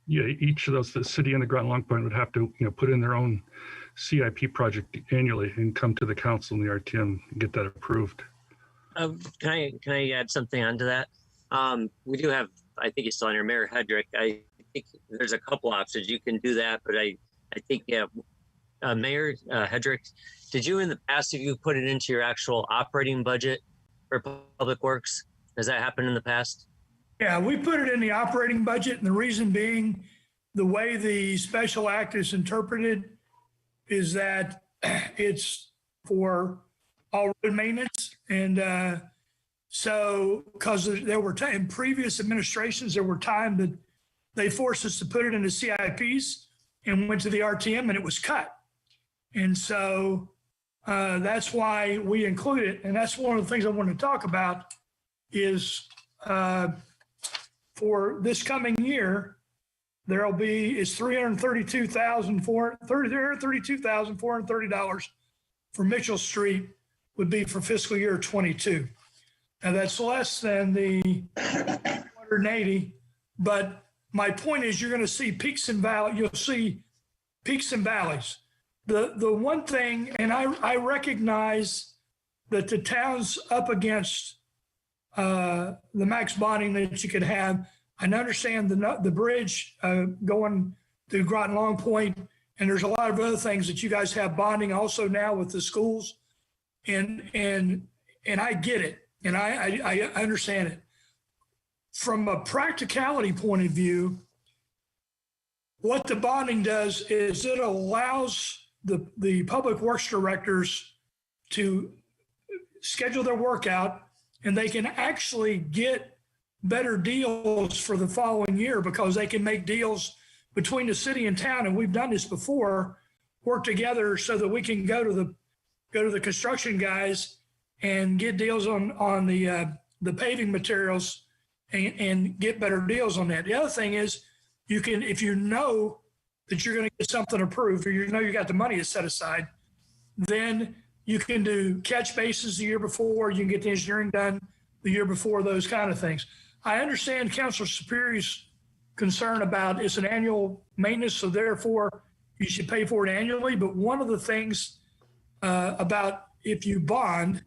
Yeah, each of those, the city and the Groton Long Point would have to put in their own CIP project annually and come to the council and the RTM and get that approved. Can I add something onto that? We do have, I think it's still on your Mayor Hedrick. I think there's a couple options. You can do that, but I think, Mayor Hedrick, did you in the past, have you put it into your actual operating budget for Public Works? Has that happened in the past? Yeah, we put it in the operating budget, and the reason being the way the special act is interpreted is that it's for all road maintenance. And so, because there were in previous administrations, there were times that they forced us to put it into CIPs and went to the RTM and it was cut. And so that's why we include it. And that's one of the things I want to talk about is for this coming year, there'll be is $332,430 for Mitchell Street would be for fiscal year 22. Now that's less than the 180, but my point is you're going to see peaks and valleys. You'll see peaks and valleys. The one thing, and I recognize that the town's up against the max bonding that you could have. I understand the bridge going through Groton Long Point, and there's a lot of other things that you guys have bonding also now with the schools, and I get it, and I understand it. From a practicality point of view, what the bonding does is it allows the public works directors to schedule their work out, and they can actually get better deals for the following year because they can make deals between the city and town. And we've done this before, work together so that we can go to the construction guys and get deals on the paving materials and get better deals on that. The other thing is you can, if you know that you're going to get something approved or you know you got the money set aside, then you can do catch bases the year before, you can get the engineering done the year before, those kind of things. I understand Councilor Superior's concern about it's an annual maintenance, so therefore you should pay for it annually. But one of the things about if you bond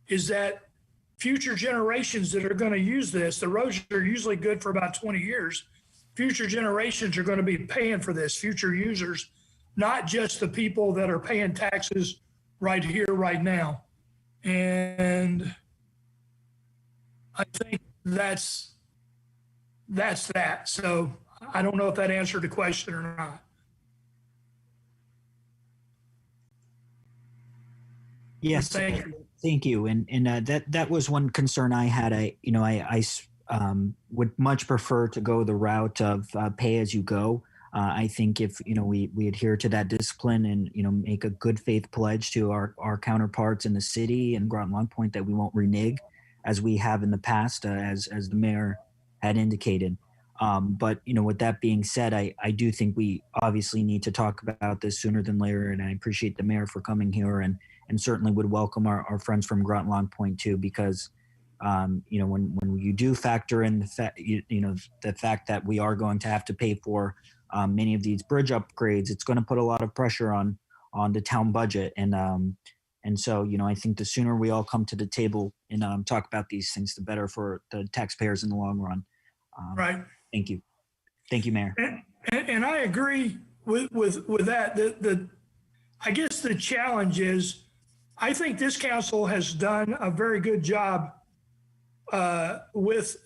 is that future generations that are going to use this, the roads are usually good for about 20 years. Future generations are going to be paying for this, future users, not just the people that are paying taxes right here, right now. And I think that's that. So I don't know if that answered the question or not. Yes, Thank you. thank you. And that was one concern I had. I would much prefer to go the route of pay as you go. I think if we adhere to that discipline and make a good faith pledge to our counterparts in the city and Groton Long Point that we won't renege as we have in the past, as the mayor had indicated. But with that being said, I do think we obviously need to talk about this sooner than later, and I appreciate the mayor for coming here and certainly would welcome our friends from Groton Long Point too, because when you do factor in the fact that we are going to have to pay for many of these bridge upgrades, it's going to put a lot of pressure on the town budget, and so I think the sooner we all come to the table and talk about these things, the better for the taxpayers in the long run. Right. Thank you, Mayor. And I agree with that. I guess the challenge is, I think this council has done a very good job with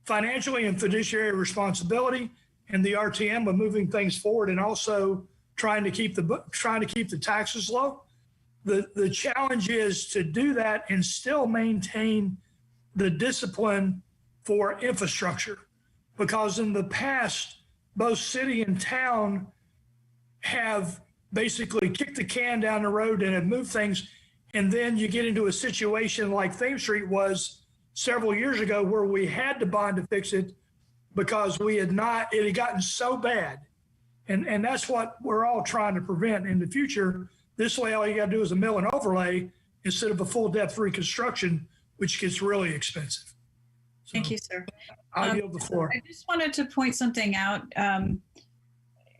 financially and fiduciary responsibility and the RTM of moving things forward, and also trying to keep the taxes low. The challenge is to do that and still maintain the discipline for infrastructure, because in the past, both city and town have basically kicked the can down the road and have moved things. And then you get into a situation like Thames Street was several years ago, where we had to bond to fix it because it had gotten so bad. And that's what we're all trying to prevent in the future. This way, all you got to do is a mill and overlay instead of a full depth reconstruction, which gets really expensive. So, thank you, sir. I'll yield the floor. I just wanted to point something out.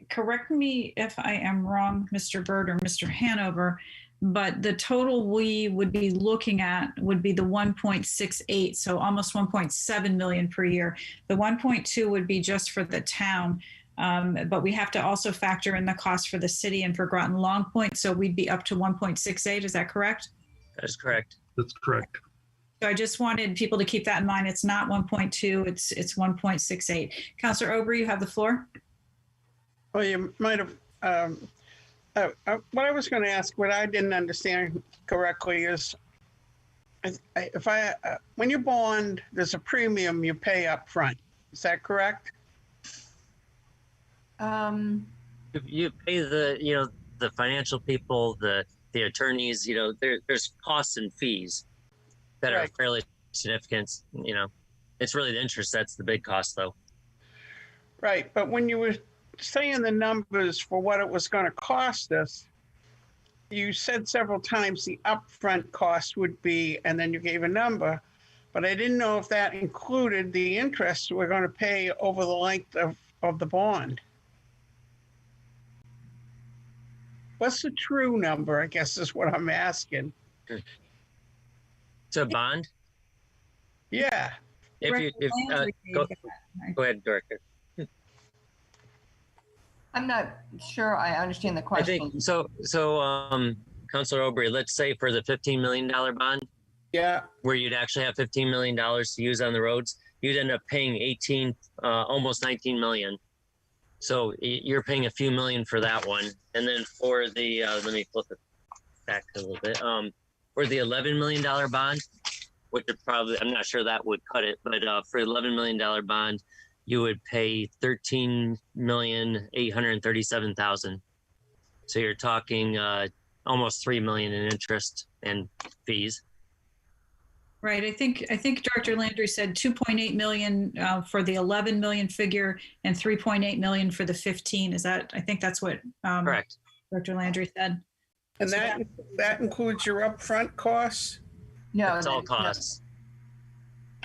Correct me if I am wrong, Mr. Bird or Mr. Hanover, but the total we would be looking at would be the 1.68, so almost 1.7 million per year. The 1.2 would be just for the town, but we have to also factor in the cost for the city and for Groton Long Point, so we'd be up to 1.68. Is that correct? That is correct. That's correct. So I just wanted people to keep that in mind. It's not 1.2, it's 1.68. Councilor Obrey, you have the floor. Well, you might have, what I was going to ask, what I didn't understand correctly is, when you bond, there's a premium you pay up front. Is that correct? You pay the financial people, the attorneys, there's costs and fees that are fairly significant. It's really the interest that's the big cost, though. Right, but when you were saying the numbers for what it was going to cost us, you said several times the upfront cost would be, and then you gave a number, but I didn't know if that included the interest we're going to pay over the length of the bond. What's the true number, I guess, is what I'm asking. It's a bond? Yeah. Go ahead, Director. I'm not sure I understand the question. I think so. Councilor Obrey, let's say for the $15 million bond, where you'd actually have $15 million to use on the roads, you'd end up paying almost 19 million. So you're paying a few million for that one, and then for the let me flip it back a little bit. For the $11 million bond, which would probably, I'm not sure that would cut it, but for $11 million bond, you would pay $13,837,000. So you're talking almost $3 million in interest and fees. Right. I think Director Landry said 2.8 million for the 11 million figure and 3.8 million for the 15. Is that? I think that's what correct. Director Landry said. And so that includes your upfront costs? No, it's all costs.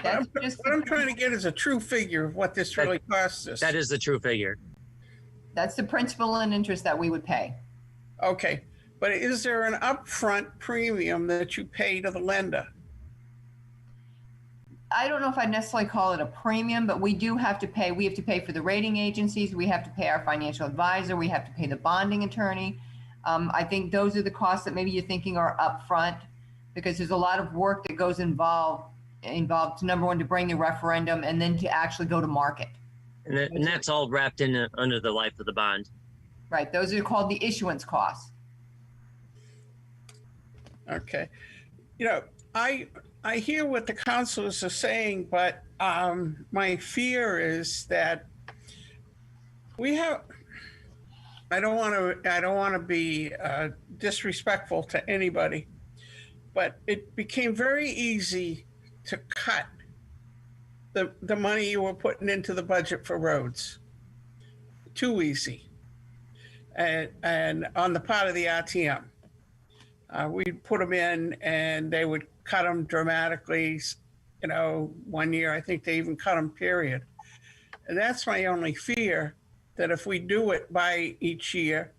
What I'm trying to get is a true figure of what this really costs us. That is the true figure. That's the principal and interest that we would pay. Okay, but is there an upfront premium that you pay to the lender? I don't know if I'd necessarily call it a premium, but we do have to pay. We have to pay for the rating agencies. We have to pay our financial advisor. We have to pay the bonding attorney. I think those are the costs that maybe you're thinking are upfront, because there's a lot of work that goes involved to, number one, to bring the referendum and then to actually go to market. And that's all wrapped in under the life of the bond. Right, those are called the issuance costs. Okay. You know, I hear what the councilors are saying, but my fear is that we have, I don't want to be disrespectful to anybody, but it became very easy to cut the money you were putting into the budget for roads. Too easy. And on the part of the RTM. We'd put them in and they would cut them dramatically. You know, one year, I think they even cut them, period. And that's my only fear, that if we do it by each year,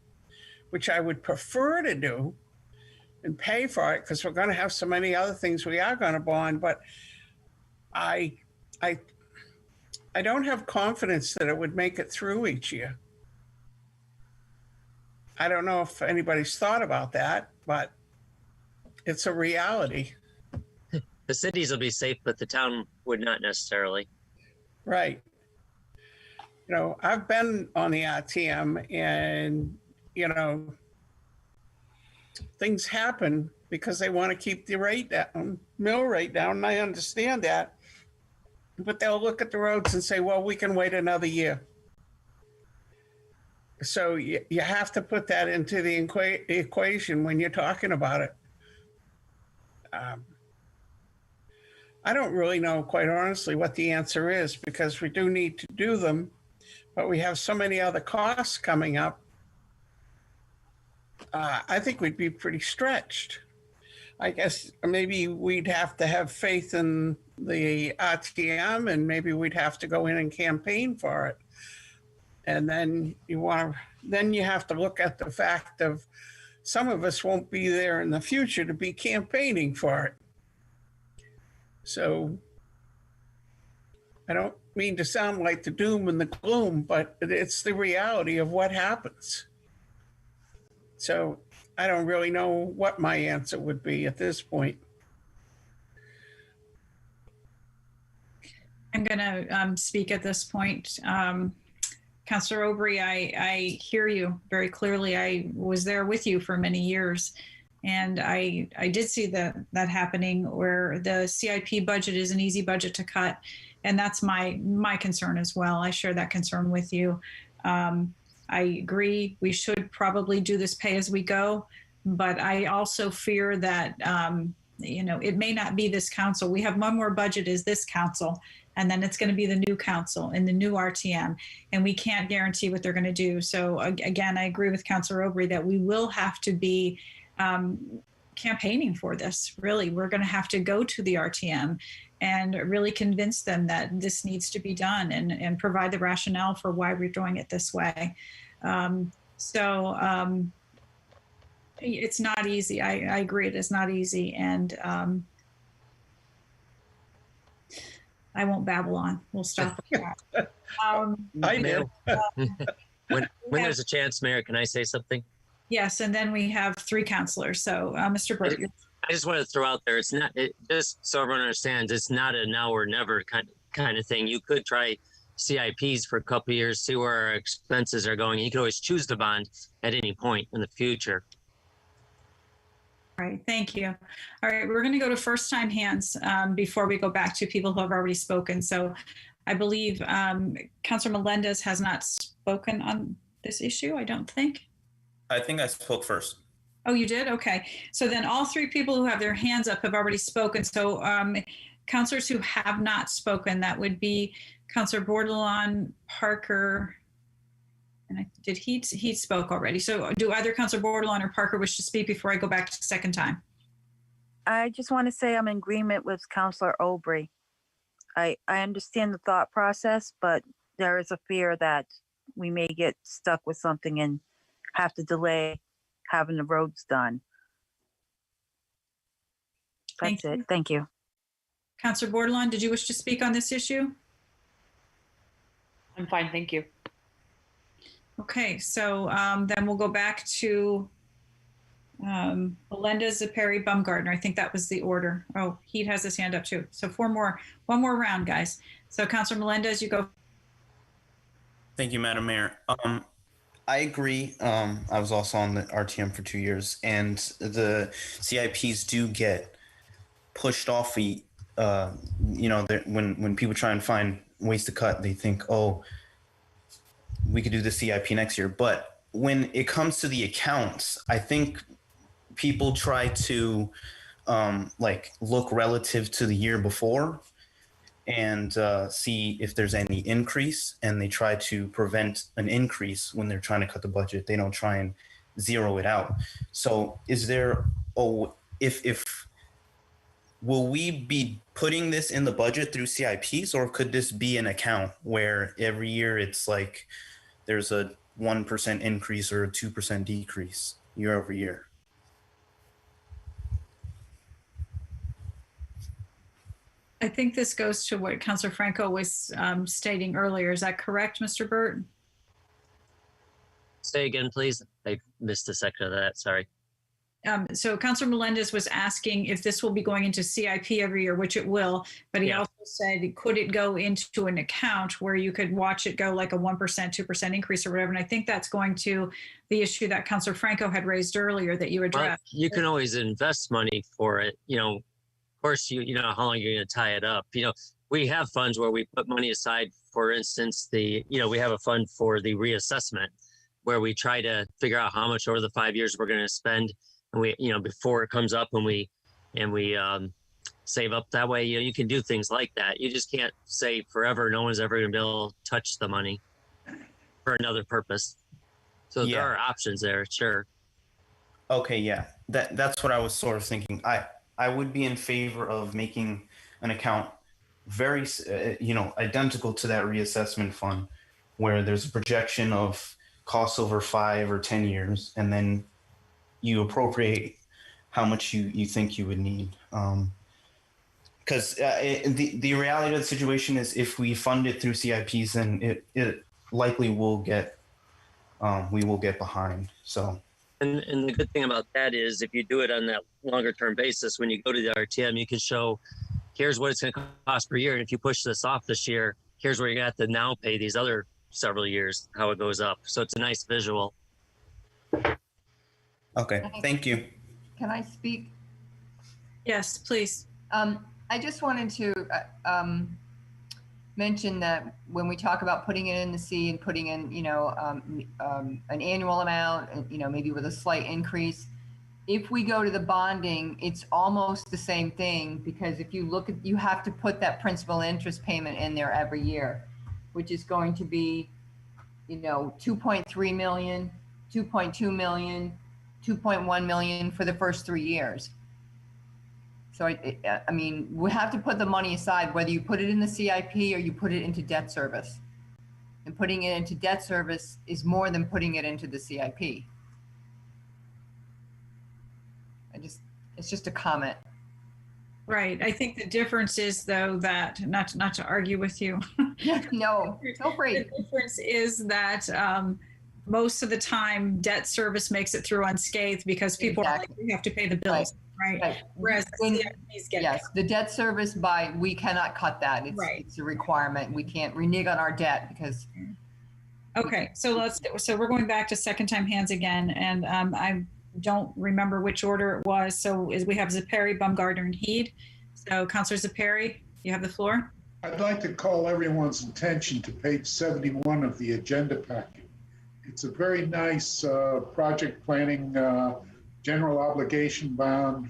which I would prefer to do and pay for it, because we're going to have so many other things we are going to bond, but I don't have confidence that it would make it through each year. I don't know if anybody's thought about that, but it's a reality. The cities will be safe, but the town would not necessarily. Right. You know, I've been on the RTM and, you know, things happen because they want to keep the rate down, mill rate down, and I understand that. But they'll look at the roads and say, well, we can wait another year. So you have to put that into the equation when you're talking about it. I don't really know, quite honestly, what the answer is, because we do need to do them, but we have so many other costs coming up. I think we'd be pretty stretched. I guess maybe we'd have to have faith in the RTM, and maybe we'd have to go in and campaign for it. And then you have to look at the fact of some of us won't be there in the future to be campaigning for it. So I don't mean to sound like the doom and the gloom, but it's the reality of what happens. So I don't really know what my answer would be at this point. I'm going to speak at this point. Councillor Aubry, I hear you very clearly. I was there with you for many years, and I did see that happening, where the CIP budget is an easy budget to cut, and that's my concern as well. I share that concern with you. I agree we should probably do this pay as we go, but I also fear that you know, it may not be this council. We have one more budget as this council, and then it's going to be the new council and the new RTM, and we can't guarantee what they're going to do. So again, I agree with Councillor Aubry that we will have to be campaigning for this. Really, we're going to have to go to the RTM and really convince them that this needs to be done, and provide the rationale for why we're doing it this way. It's not easy. I agree, it is not easy, and I won't babble on. We'll stop with that. I do. When there's a chance, Mayor, can I say something? Yes, and then we have three councilors. So, Mr. Burt. I just want to throw out there, it's not, just so everyone understands, it's not a now or never kind of thing. You could try CIPs for a couple of years, see where our expenses are going. You could always choose the bond at any point in the future. All right, thank you. All right, we're going to go to first time hands before we go back to people who have already spoken. So I believe Councilor Melendez has not spoken on this issue, I don't think. I think I spoke first. Oh, you did? Okay. So then all three people who have their hands up have already spoken. So councilors who have not spoken, that would be Councilor Bordelon, Parker, and he spoke already. So do either Councilor Bordelon or Parker wish to speak before I go back to the second time? I just want to say I'm in agreement with Councilor Aubry. I understand the thought process, but there is a fear that we may get stuck with something and have to delay having the roads done. That's it. Thank you. Councilor Bordelon, did you wish to speak on this issue? I'm fine, thank you. Okay, so then we'll go back to Melendez, Perry, Baumgartner. I think that was the order. Oh, he has his hand up too. So one more round, guys. So Councilor Melendez, you go. Thank you, Madam Mayor. I agree. I was also on the RTM for 2 years, and the CIPs do get pushed off. When people try and find ways to cut, they think, oh, we could do the CIP next year. But when it comes to the accounts, I think people try to look relative to the year before and see if there's any increase, and they try to prevent an increase when they're trying to cut the budget. They don't try and zero it out. So is there, will we be putting this in the budget through CIPs, or could this be an account where every year it's like there's a 1% increase or a 2% decrease year over year? I think this goes to what Councilor Franco was stating earlier. Is that correct, Mr. Burt? Say again, please. I missed a second of that. Sorry. So Councilor Melendez was asking if this will be going into CIP every year, which it will, but he also said, could it go into an account where you could watch it go like a 1%, 2% increase or whatever? And I think that's going to the issue that Councilor Franco had raised earlier that you addressed. Well, you can always invest money for it. Of course, you know how long you're going to tie it up. We have funds where we put money aside. For instance, we have a fund for the reassessment where we try to figure out how much over the 5 years we're going to spend. And we, before it comes up, and we save up that way. You can do things like that. You just can't say forever no one's ever going to be able to touch the money for another purpose. So there are options there, sure. Okay, yeah, that's what I was sort of thinking. I would be in favor of making an account very, identical to that reassessment fund, where there's a projection of costs over 5 or 10 years, and then you appropriate how much you think you would need. Because the reality of the situation is, if we fund it through CIPs, then it likely will get, we will get behind. So. And the good thing about that is, if you do it on that longer term basis, when you go to the RTM, you can show, here's what it's going to cost per year. And if you push this off this year, here's where you're going to have to now pay these other several years, how it goes up. So it's a nice visual. Okay, thank you. Can I speak? Yes, please. I just wanted to mention that when we talk about putting it in the C and putting in, an annual amount, maybe with a slight increase, if we go to the bonding, it's almost the same thing, because if you look at, you have to put that principal interest payment in there every year, which is going to be, 2.3 million, 2.2 million, 2.1 million for the first 3 years. So we have to put the money aside, whether you put it in the CIP or you put it into debt service. And putting it into debt service is more than putting it into the CIP. It's just a comment. Right. I think the difference is, though, that not to argue with you. No, feel free. The difference is that most of the time debt service makes it through unscathed, because people are like, we have to pay the bills. Right. Whereas the debt service, we cannot cut that. It's a requirement. We can't renege on our debt because. Okay, so we're going back to second time hands again, and I don't remember which order it was. So we have Zepari, Baumgartner, and Heed. So Councilor Zepari, you have the floor. I'd like to call everyone's attention to page 71 of the agenda packet. It's a very nice project planning general obligation bond,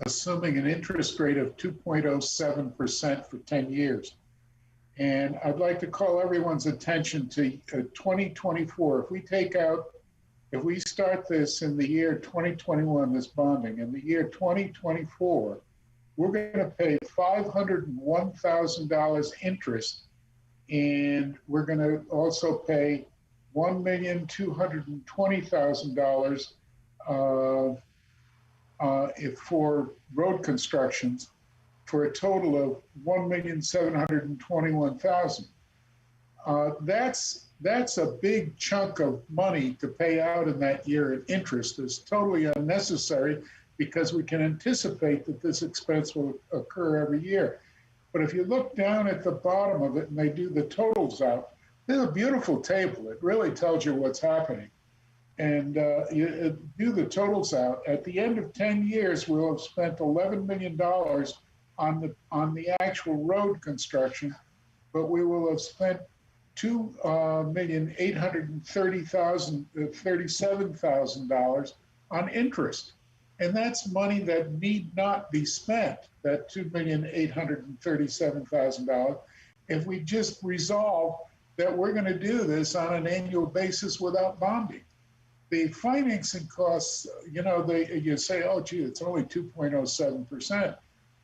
assuming an interest rate of 2.07% for 10 years. And I'd like to call everyone's attention to 2024. If we start this in the year 2021, this bonding, in the year 2024, we're going to pay $501,000 interest, and we're going to also pay $1,220,000 for road constructions, for a total of $1,721,000. That's a big chunk of money to pay out in that year in interest. It's totally unnecessary, because we can anticipate that this expense will occur every year. But if you look down at the bottom of it and they do the totals out, It's a beautiful table. It really tells you what's happening. And you do the totals out. At the end of 10 years, we'll have spent $11 million on the actual road construction, but we will have spent $2,837,000 on interest. And that's money that need not be spent, that $2,837,000, if we just resolve that we're going to do this on an annual basis without bonding. The financing costs, you know, you say, oh, gee, it's only 2.07%.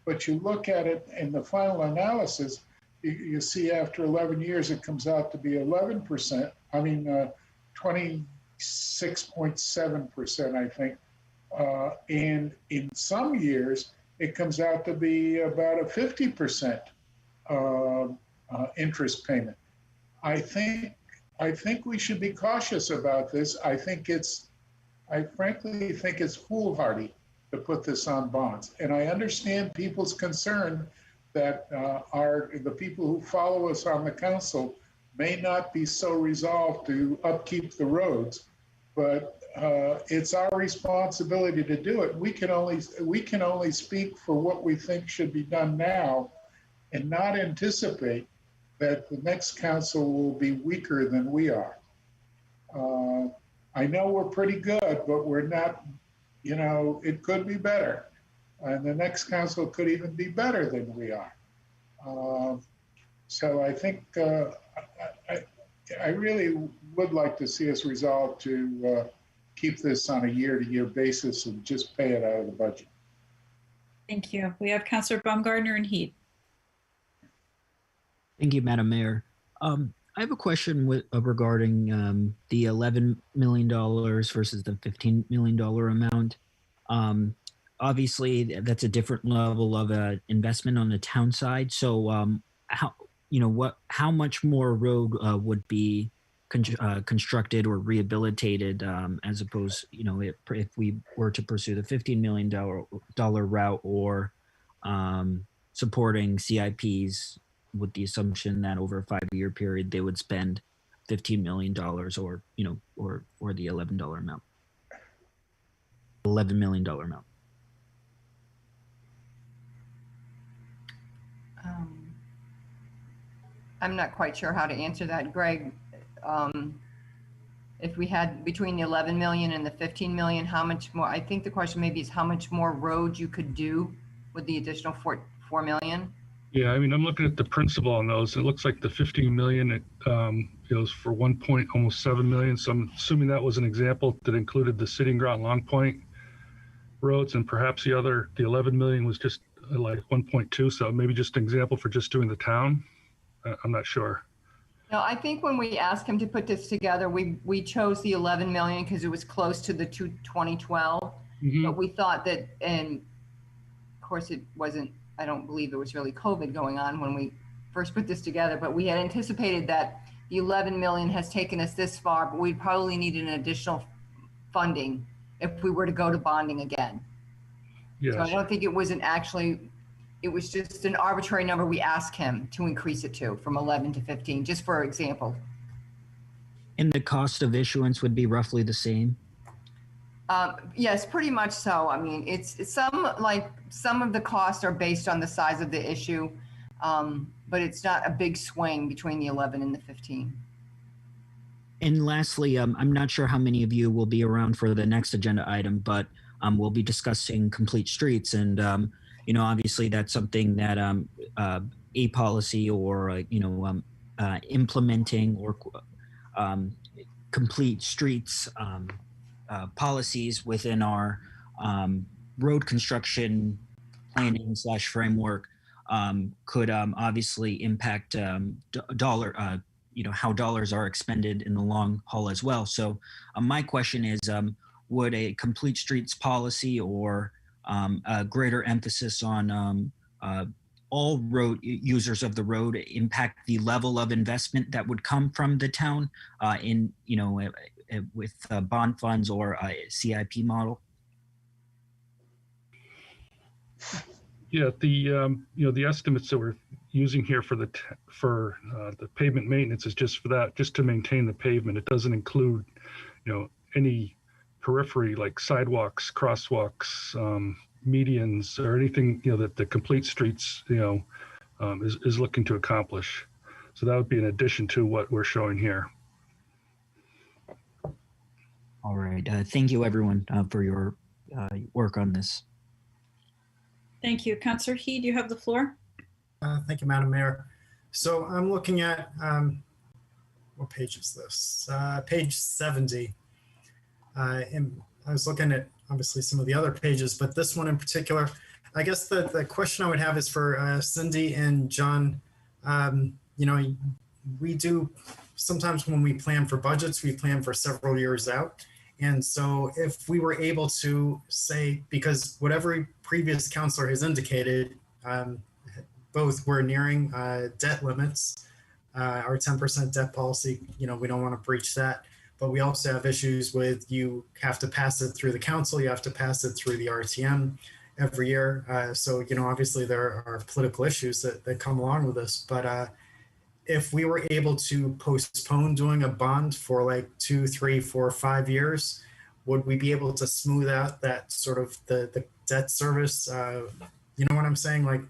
But you look at it in the final analysis, you see after 11 years, it comes out to be 11%. I mean, 26.7%, I think. And in some years, it comes out to be about a 50% interest payment. I think we should be cautious about this. I frankly think it's foolhardy to put this on bonds. And I understand people's concern that the people who follow us on the council may not be so resolved to upkeep the roads, but it's our responsibility to do it. We can only speak for what we think should be done now, and not anticipate that the next council will be weaker than we are. I know we're pretty good, but we're not, you know, it could be better. And the next council could even be better than we are. So I think I really would like to see us resolve to keep this on a year-to-year basis and just pay it out of the budget. Thank you. We have Councillor Baumgartner and Heat. Thank you, Madam Mayor. I have a question regarding the $11 million versus the $15 million amount. Obviously, that's a different level of investment on the town side. So, how much more road would be constructed or rehabilitated as opposed, if we were to pursue the $15 million route or supporting CIPs with the assumption that over a 5-year period they would spend $15 million or the $11 amount, $11 million amount. I'm not quite sure how to answer that, Greg. If we had between the 11 million and the 15 million, how much more? I think the question maybe is how much more road you could do with the additional 4 million. Yeah, I mean, I'm looking at the principal on those. It looks like the 15 million, it was for almost 7 million. So I'm assuming that was an example that included the City and Groton Long Point roads, and perhaps the 11 million was just like 1.2. So maybe just an example for just doing the town. I'm not sure. No, I think when we asked him to put this together, we chose the 11 million because it was close to the 2012. Mm-hmm. But we thought that, and of course it wasn't, I don't believe it was really COVID going on when we first put this together, but we had anticipated that the 11 million has taken us this far, but we'd probably need an additional funding if we were to go to bonding again. Yes. So I don't think it wasn't actually, it was just an arbitrary number we asked him to increase it to from 11 to 15, just for example. And the cost of issuance would be roughly the same? Yes, pretty much so. I mean, it's some of the costs are based on the size of the issue, but it's not a big swing between the 11 and the 15. And lastly, I'm not sure how many of you will be around for the next agenda item, but we'll be discussing complete streets. And, obviously that's something that a policy or, implementing or complete streets policies within our road construction planning / framework could obviously impact how dollars are expended in the long haul as well. So my question is, would a complete streets policy or a greater emphasis on all road users of the road impact the level of investment that would come from the town with bond funds or a CIP model? Yeah, the estimates that were using here for the pavement maintenance is just for that, just to maintain the pavement. It doesn't include, any periphery like sidewalks, crosswalks, medians, or anything, that the complete streets, is looking to accomplish. So that would be in addition to what we're showing here. All right. Thank you, everyone, for your work on this. Thank you. Councillor Heed, you have the floor. Thank you, Madam Mayor. So I'm looking at, what page is this? Page 70. And I was looking at obviously some of the other pages, but this one in particular, I guess the question I would have is for Cindy and John. We do, sometimes when we plan for budgets, we plan for several years out. And so if we were able to say, because whatever previous counselor has indicated, both we're nearing debt limits, our 10% debt policy, we don't want to breach that. But we also have issues with you have to pass it through the council, you have to pass it through the RTM every year. So, obviously there are political issues that come along with this. But if we were able to postpone doing a bond for like 2, 3, 4, 5 years, would we be able to smooth out that sort of the debt service? You know what I'm saying? Like,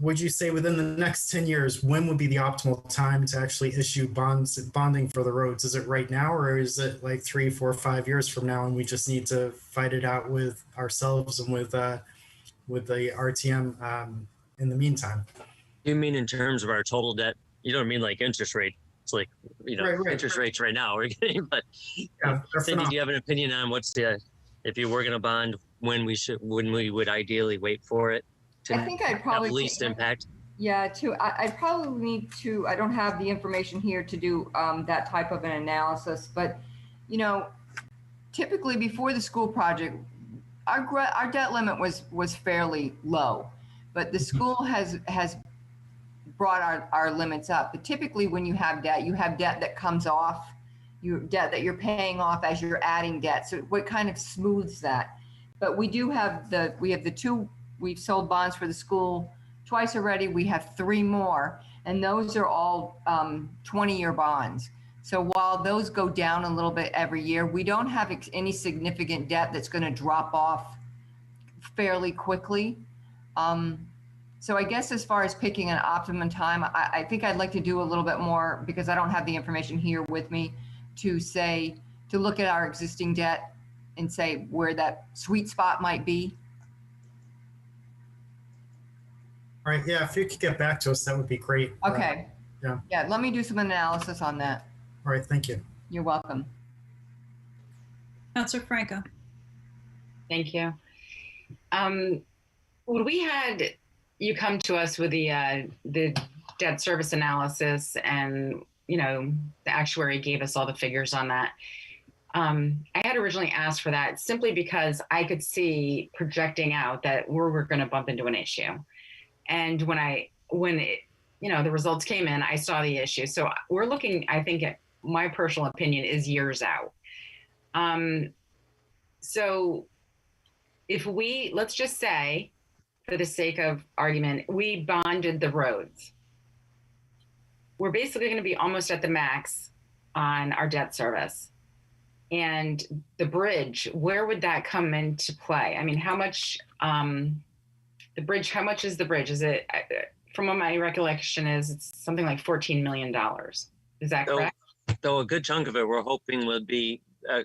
would you say within the next 10 years, when would be the optimal time to actually issue bonding for the roads? Is it right now, or is it like 3, 4, 5 years from now, and we just need to fight it out with ourselves and with the RTM in the meantime? You mean in terms of our total debt? You don't mean like interest rate? It's like, right. interest rates right now we're getting, but yeah, Cindy, do you have an opinion on if you were going to bond, when we would ideally wait for it to I think I'd probably have least impact? Yeah, I'd probably need to, I don't have the information here to do that type of an analysis, but, typically before the school project, our debt limit was fairly low, but the school has brought our limits up. But typically when you have debt that comes off, your debt that you're paying off as you're adding debt. So what kind of smooths that? But we do have we've sold bonds for the school twice already. We have 3 more, and those are all 20-year bonds. So while those go down a little bit every year, we don't have any significant debt that's going to drop off fairly quickly. So I guess as far as picking an optimum time, I think I'd like to do a little bit more, because I don't have the information here with me, to look at our existing debt and say where that sweet spot might be. All right, yeah, if you could get back to us, that would be great. Okay. Yeah, let me do some analysis on that. All right, thank you. You're welcome. Councillor Franco. Thank you. When we had you come to us with the debt service analysis, and the actuary gave us all the figures on that, I had originally asked for that simply because I could see projecting out that we're going to bump into an issue. And when the results came in, I saw the issue. So we're looking, I think, at my personal opinion, is years out. So if let's just say, for the sake of argument, we bonded the roads, we're basically going to be almost at the max on our debt service. And the bridge, where would that come into play? I mean, how much how much is the bridge? Is it, from what my recollection is, it's something like $14 million. Is that correct? Though a good chunk of it we're hoping would be,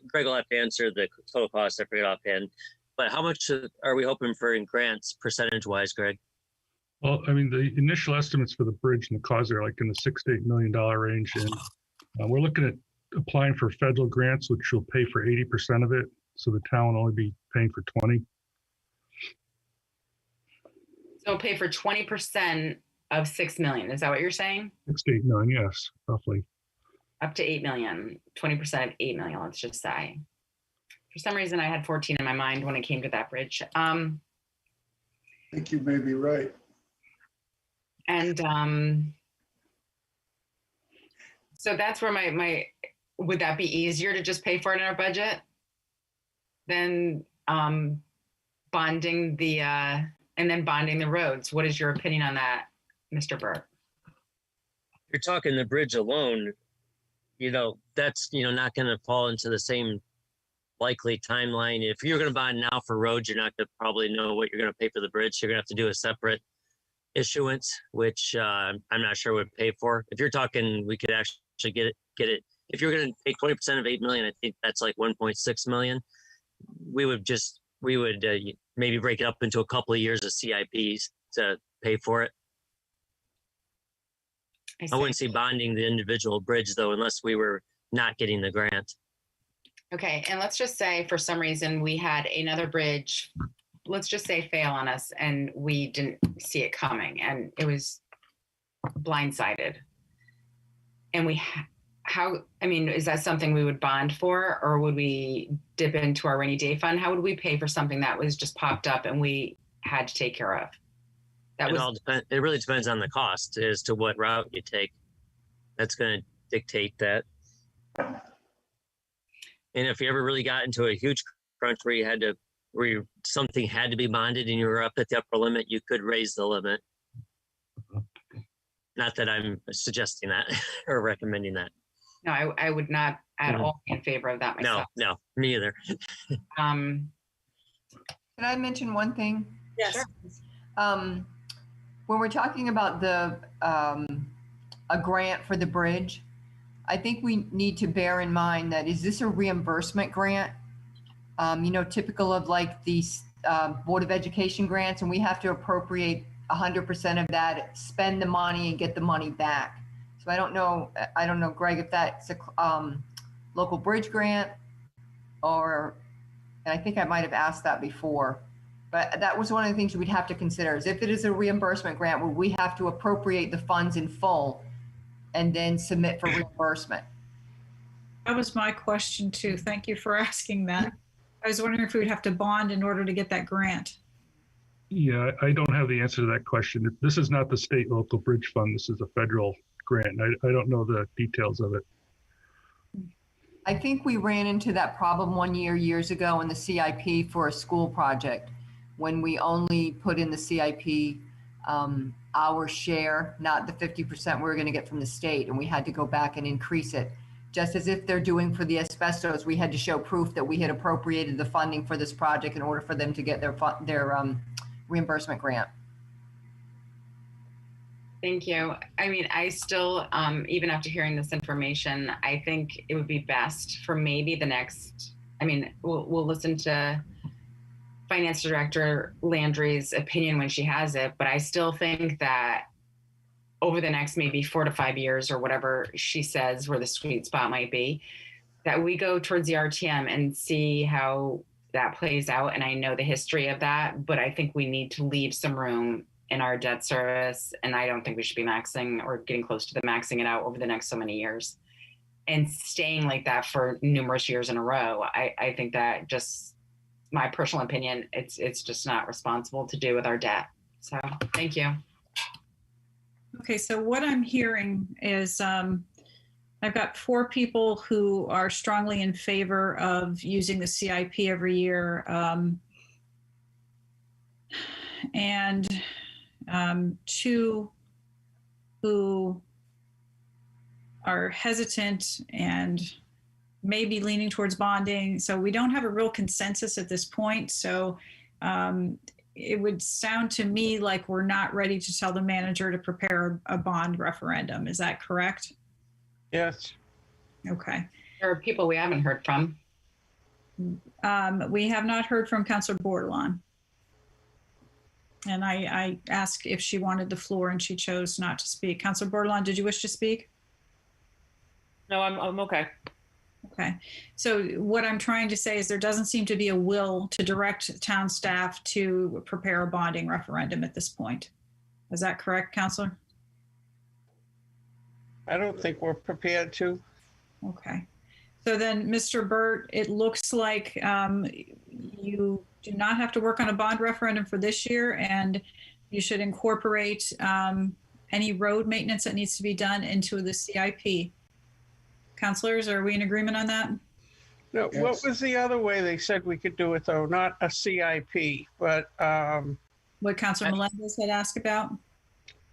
Greg will have to answer the total cost, I forget offhand, but how much are we hoping for in grants percentage-wise, Greg? Well, I mean, the initial estimates for the bridge and the cause are like in the $6 to $8 million range. And we're looking at applying for federal grants, which will pay for 80% of it. So the town will only be paying for 20. So it'll pay for 20% of 6 million. Is that what you're saying? 6 to 8 million, yes, roughly. Up to 8 million, 20% of 8 million, let's just say. For some reason, I had 14 in my mind when it came to that bridge. I think you may be right. And so that's where my would that be easier to just pay for it in our budget than bonding the and then bonding the roads. What is your opinion on that, Mr. Burt? You're talking the bridge alone, that's, not going to fall into the same likely timeline. If you're going to bond now for roads, you're not going to probably know what you're going to pay for the bridge. You're going to have to do a separate issuance, which I'm not sure would pay for. If you're talking, we could actually get it. If you're going to pay 20% of 8 million, I think that's like 1.6 million. We would maybe break it up into a couple of years of CIPs to pay for it. I wouldn't see bonding the individual bridge though, unless we were not getting the grant. Okay, and let's just say for some reason we had another bridge, let's just say fail on us, and we didn't see it coming, and it was blindsided. And is that something we would bond for, or would we dip into our rainy day fund? How would we pay for something that was just popped up and we had to take care of? It really depends on the cost as to what route you take. That's going to dictate that. And if you ever really got into a huge crunch where something had to be bonded and you were up at the upper limit, you could raise the limit. Not that I'm suggesting that or recommending that. No, I would not at all be in favor of that myself. No, me either. Can I mention one thing? Yes. Sure. When we're talking about a grant for the bridge, I think we need to bear in mind that, is this a reimbursement grant? Typical of like these Board of Education grants, and we have to appropriate 100% of that, spend the money and get the money back. So I don't know, Greg, if that's a local bridge grant, and I think I might have asked that before, but that was one of the things we'd have to consider, is if it is a reimbursement grant, will we have to appropriate the funds in full and then submit for reimbursement? That was my question too. Thank you for asking that. I was wondering if we would have to bond in order to get that grant. Yeah, I don't have the answer to that question. This is not the state local bridge fund. This is a federal grant. I don't know the details of it. I think we ran into that problem one years ago in the CIP for a school project, when we only put in the CIP our share, not the 50% we were going to get from the state, and we had to go back and increase it. Just as if they're doing for the asbestos, we had to show proof that we had appropriated the funding for this project in order for them to get their reimbursement grant. Thank you. I still, even after hearing this information, I think it would be best for maybe the next, we'll listen to Finance Director Landry's opinion when she has it, but I still think that over the next maybe 4 to 5 years, or whatever she says where the sweet spot might be, that we go towards the RTM and see how that plays out. And I know the history of that, but I think we need to leave some room in our debt service. And I don't think we should be maxing or getting close to the maxing it out over the next so many years and staying like that for numerous years in a row. I think that, just my personal opinion, it's just not responsible to do with our debt. So thank you. Okay, so what I'm hearing is I've got 4 people who are strongly in favor of using the CIP every year, and 2 who are hesitant and maybe leaning towards bonding. So we don't have a real consensus at this point. So it would sound to me like we're not ready to tell the manager to prepare a bond referendum. Is that correct? Yes. Okay. There are people we haven't heard from. We have not heard from Councilor Bordelon. And I asked if she wanted the floor and she chose not to speak. Councilor Bordelon, did you wish to speak? No, I'm okay. Okay. So what I'm trying to say is there doesn't seem to be a will to direct town staff to prepare a bonding referendum at this point. Is that correct, Councilor? I don't think we're prepared to. Okay. So then, Mr. Burt, it looks like you do not have to work on a bond referendum for this year, and you should incorporate any road maintenance that needs to be done into the CIP. Councilors, are we in agreement on that? No, yes. What was the other way they said we could do it, though? Not a CIP, but What Councilor Melendez had asked about?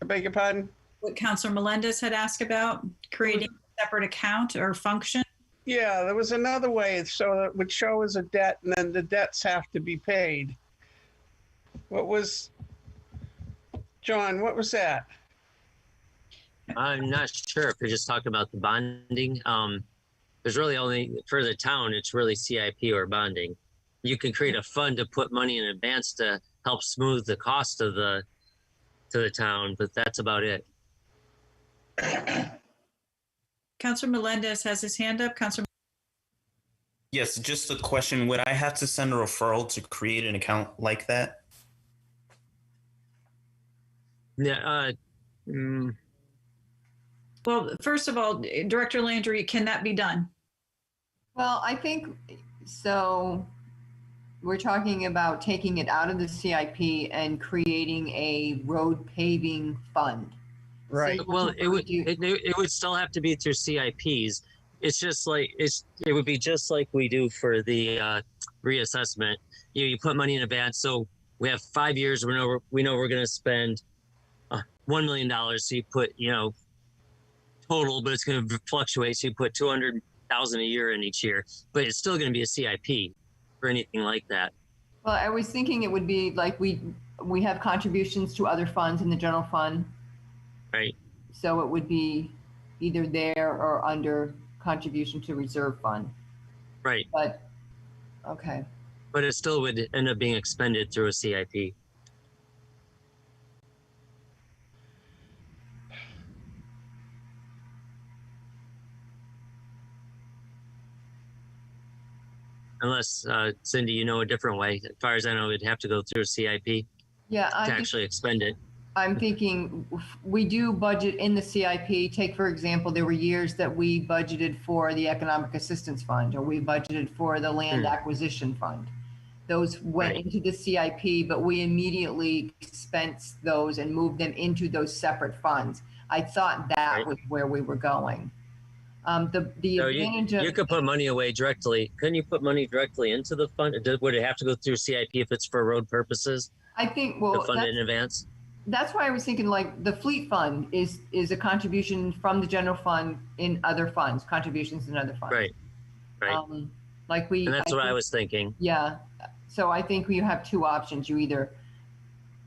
I beg your pardon? What Councilor Melendez had asked about, creating a separate account or function? Yeah, there was another way, so it would show as a debt, and then the debts have to be paid. What was, John, what was that? I'm not sure if you're just talking about the bonding. There's really only, for the town, it's really CIP or bonding. You can create a fund to put money in advance to help smooth the cost of to the town, but that's about it. Councilor Melendez has his hand up. Councilor. Yes, just a question. Would I have to send a referral to create an account like that? Yeah. Well, first of all, Director Landry, can that be done? Well, I think so. We're talking about taking it out of the CIP and creating a road paving fund. Right. Well, it would still have to be through CIPs. It's just like it would be just like we do for the reassessment. You put money in advance, so we have 5 years. We know we're going to spend $1 million. So you put total, but it's going to fluctuate. So you put 200,000 a year in each year, but it's still going to be a CIP or anything like that. Well, I was thinking it would be like we have contributions to other funds in the general fund. Right. So it would be either there or under contribution to reserve fund. Right. But, okay. But it still would end up being expended through a CIP. Unless, Cindy, you know a different way. As far as I know, it'd have to go through a CIP Yeah, to actually expend it. I'm thinking we do budget in the CIP. Take, for example, there were years that we budgeted for the Economic Assistance Fund, or we budgeted for the Land Acquisition Fund. Those went into the CIP, but we immediately expensed those and moved them into those separate funds. I thought that was where we were going. You could put money away directly. Couldn't you put money directly into the fund? Would it have to go through CIP if it's for road purposes? I think, well, to fund it in advance? That's why I was thinking like the fleet fund is a contribution from the general fund in other funds, contributions in other funds. Right. And that's what I was thinking. Yeah. So I think you have two options. You either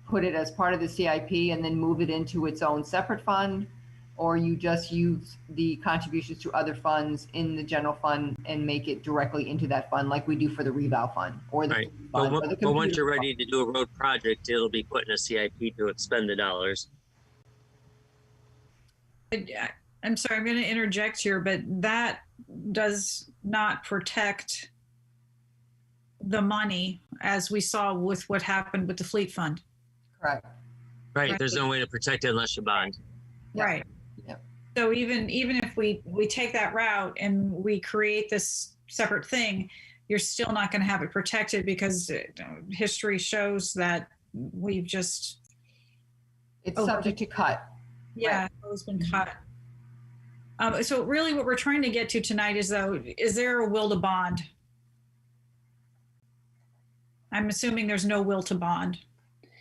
put it as part of the CIP and then move it into its own separate fund, or you just use the contributions to other funds in the general fund and make it directly into that fund like we do for the revow fund or the fund, or the but once you're computer ready to do a road project, it'll be put in a CIP to expend the dollars. I'm sorry, I'm going to interject here, but that does not protect the money as we saw with what happened with the fleet fund. Correct. Right. There's no way to protect it unless you bond. Right. So even if we take that route and we create this separate thing, you're still not going to have it protected because history shows that we've just it's subject to cut. Yeah, it's always been cut. So really, what we're trying to get to tonight is there a will to bond? I'm assuming there's no will to bond.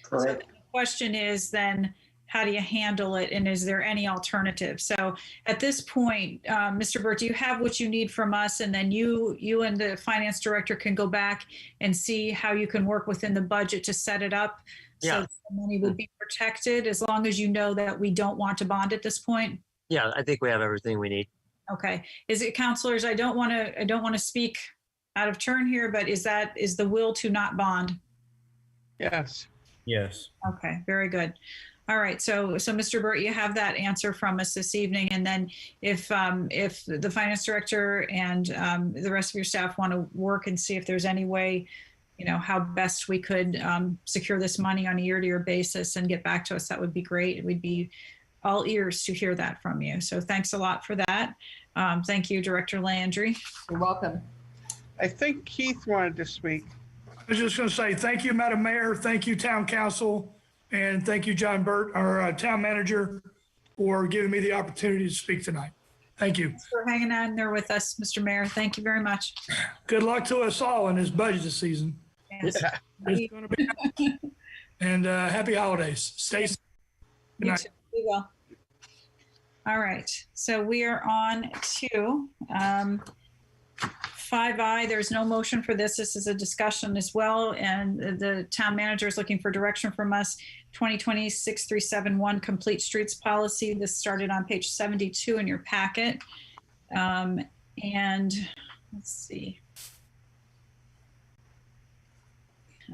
Correct. So the question is then, how do you handle it? And is there any alternative? So at this point, Mr. Burt, do you have what you need from us? And then you and the finance director can go back and see how you can work within the budget to set it up so that the money would be protected as long as you know that we don't want to bond at this point? Yeah, I think we have everything we need. Okay. Is it, counselors, I don't want to speak out of turn here, but is the will to not bond? Yes. Yes. Okay, very good. All right, so Mr. Burt, you have that answer from us this evening, and then if the finance director and the rest of your staff want to work and see if there's any way, how best we could secure this money on a year-to-year basis and get back to us, that would be great. We'd be all ears to hear that from you. So thanks a lot for that. Thank you, Director Landry. You're welcome. I think Keith wanted to speak. I was just going to say thank you, Madam Mayor. Thank you, Town Council. And thank you, John Burt, our town manager, for giving me the opportunity to speak tonight. Thank you. Thanks for hanging on there with us, Mr. Mayor. Thank you very much. Good luck to us all in this budget season. Yes. And happy holidays. Stay safe. Good You night. too. We will. All right, so we are on to 5I. There's no motion for this. This is a discussion as well, and the town manager is looking for direction from us. 2020-6371 complete streets policy. This started on page 72 in your packet. And let's see.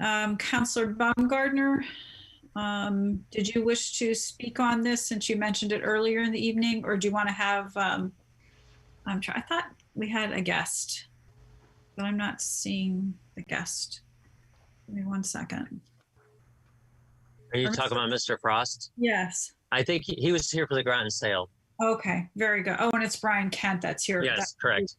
Councillor Baumgartner, did you wish to speak on this since you mentioned it earlier in the evening, or do you want to have, I thought we had a guest, but I'm not seeing the guest. Give me 1 second. Are you talking about Mr. Frost? Yes. I think he was here for the Groton sale. Okay, very good. Oh, and it's Brian Kent that's here. Yes, correct.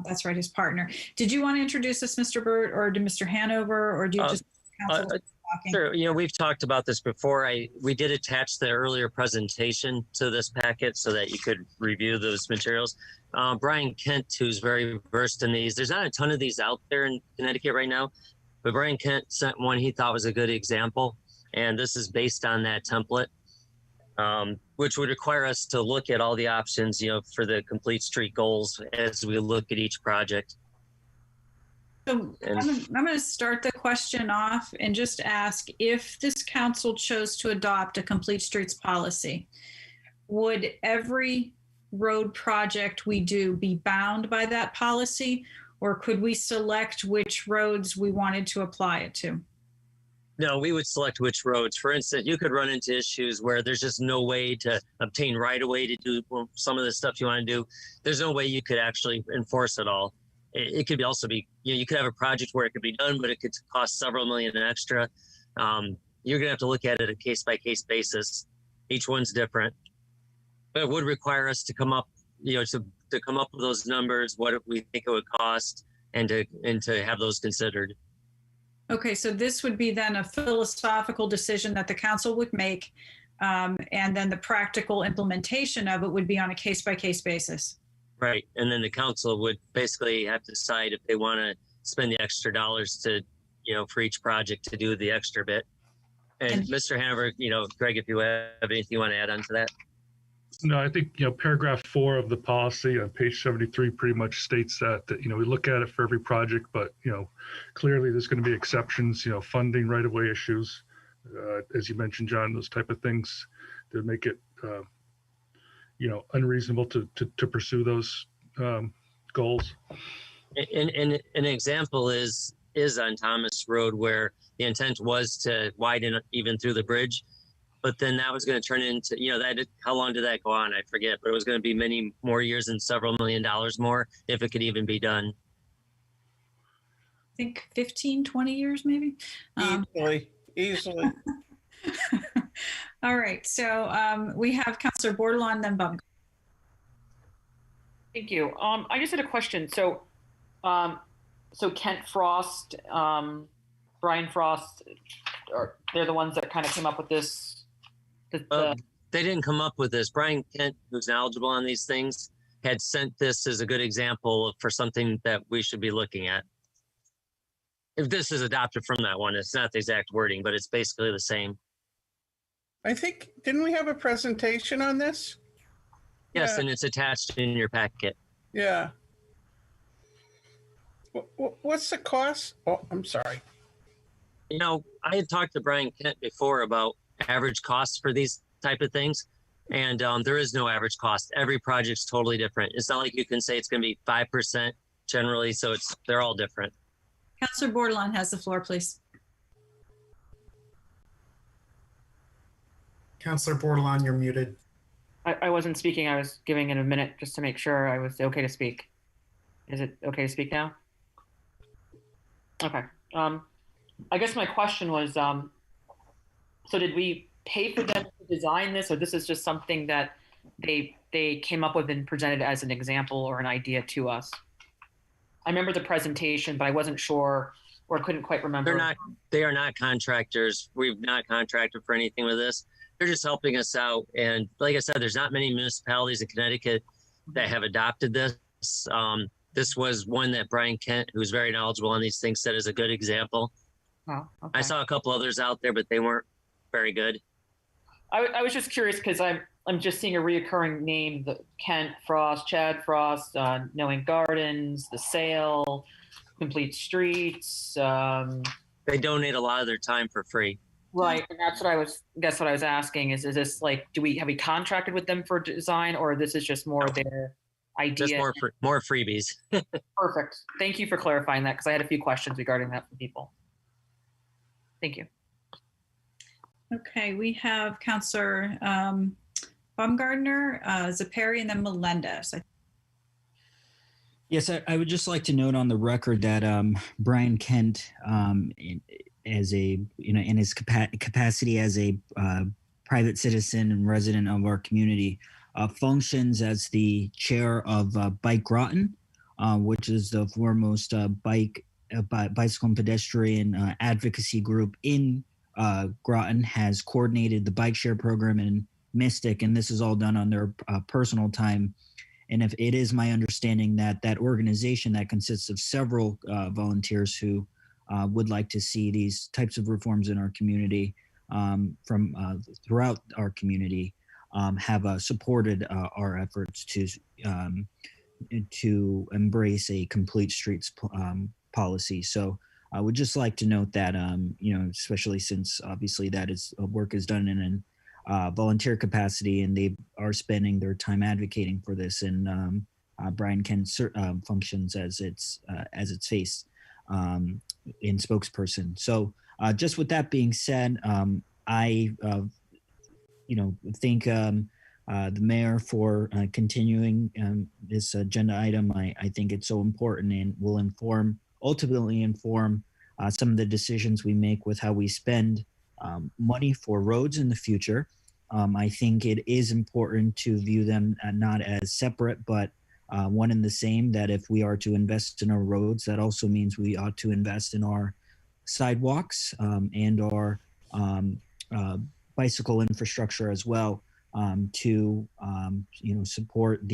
That's right, his partner. Did you want to introduce us, Mr. Burt, or to Mr. Hanover, or do you just counsel talking? Sure. You know, we've talked about this before. We did attach the earlier presentation to this packet so that you could review those materials. Brian Kent, who's very versed in these, there's not a ton of these out there in Connecticut right now, but Brian Kent sent one he thought was a good example. And this is based on that template, which would require us to look at all the options, you know, for the complete street goals as we look at each project. So I'm going to start the question off and just ask, if this council chose to adopt a complete streets policy, would every road project we do be bound by that policy, or could we select which roads we wanted to apply it to? No, we would select which roads. For instance, you could run into issues where there's just no way to obtain right of way to do some of the stuff you want to do. There's no way you could actually enforce it all. It could also be, you know, you could have a project where it could be done, but it could cost several million extra. You're going to have to look at it a case by case basis. Each one's different, but it would require us to come up, you know, to come up with those numbers, what we think it would cost, and to have those considered. Okay, so this would be then a philosophical decision that the council would make, and then the practical implementation of it would be on a case-by-case basis. Right, and then the council would basically have to decide if they want to spend the extra dollars to, you know, for each project to do the extra bit. And Mr. Hanover, you know, Greg, if you have anything you want to add on to that. No, I think, you know, paragraph 4 of the policy on page 73 pretty much states that, you know, we look at it for every project, but, you know, clearly there's going to be exceptions, you know, funding right-of-way issues, as you mentioned, John, those type of things that make it, you know, unreasonable to pursue those goals. And an example is on Thomas Road, where the intent was to widen even through the bridge. But then that was going to turn into, you know, how long did that go on? I forget, but it was going to be many more years and several $1 million more if it could even be done. I think 15, 20 years maybe. Easily. All right, so we have Councillor Bordelon, then Bum. Thank you. I just had a question. So Kent Frost, Brian Frost, they're the ones that kind of came up with this. They didn't come up with this. Brian Kent, who's knowledgeable on these things, had sent this as a good example for something that we should be looking at. If this is adopted from that one, it's not the exact wording, but it's basically the same. I think, didn't we have a presentation on this? Yes, and it's attached in your packet. Yeah. What's the cost? Oh, I'm sorry. You know, I had talked to Brian Kent before about average costs for these type of things, and there is no average cost. Every project's totally different. It's not like you can say it's going to be 5% generally, so they're all different. Councillor Bordelon has the floor, please. Councillor Bordelon, you're muted. I wasn't speaking. I was giving it a minute just to make sure I was okay to speak. Is it okay to speak now? Okay. I guess my question was, so did we pay for them to design this, or this is just something that they came up with and presented as an example or an idea to us? I remember the presentation, but I wasn't sure or couldn't quite remember. They are not contractors. We've not contracted for anything with this. They're just helping us out. And like I said, there's not many municipalities in Connecticut that have adopted this. This was one that Brian Kent, who's very knowledgeable on these things, said is a good example. Oh, okay. I saw a couple others out there, but they weren't Very good. I was just curious because I'm just seeing a reoccurring name: the Kent Frost, Chad Frost, Knowing Gardens, The Sale, Complete Streets. They donate a lot of their time for free. Right, and that's what I was asking. Is this like, have we contracted with them for design, or this is just more their idea? Just more freebies. Perfect. Thank you for clarifying that, because I had a few questions regarding that from people. Thank you. Okay, we have Councillor Baumgartner, Zepari, and then Melendez. Yes, I would just like to note on the record that Brian Kent, as a in his capacity as a private citizen and resident of our community, functions as the chair of Bike Groton, which is the foremost bicycle and pedestrian advocacy group in Groton. Has coordinated the bike share program in Mystic, and this is all done on their personal time. And if it is my understanding that that organization that consists of several volunteers who would like to see these types of reforms in our community from throughout our community have supported our efforts to embrace a complete streets policy. So I would just like to note that, especially since obviously that is work is done in an volunteer capacity, and they are spending their time advocating for this. And Brian Kent functions as its face in spokesperson. So just with that being said, I thank the mayor for continuing this agenda item. I think it's so important and will ultimately inform some of the decisions we make with how we spend money for roads in the future. I think it is important to view them not as separate, but one and the same, that if we are to invest in our roads, that also means we ought to invest in our sidewalks and our bicycle infrastructure as well, to support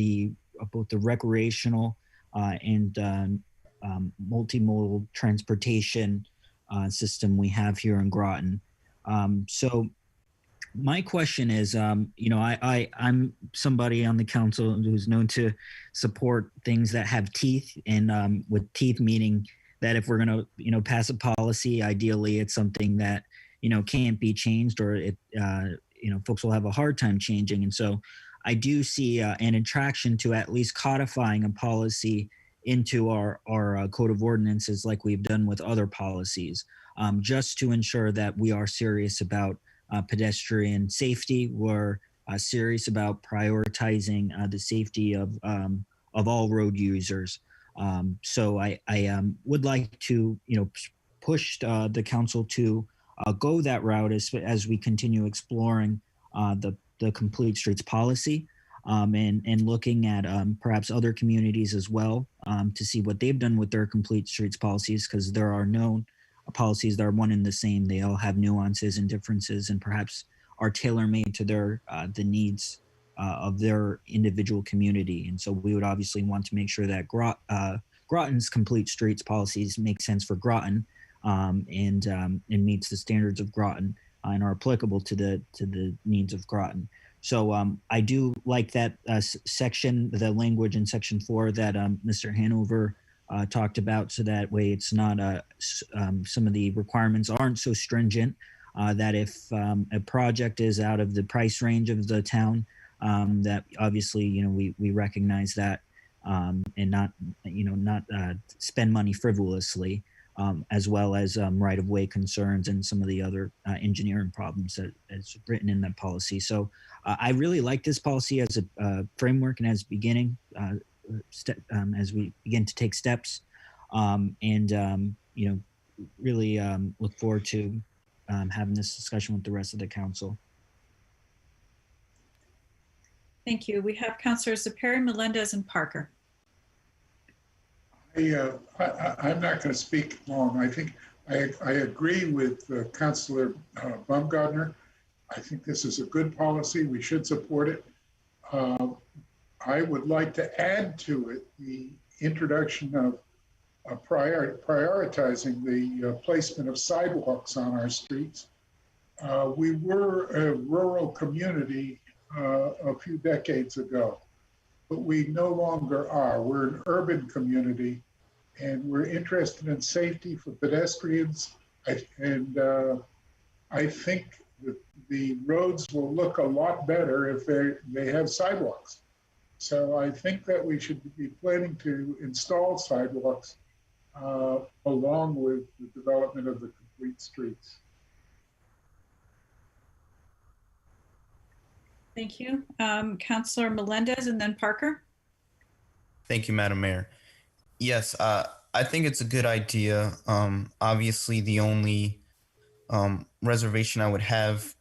both the recreational and multimodal transportation system we have here in Groton. So my question is, I'm somebody on the council who's known to support things that have teeth, and with teeth meaning that if we're going to, pass a policy, ideally it's something that, can't be changed, or it, folks will have a hard time changing. And so I do see an attraction to at least codifying a policy into our code of ordinances like we've done with other policies, just to ensure that we are serious about pedestrian safety. We're serious about prioritizing the safety of all road users. So I would like to, push the council to go that route as we continue exploring the complete streets policy, and looking at perhaps other communities as well, to see what they've done with their complete streets policies, because there are known policies that are one and the same. They all have nuances and differences, and perhaps are tailor-made to the needs of their individual community. And so we would obviously want to make sure that Groton's complete streets policies make sense for Groton, and meets the standards of Groton, and are applicable to the needs of Groton. So I do like that section, the language in section 4 that Mr. Hanover talked about, so that way it's not some of the requirements aren't so stringent, that if a project is out of the price range of the town, that obviously we recognize that, and not spend money frivolously, as well as right-of-way concerns and some of the other engineering problems that is written in that policy. So I really like this policy as a framework and as beginning, as we begin to take steps, and really look forward to having this discussion with the rest of the council. Thank you. We have Councilors Zepari, Melendez, and Parker. I'm not going to speak long. I think I agree with Councilor Baumgartner. I think this is a good policy. We should support it. I would like to add to it the introduction of prioritizing the placement of sidewalks on our streets. We were a rural community a few decades ago, but we no longer are. We're an urban community, and we're interested in safety for pedestrians. And I think that the roads will look a lot better if they have sidewalks. So I think that we should be planning to install sidewalks along with the development of the complete streets. Thank you. Councillor Melendez and then Parker. Thank you, Madam Mayor. Yes, I think it's a good idea. Obviously, the only reservation I would have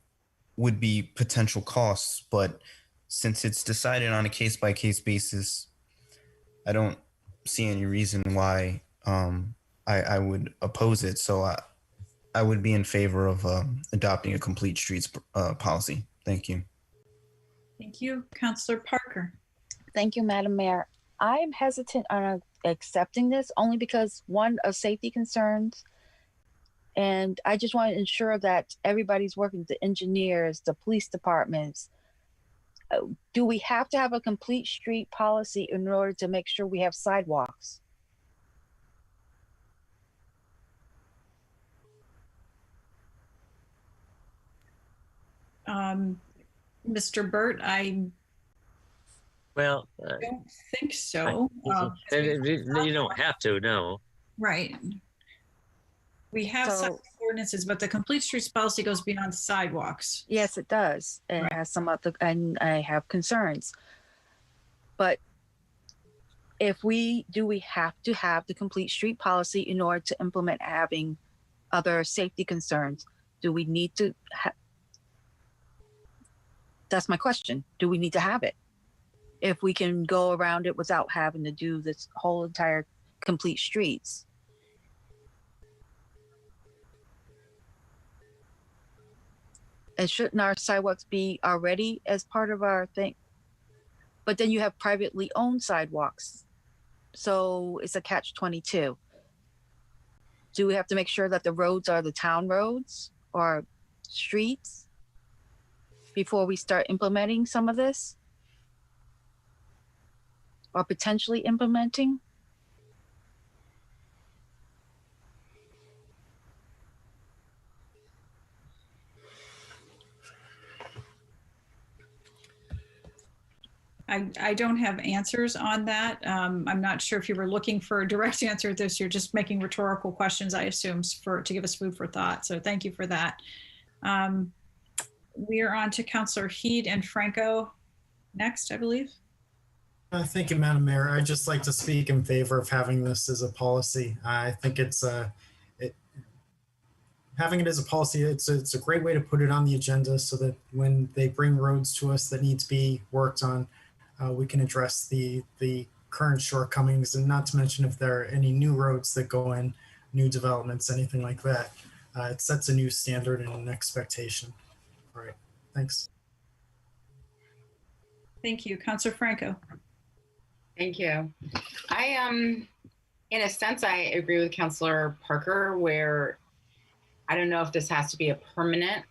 would be potential costs, but since it's decided on a case-by-case basis, I don't see any reason why I would oppose it. So I would be in favor of adopting a complete streets policy. Thank you. Thank you. Councillor Parker. Thank you, Madam Mayor. I'm hesitant on accepting this only because, one, of safety concerns. And I just want to ensure that everybody's working, the engineers, the police departments. Do we have to have a complete street policy in order to make sure we have sidewalks? Mr. Burt, I Well, don't think so. you don't have to, no. Right. We have some ordinances, but the complete streets policy goes beyond sidewalks. Yes, it does. It has some other, and I have concerns. But do we have to have the complete street policy in order to implement having other safety concerns? Do we need to that's my question. Do we need to have it? If we can go around it without having to do this whole entire complete streets. And shouldn't our sidewalks be already as part of our thing? But then you have privately owned sidewalks. So it's a catch-22. Do we have to make sure that the roads are the town roads or streets before we start implementing some of this? Or potentially implementing? I don't have answers on that. I'm not sure if you were looking for a direct answer to this. You're just making rhetorical questions, I assume, to give us food for thought. So thank you for that. We are on to Councillor Heed and Franco next, I believe. Thank you, Madam Mayor. I'd just like to speak in favor of having this as a policy. I think having it as a policy, it's a great way to put it on the agenda so that when they bring roads to us that need to be worked on, we can address the current shortcomings, and not to mention if there are any new roads that go in, new developments, anything like that. It sets a new standard and an expectation. All right, thanks. Thank you. Councillor Franco. Thank you. In a sense, I agree with Councillor Parker, where I don't know if this has to be a permanent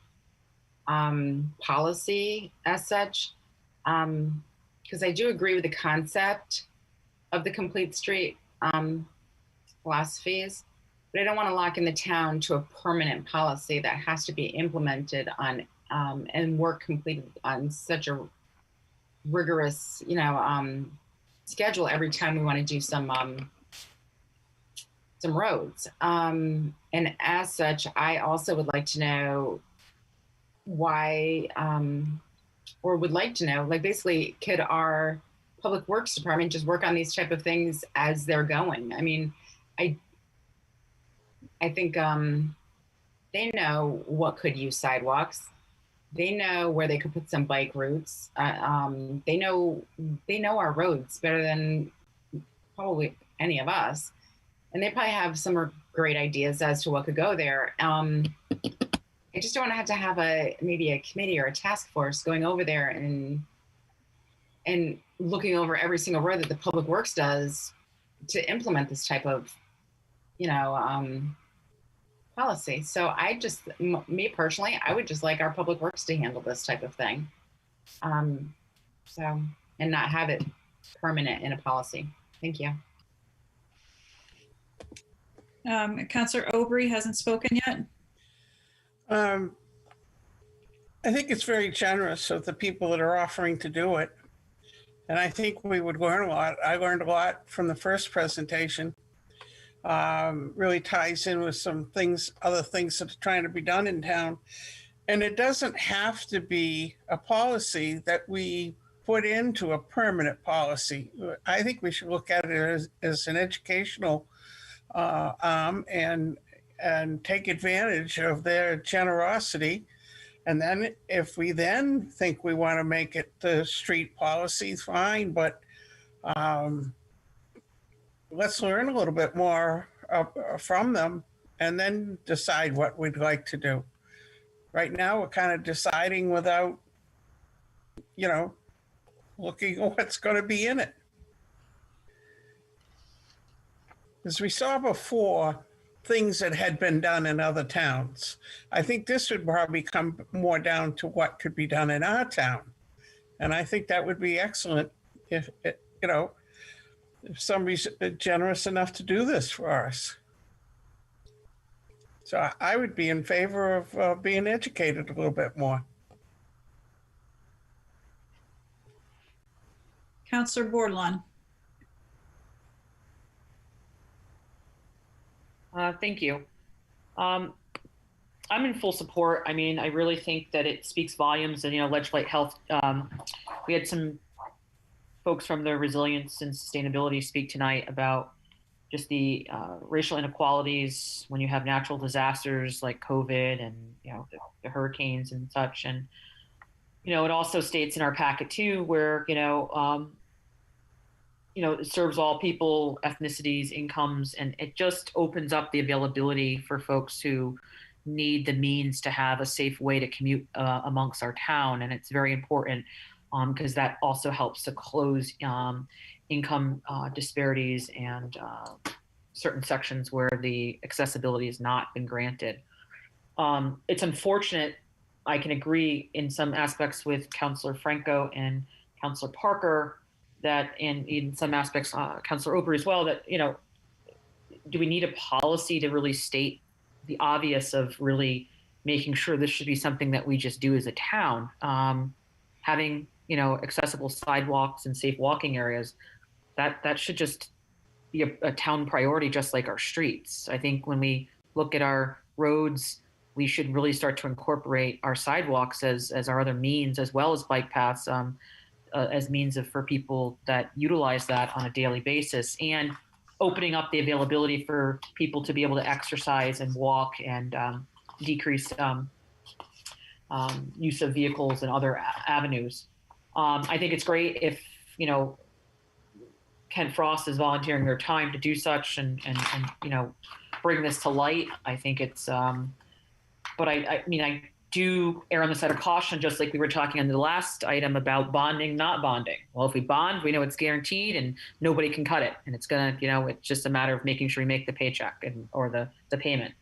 policy as such, because I do agree with the concept of the complete street philosophies, but I don't want to lock in the town to a permanent policy that has to be implemented on and work completed on such a rigorous, schedule every time we want to do some roads. And as such, I also would like to know why, or would like to know, like, basically, could our public works department just work on these type of things as they're going? I mean, I think they know what could use sidewalks. They know where they could put some bike routes. They know our roads better than probably any of us. And they probably have some great ideas as to what could go there. I just don't want to have maybe a committee or a task force going over there and looking over every single road that the public works does to implement this type of, policy. So me personally, I would just like our public works to handle this type of thing. So, and not have it permanent in a policy. Thank you. Councillor Aubrey hasn't spoken yet. I think it's very generous of the people that are offering to do it. And I think we would learn a lot. I learned a lot from the first presentation. Really ties in with some things, other things that are trying to be done in town. And it doesn't have to be a policy that we put into a permanent policy. I think we should look at it as an educational arm and take advantage of their generosity. And then if we then think we want to make it the street policy, fine, but let's learn a little bit more from them and then decide what we'd like to do. Right now, we're kind of deciding without, looking at what's going to be in it. As we saw before, things that had been done in other towns. I think this would probably come more down to what could be done in our town. And I think that would be excellent if somebody's generous enough to do this for us. So I would be in favor of being educated a little bit more. Councillor Bordelon. Thank you. I'm in full support. I mean, I really think that it speaks volumes and, legislate health. We had some folks from the resilience and sustainability speak tonight about just the racial inequalities when you have natural disasters like COVID and, the hurricanes and such. And, it also states in our packet too, where, it serves all people, ethnicities, incomes, and it just opens up the availability for folks who need the means to have a safe way to commute amongst our town. And it's very important because that also helps to close income disparities and certain sections where the accessibility has not been granted. It's unfortunate. I can agree in some aspects with Councillor Franco and Councillor Parker that in some aspects, Councillor Aubrey as well, that, do we need a policy to really state the obvious of really making sure this should be something that we just do as a town? Having, accessible sidewalks and safe walking areas, that should just be a town priority, just like our streets. I think when we look at our roads, we should really start to incorporate our sidewalks as our other means, as well as bike paths, as means for people that utilize that on a daily basis, and opening up the availability for people to be able to exercise and walk and decrease use of vehicles and other avenues. I think it's great if, Kent Frost is volunteering their time to do such and bring this to light. I think it's, but I do err on the side of caution, just like we were talking on the last item about bonding, not bonding. Well, if we bond, we know it's guaranteed and nobody can cut it. And it's gonna, it's just a matter of making sure we make the paycheck or the payment.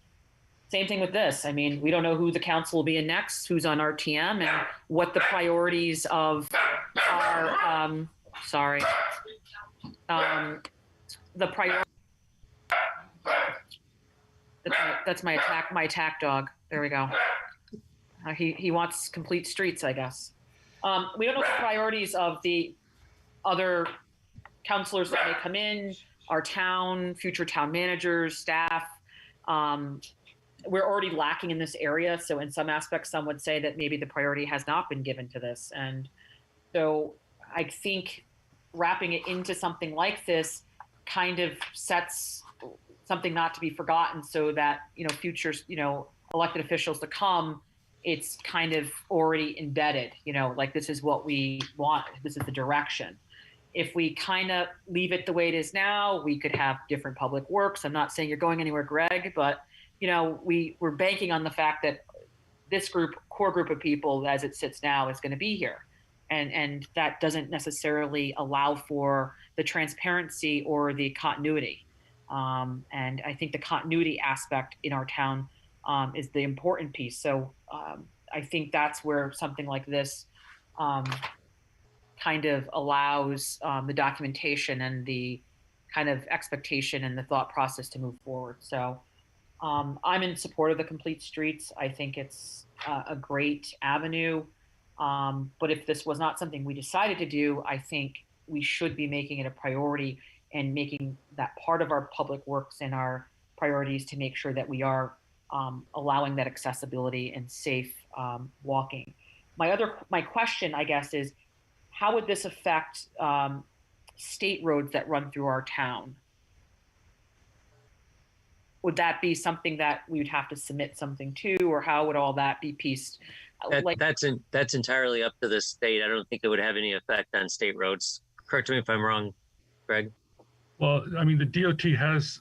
Same thing with this. I mean, we don't know who the council will be in next, who's on RTM, and what the priorities of our, the priority. That's my attack dog. There we go. He wants complete streets, I guess. We don't know the priorities of the other councilors that may come in, our town, future town managers, staff. We're already lacking in this area. So in some aspects, some would say that maybe the priority has not been given to this. And so I think wrapping it into something like this kind of sets something not to be forgotten, so that, future, elected officials to come, it's kind of already embedded, like this is what we want. This is the direction. If we kind of leave it the way it is now, we could have different public works. I'm not saying you're going anywhere, Greg, but we're banking on the fact that this core group of people as it sits now is going to be here. And that doesn't necessarily allow for the transparency or the continuity. And I think the continuity aspect in our town is the important piece. So I think that's where something like this kind of allows the documentation and the kind of expectation and the thought process to move forward. So I'm in support of the complete streets. I think it's a great avenue. But if this was not something we decided to do, I think we should be making it a priority and making that part of our public works and our priorities to make sure that we are allowing that accessibility and safe walking. My question, I guess, is how would this affect state roads that run through our town? Would that be something that we would have to submit something to, or how would all that be pieced? That's entirely up to the state. I don't think it would have any effect on state roads. Correct me if I'm wrong, Greg. Well, I mean, the DOT has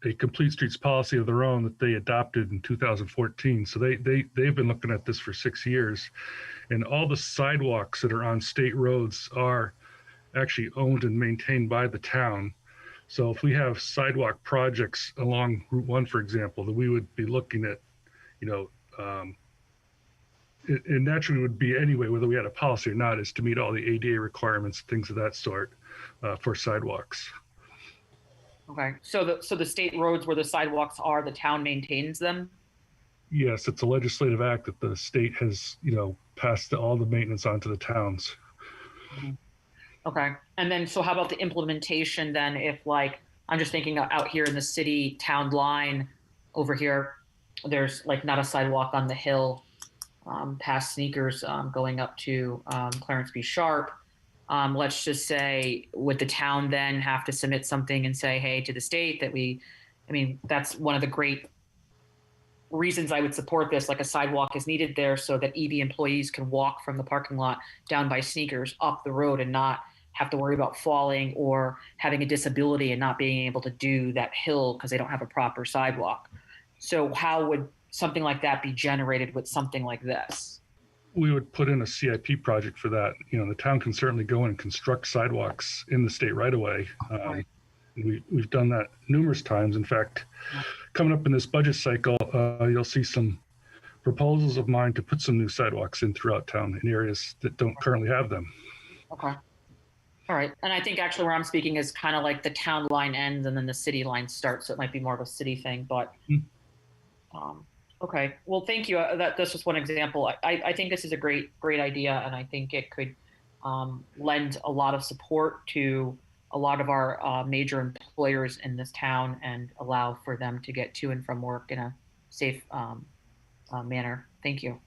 a complete streets policy of their own that they adopted in 2014. So they've been looking at this for 6 years, and all the sidewalks that are on state roads are actually owned and maintained by the town. So if we have sidewalk projects along Route 1, for example, that we would be looking at, it naturally would be anyway, whether we had a policy or not, is to meet all the ADA requirements, things of that sort for sidewalks. Okay, so the state roads where the sidewalks are, the town maintains them? Yes, it's a legislative act that the state has, passed all the maintenance onto the towns. Mm-hmm. Okay, and then so how about the implementation then? If I'm just thinking out here in the city town line over here, there's not a sidewalk on the hill past Sneakers going up to Clarence B. Sharp. Let's just say, would the town then have to submit something and say, hey, to the state that that's one of the great reasons I would support this, like a sidewalk is needed there so that EB employees can walk from the parking lot down by Sneakers up the road and not have to worry about falling or having a disability and not being able to do that hill because they don't have a proper sidewalk. So how would something like that be generated with something like this? We would put in a CIP project for that. The town can certainly go in and construct sidewalks in the state right away. We've done that numerous times. In fact, coming up in this budget cycle, you'll see some proposals of mine to put some new sidewalks in throughout town in areas that don't currently have them. Okay. All right. And I think actually where I'm speaking is kind of like the town line ends and then the city line starts. So it might be more of a city thing, but okay. Well, thank you. That's just one example. I think this is a great idea. And I think it could lend a lot of support to a lot of our major employers in this town and allow for them to get to and from work in a safe manner. Thank you.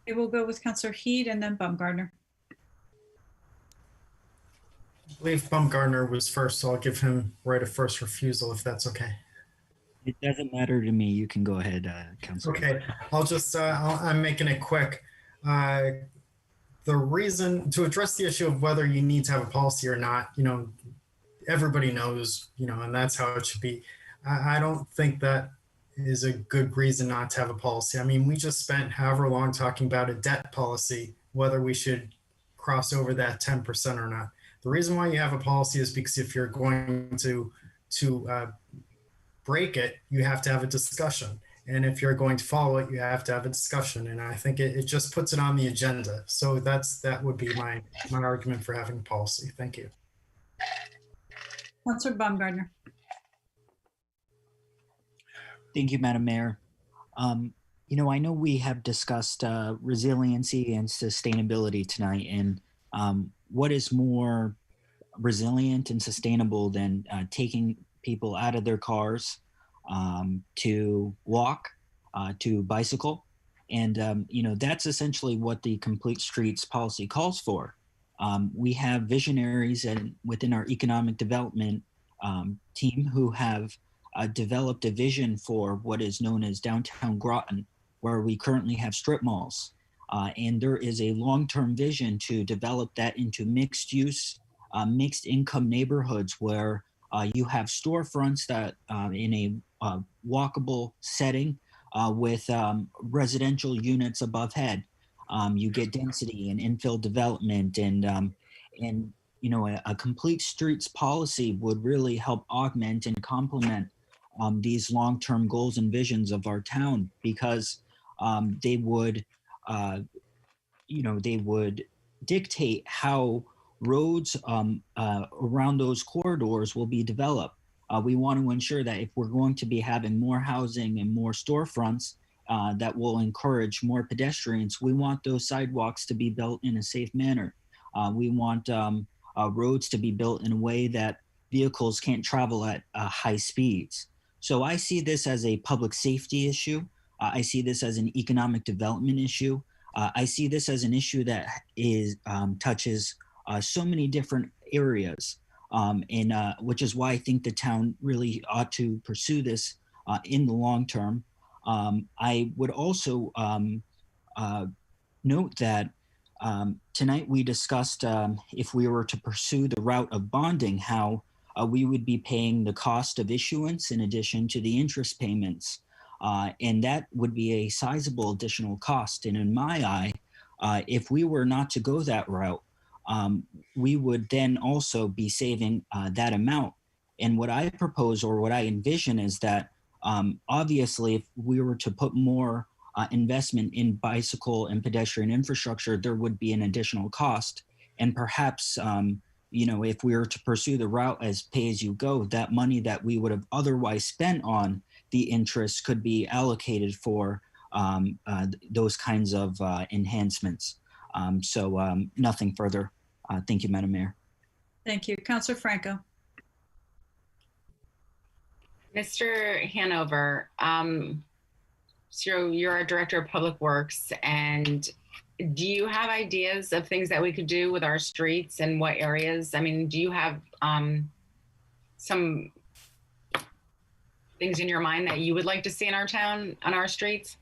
Okay, we'll go with Councillor Heed and then Baumgartner. I believe Baumgartner was first, so I'll give him right of first refusal if that's okay. It doesn't matter to me. You can go ahead, Councilor. Okay, I'll just, I'm making it quick. The reason to address the issue of whether you need to have a policy or not, everybody knows, and that's how it should be. I don't think that is a good reason not to have a policy. I mean, we just spent however long talking about a debt policy, whether we should cross over that 10% or not. The reason why you have a policy is because if you're going to break it, you have to have a discussion. And if you're going to follow it, you have to have a discussion. And I think it just puts it on the agenda. So that would be my argument for having a policy. Thank you. Councillor Baumgartner. Thank you, Madam Mayor. I know we have discussed resiliency and sustainability tonight, and what is more resilient and sustainable than taking people out of their cars to walk, to bicycle. And, that's essentially what the Complete Streets policy calls for. We have visionaries within our economic development team who have developed a vision for what is known as downtown Groton, where we currently have strip malls. And there is a long-term vision to develop that into mixed use, mixed income neighborhoods where you have storefronts that in a walkable setting with residential units above head. You get density and infill development, and a complete streets policy would really help augment and complement these long-term goals and visions of our town, because they would, they would dictate how roads around those corridors will be developed. We want to ensure that if we're going to be having more housing and more storefronts that will encourage more pedestrians, we want those sidewalks to be built in a safe manner. We want roads to be built in a way that vehicles can't travel at high speeds. So I see this as a public safety issue. I see this as an economic development issue. I see this as an issue that touches so many different areas, and which is why I think the town really ought to pursue this in the long term. I would also note that tonight we discussed if we were to pursue the route of bonding, how we would be paying the cost of issuance in addition to the interest payments. And that would be a sizable additional cost. And in my eye, if we were not to go that route, we would then also be saving that amount. And what I propose, or what I envision, is that obviously if we were to put more investment in bicycle and pedestrian infrastructure, there would be an additional cost. And perhaps, if we were to pursue the route as pay as you go, that money that we would have otherwise spent on the interest could be allocated for those kinds of enhancements. So nothing further. Thank you, Madam Mayor. Thank you. Councilor Franco. Mr. Hanover, so you're our Director of Public Works, and do you have ideas of things that we could do with our streets and what areas? I mean, do you have some things in your mind that you would like to see in our town, on our streets?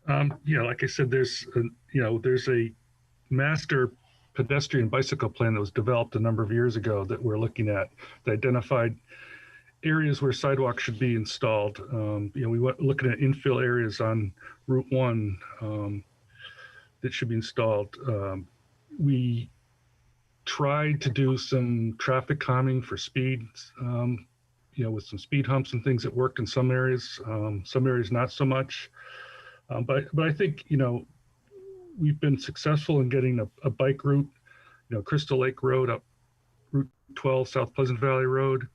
Like I said, there's a master pedestrian bicycle plan that was developed a number of years ago that we're looking at, that identified areas where sidewalks should be installed. We were looking at infill areas on Route 1 that should be installed. We tried to do some traffic calming for speed, with some speed humps and things that worked in some areas not so much. But I think, we've been successful in getting a bike route, Crystal Lake Road up Route 12, South Pleasant Valley Road.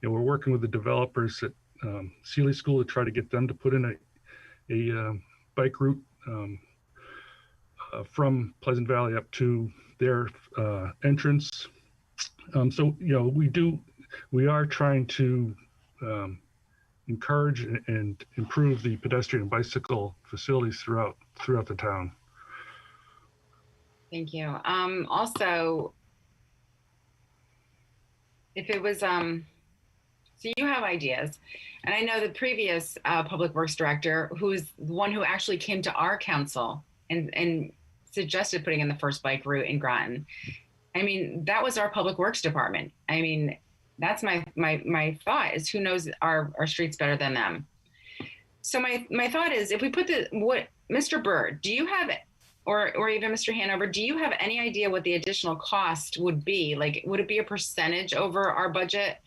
We're working with the developers at Sealy School to try to get them to put in a bike route from Pleasant Valley up to their entrance. So we are trying to encourage and improve the pedestrian and bicycle facilities throughout the town. Thank you. Also, if it was, so you have ideas, and I know the previous Public Works Director, who's the one who actually came to our council and suggested putting in the first bike route in Groton. I mean, that was our Public Works Department. I mean, that's my thought is, who knows our streets better than them? So my thought is, if we put Mr. Bird, do you have, or even Mr. Hanover, do you have any idea what the additional cost would be? Like, would it be a percentage over our budget?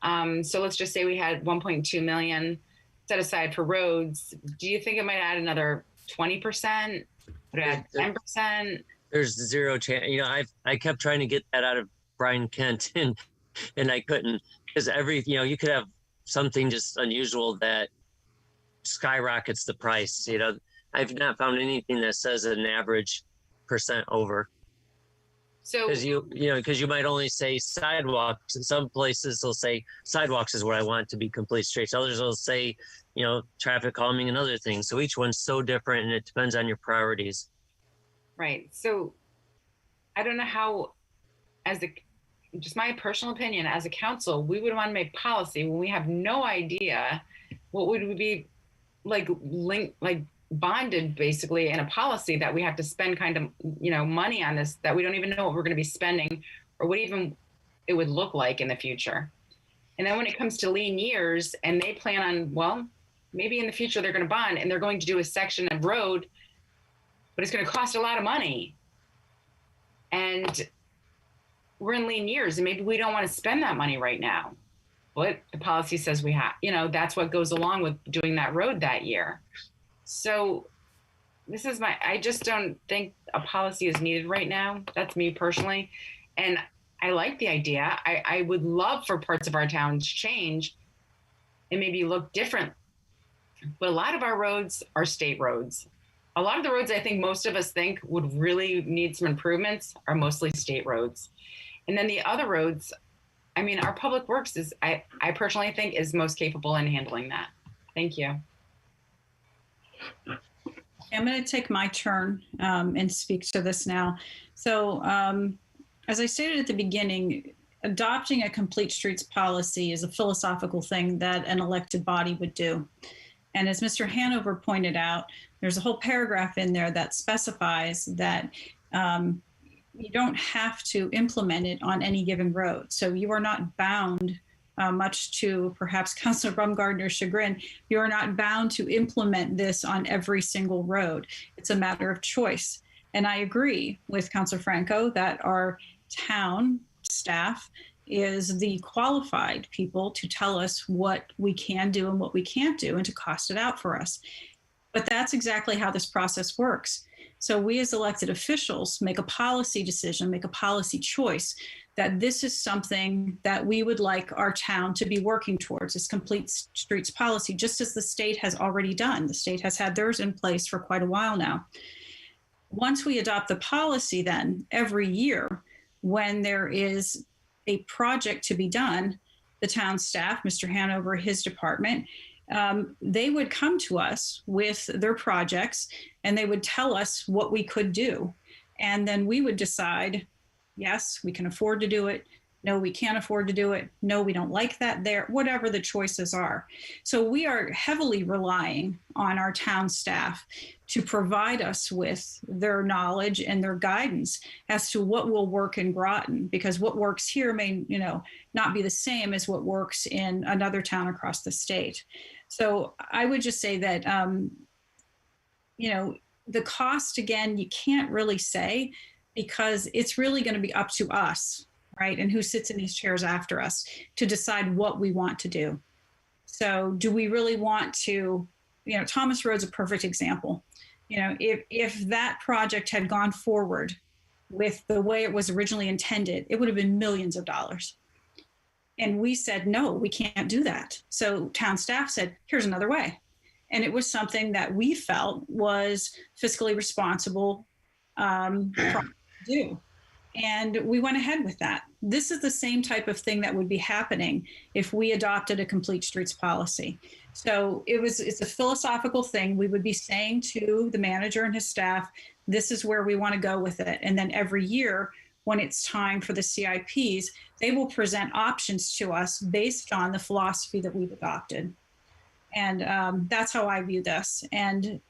So let's just say we had 1.2 million set aside for roads. Do you think it might add another 20%? Would it add 10%? There's zero chance. I kept trying to get that out of Brian Kent and I couldn't, because you could have something just unusual that skyrockets the price. I've not found anything that says an average percent over. So, because you might only say sidewalks. In some places they'll say sidewalks is what I want to be complete streets. Others will say, traffic calming and other things. So each one's so different, and it depends on your priorities. Right. So I don't know how, just my personal opinion, as a council, we would want to make policy when we have no idea what would we be like bonded basically in a policy that we have to spend kind of, money on this, that we don't even know what we're going to be spending or what even it would look like in the future. And then when it comes to lean years and they plan on, well, maybe in the future they're going to bond and they're going to do a section of road, but it's going to cost a lot of money. And we're in lean years and maybe we don't want to spend that money right now. but the policy says we have, that's what goes along with doing that road that year. So I just don't think a policy is needed right now. That's me personally. And I like the idea. I would love for parts of our town to change and maybe look different. But a lot of our roads are state roads. A lot of the roads I think most of us think would really need some improvements are mostly state roads. And then the other roads, our public works is, I personally think, is most capable in handling that. Thank you. I'm going to take my turn and speak to this now. So as I stated at the beginning, adopting a complete streets policy is a philosophical thing that an elected body would do. And as Mr. Hanover pointed out, there's a whole paragraph in there that specifies that you don't have to implement it on any given road. So you are not bound, much to perhaps Councilor Baumgartner's chagrin, you are not bound to implement this on every single road. It's a matter of choice. And I agree with Councilor Franco that our town staff is the qualified people to tell us what we can do and what we can't do and to cost it out for us. But that's exactly how this process works. So we as elected officials make a policy decision, make a policy choice that this is something that we would like our town to be working towards, this complete streets policy, just as the state has already done. The state has had theirs in place for quite a while now. Once we adopt the policy, then every year when there is a project to be done, the town staff, Mr. Hanover, his department, they would come to us with their projects and they would tell us what we could do. And then we would decide, yes, we can afford to do it. No, we can't afford to do it. No, we don't like that there, whatever the choices are. So we are heavily relying on our town staff to provide us with their knowledge and their guidance as to what will work in Groton, because what works here may, not be the same as what works in another town across the state. So I would just say that, the cost, again, you can't really say, because it's really going to be up to us, right? And who sits in these chairs after us to decide what we want to do. So do we really want to, Thomas Road's a perfect example. If that project had gone forward with the way it was originally intended, it would have been millions of dollars. And we said, no, we can't do that. So town staff said, here's another way. And it was something that we felt was fiscally responsible to do. And we went ahead with that. This is the same type of thing that would be happening if we adopted a complete streets policy. So it's a philosophical thing. We would be saying to the manager and his staff, this is where we want to go with it. And then every year, when it's time for the CIPs, they will present options to us based on the philosophy that we've adopted. And that's how I view this. And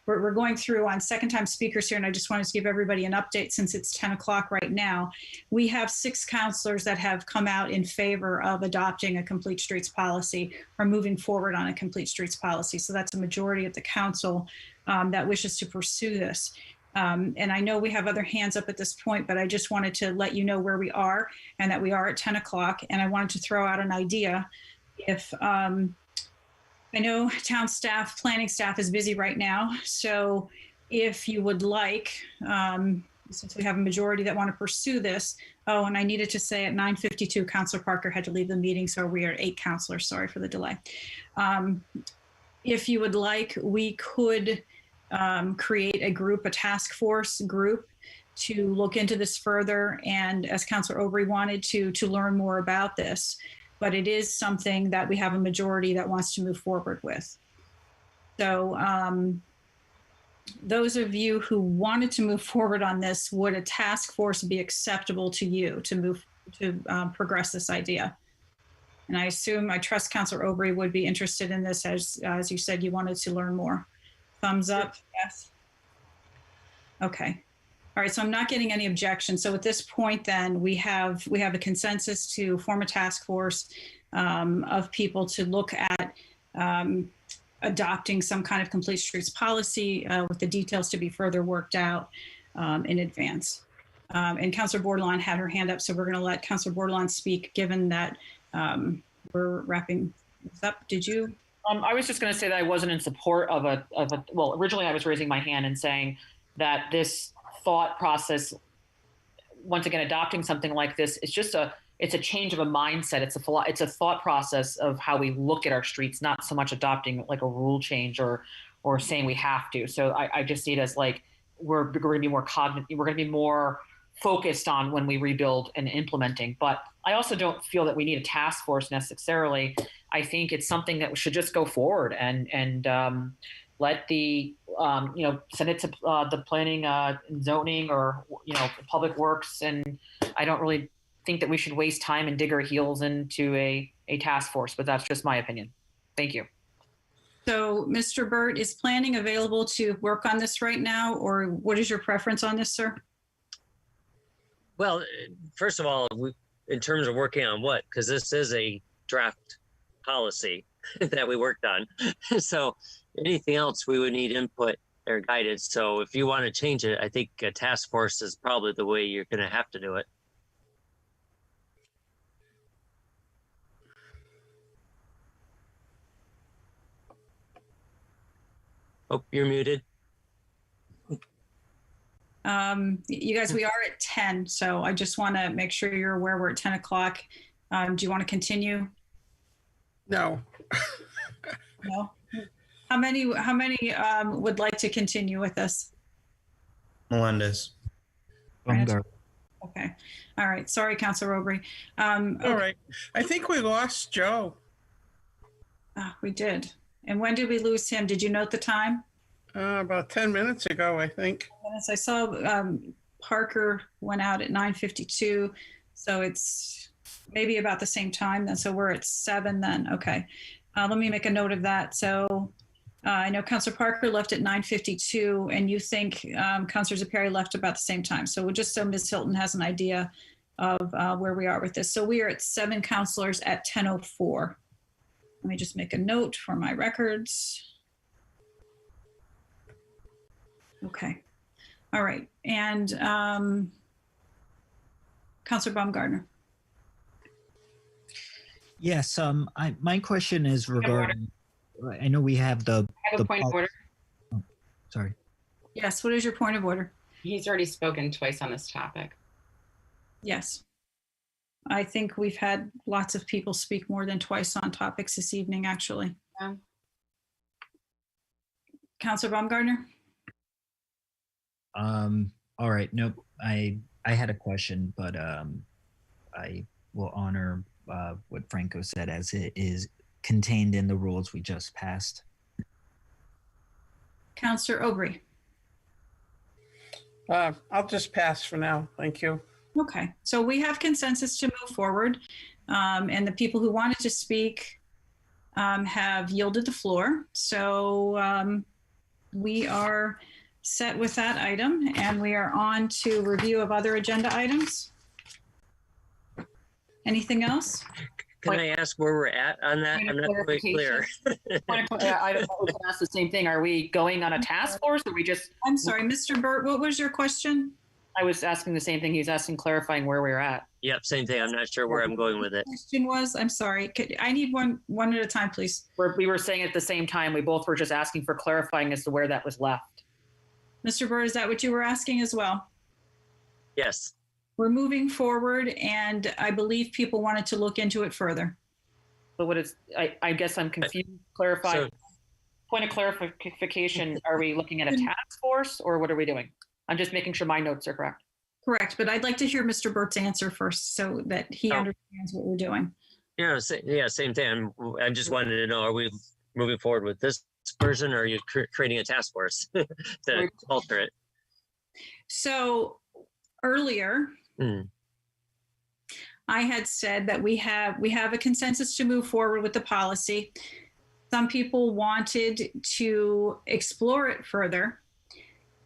we're going through on second time speakers here. And I just wanted to give everybody an update since it's 10 o'clock right now. We have 6 counselors that have come out in favor of adopting a complete streets policy or moving forward on a complete streets policy. So that's a majority of the council that wishes to pursue this. And I know we have other hands up at this point, but I just wanted to let you know where we are and that we are at 10 o'clock. And I wanted to throw out an idea. If I know town staff, planning staff is busy right now. So if you would like, since we have a majority that want to pursue this, oh, and I needed to say at 9:52, Councilor Parker had to leave the meeting. So we are 8 counselors, sorry for the delay. If you would like, we could create a group, a task force group to look into this further. And as Councilor Obrey wanted to learn more about this, but it is something that we have a majority that wants to move forward with. So those of you who wanted to move forward on this, would a task force be acceptable to you to progress this idea? And I trust Councilor Obrey would be interested in this, as you said, you wanted to learn more. Thumbs up, yes? Okay. All right, so I'm not getting any objections. So at this point, then we have a consensus to form a task force of people to look at adopting some kind of complete streets policy with the details to be further worked out in advance. And Councilor Bordelon had her hand up, so we're going to let Councilor Bordelon speak, given that we're wrapping this up. Did you? I was just going to say that I wasn't in support of well, originally I was raising my hand and saying that this thought process, once again, adopting something like this, it's a change of a mindset. It's a thought process of how we look at our streets, not so much adopting like a rule change or saying we have to. So I just see it as like, we're going to be more cognizant. We're going to be more focused on when we rebuild and implementing. But I also don't feel that we need a task force necessarily. I think it's something that should just go forward and let the send it to the planning and zoning or public works. And I don't really think that we should waste time and dig our heels into a task force. But that's just my opinion. Thank you. So, Mr. Burt, is planning available to work on this right now, or what is your preference on this, sir? Well, first of all, in terms of working on what, because this is a draft policy that we worked on. So anything else we would need input or guidance. So if you want to change it, I think a task force is probably the way you're going to have to do it. Oh, you're muted. You guys, we are at 10, so I just want to make sure you're aware we're at 10 o'clock. Do you want to continue? No. No. How many would like to continue with this? Melendez. Okay. All right. Sorry, Councilor Aubrey. Okay. All right. I think we lost Joe. We did. And when did we lose him? Did you note the time? About 10 minutes ago, I think. I saw Parker went out at 9:52, so it's maybe about the same time then. So we're at 7 then. Okay. Let me make a note of that. So I know Councilor Parker left at 9:52, and you think Councilor Zepari left about the same time. So just so Ms. Hilton has an idea of where we are with this. So we are at 7 councilors at 10:04. Let me just make a note for my records. Okay. All right. And Councilor Baumgartner. Yes. My question is regarding. I know we have the. I have a point of order. Oh, sorry. Yes. What is your point of order? He's already spoken twice on this topic. Yes. I think we've had lots of people speak more than twice on topics this evening, actually. Yeah. Councilor Baumgartner? All right. Nope. I had a question, but I will honor what Franco said as it is contained in the rules we just passed. Councilor Aubrey? I'll just pass for now. Thank you. Okay, so we have consensus to move forward, and the people who wanted to speak have yielded the floor. So we are set with that item, and we are on to review of other agenda items. Anything else? Can I ask where we're at on that? I'm not quite clear. I was going to ask the same thing. Are we going on a task force? Or are we just? I'm sorry, Mr. Burt, what was your question? I was asking the same thing. He's asking, clarifying where we're at. Yep, same thing. I'm not sure where I'm going with it. Question was, I'm sorry. I need one at a time, please. We were saying at the same time, we both were just asking for clarifying as to where that was left. Mr. Burt, is that what you were asking as well? Yes. We're moving forward, and I believe people wanted to look into it further. So what is, I guess I'm confused. Clarify. So, point of clarification, are we looking at a task force or what are we doing? I'm just making sure my notes are correct. Correct, but I'd like to hear Mr. Burt's answer first so that he understands what we're doing. Yeah, same thing. I just wanted to know, are we moving forward with this version, or are you creating a task force to alter it? So earlier, I had said that we have a consensus to move forward with the policy. Some people wanted to explore it further.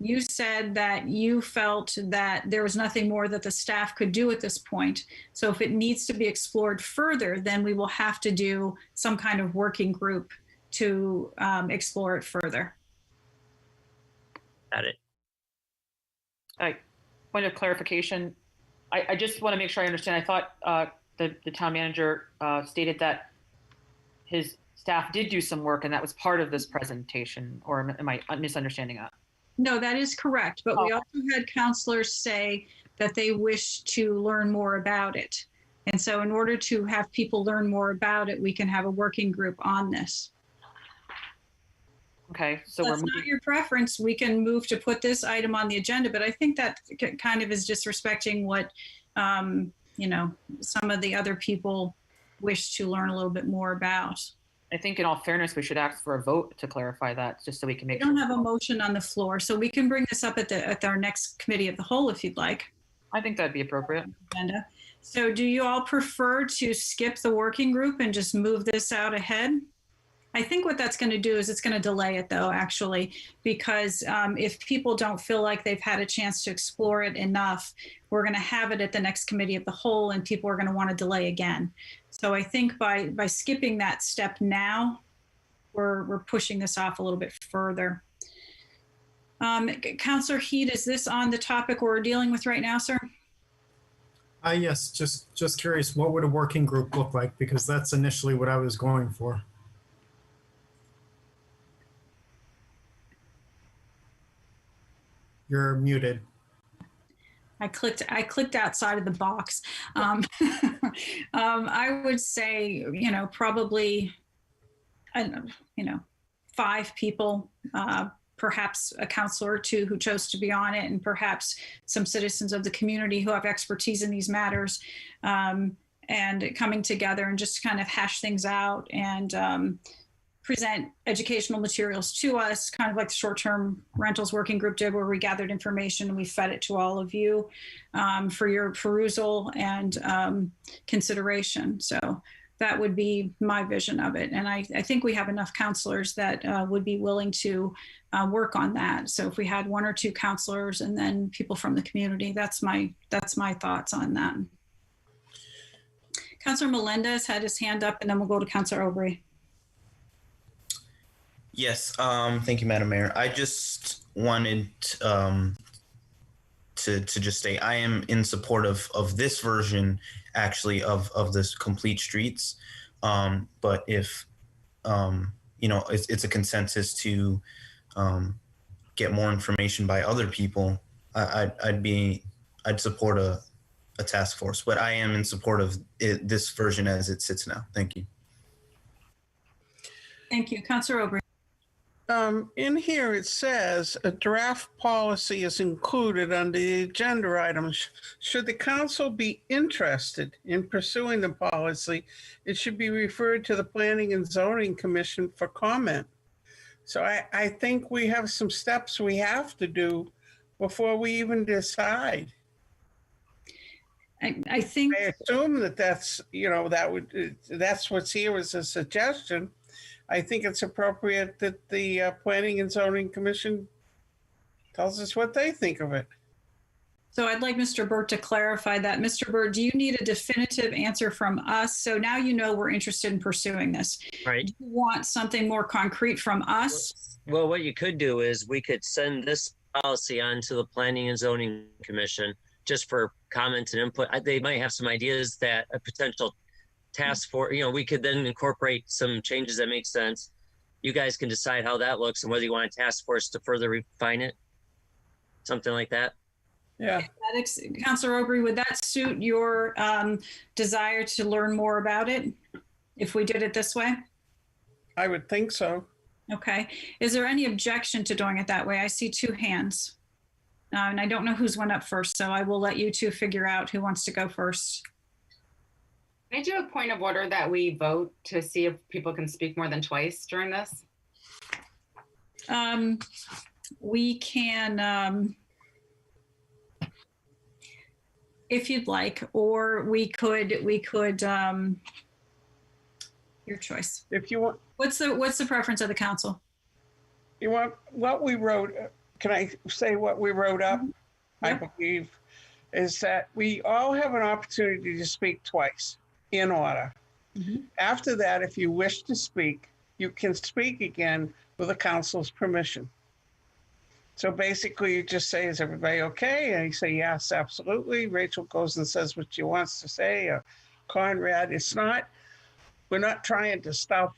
You said that you felt that there was nothing more that the staff could do at this point. So if it needs to be explored further, then we will have to do some kind of working group to explore it further. Got it. All right. Point of clarification. I just want to make sure I understand. I thought the town manager stated that his staff did do some work and that was part of this presentation, or am I misunderstanding that? No, that is correct. But we also had counselors say that they wish to learn more about it. And so in order to have people learn more about it, we can have a working group on this. Okay, so That's not your preference. We can move to put this item on the agenda, but I think that kind of is disrespecting what, you know, some of the other people wish to learn a little bit more about. I think in all fairness, we should ask for a vote to clarify that, just so we can make We don't have a motion on the floor, so we can bring this up at our next committee of the whole if you'd like. I think that'd be appropriate. Agenda. So do you all prefer to skip the working group and just move this out ahead? I think what that's going to do is it's going to delay it, though, actually, because if people don't feel like they've had a chance to explore it enough, we're going to have it at the next committee of the whole, and people are going to want to delay again. So I think by skipping that step now, we're pushing this off a little bit further. Councillor Heed, is this on the topic we're dealing with right now, sir? Yes, just curious, what would a working group look like? Because that's initially what I was going for. You're muted. I clicked outside of the box. I would say, you know, probably, I don't know, you know, 5 people, perhaps a counselor or 2 who chose to be on it, and perhaps some citizens of the community who have expertise in these matters, and coming together and just kind of hash things out and present educational materials to us, kind of like the short-term rentals working group did, where we gathered information and we fed it to all of you for your perusal and consideration. So that would be my vision of it. And I think we have enough counselors that would be willing to work on that. So if we had 1 or 2 counselors and then people from the community, that's my thoughts on that. Councillor Melendez had his hand up, and then we'll go to Councillor Aubrey. Yes, thank you, Madam Mayor. I just wanted to just say I am in support of this version, actually, of this complete streets. But if you know, it's a consensus to get more information by other people, I'd support a task force. But I am in support of this version as it sits now. Thank you. Thank you, Councillor Aubrey. In here, it says a draft policy is included under the agenda items. Should the council be interested in pursuing the policy, it should be referred to the Planning and Zoning Commission for comment. So I think we have some steps we have to do before we even decide. I think I assume that's, you know, that's what's here as a suggestion. I think it's appropriate that the Planning and Zoning Commission tells us what they think of it. So I'd like Mr. Burt to clarify that. Mr. Burt, do you need a definitive answer from us? So now you know we're interested in pursuing this. Right. Do you want something more concrete from us? Well, what you could do is we could send this policy on to the Planning and Zoning Commission just for comments and input. They might have some ideas that a potential task force, you know, we could then incorporate some changes that make sense. You guys can decide how that looks and whether you want a task force to further refine it, something like that. Yeah. Councillor Aubrey, would that suit your desire to learn more about it if we did it this way? I would think so. Okay. Is there any objection to doing it that way? I see 2 hands. And I don't know who's went up first, so I will let you 2 figure out who wants to go first. Can I do a point of order that we vote to see if people can speak more than twice during this? We can, if you'd like, or we could, your choice. If you want. What's the preference of the council? You want what we wrote? Can I say what we wrote up? Mm-hmm. I believe is that we all have an opportunity to speak twice in order. Mm-hmm. After that, if you wish to speak, you can speak again with the council's permission. So basically, you just say, is everybody okay? And you say, yes, absolutely. Rachel goes and says what she wants to say, or Conrad, we're not trying to stop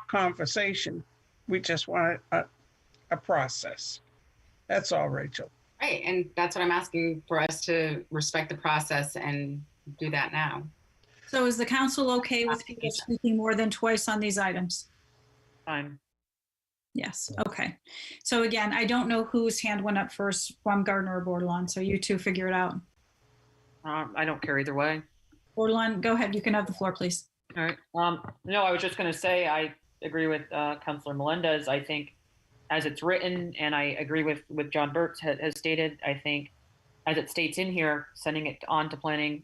conversation. We just want a process. That's all, Rachel. Right, and that's what I'm asking, for us to respect the process and do that now. So is the council okay with people speaking more than twice on these items? Fine. Yes, okay. So again, I don't know whose hand went up first, Baumgartner or Bordelon, so you two figure it out. I don't care either way. Bordelon, go ahead, you can have the floor, please. All right. No, I was just going to say I agree with Councilor Melendez. I think as it's written, and I agree with John Burt has stated, I think as it states in here, sending it on to planning,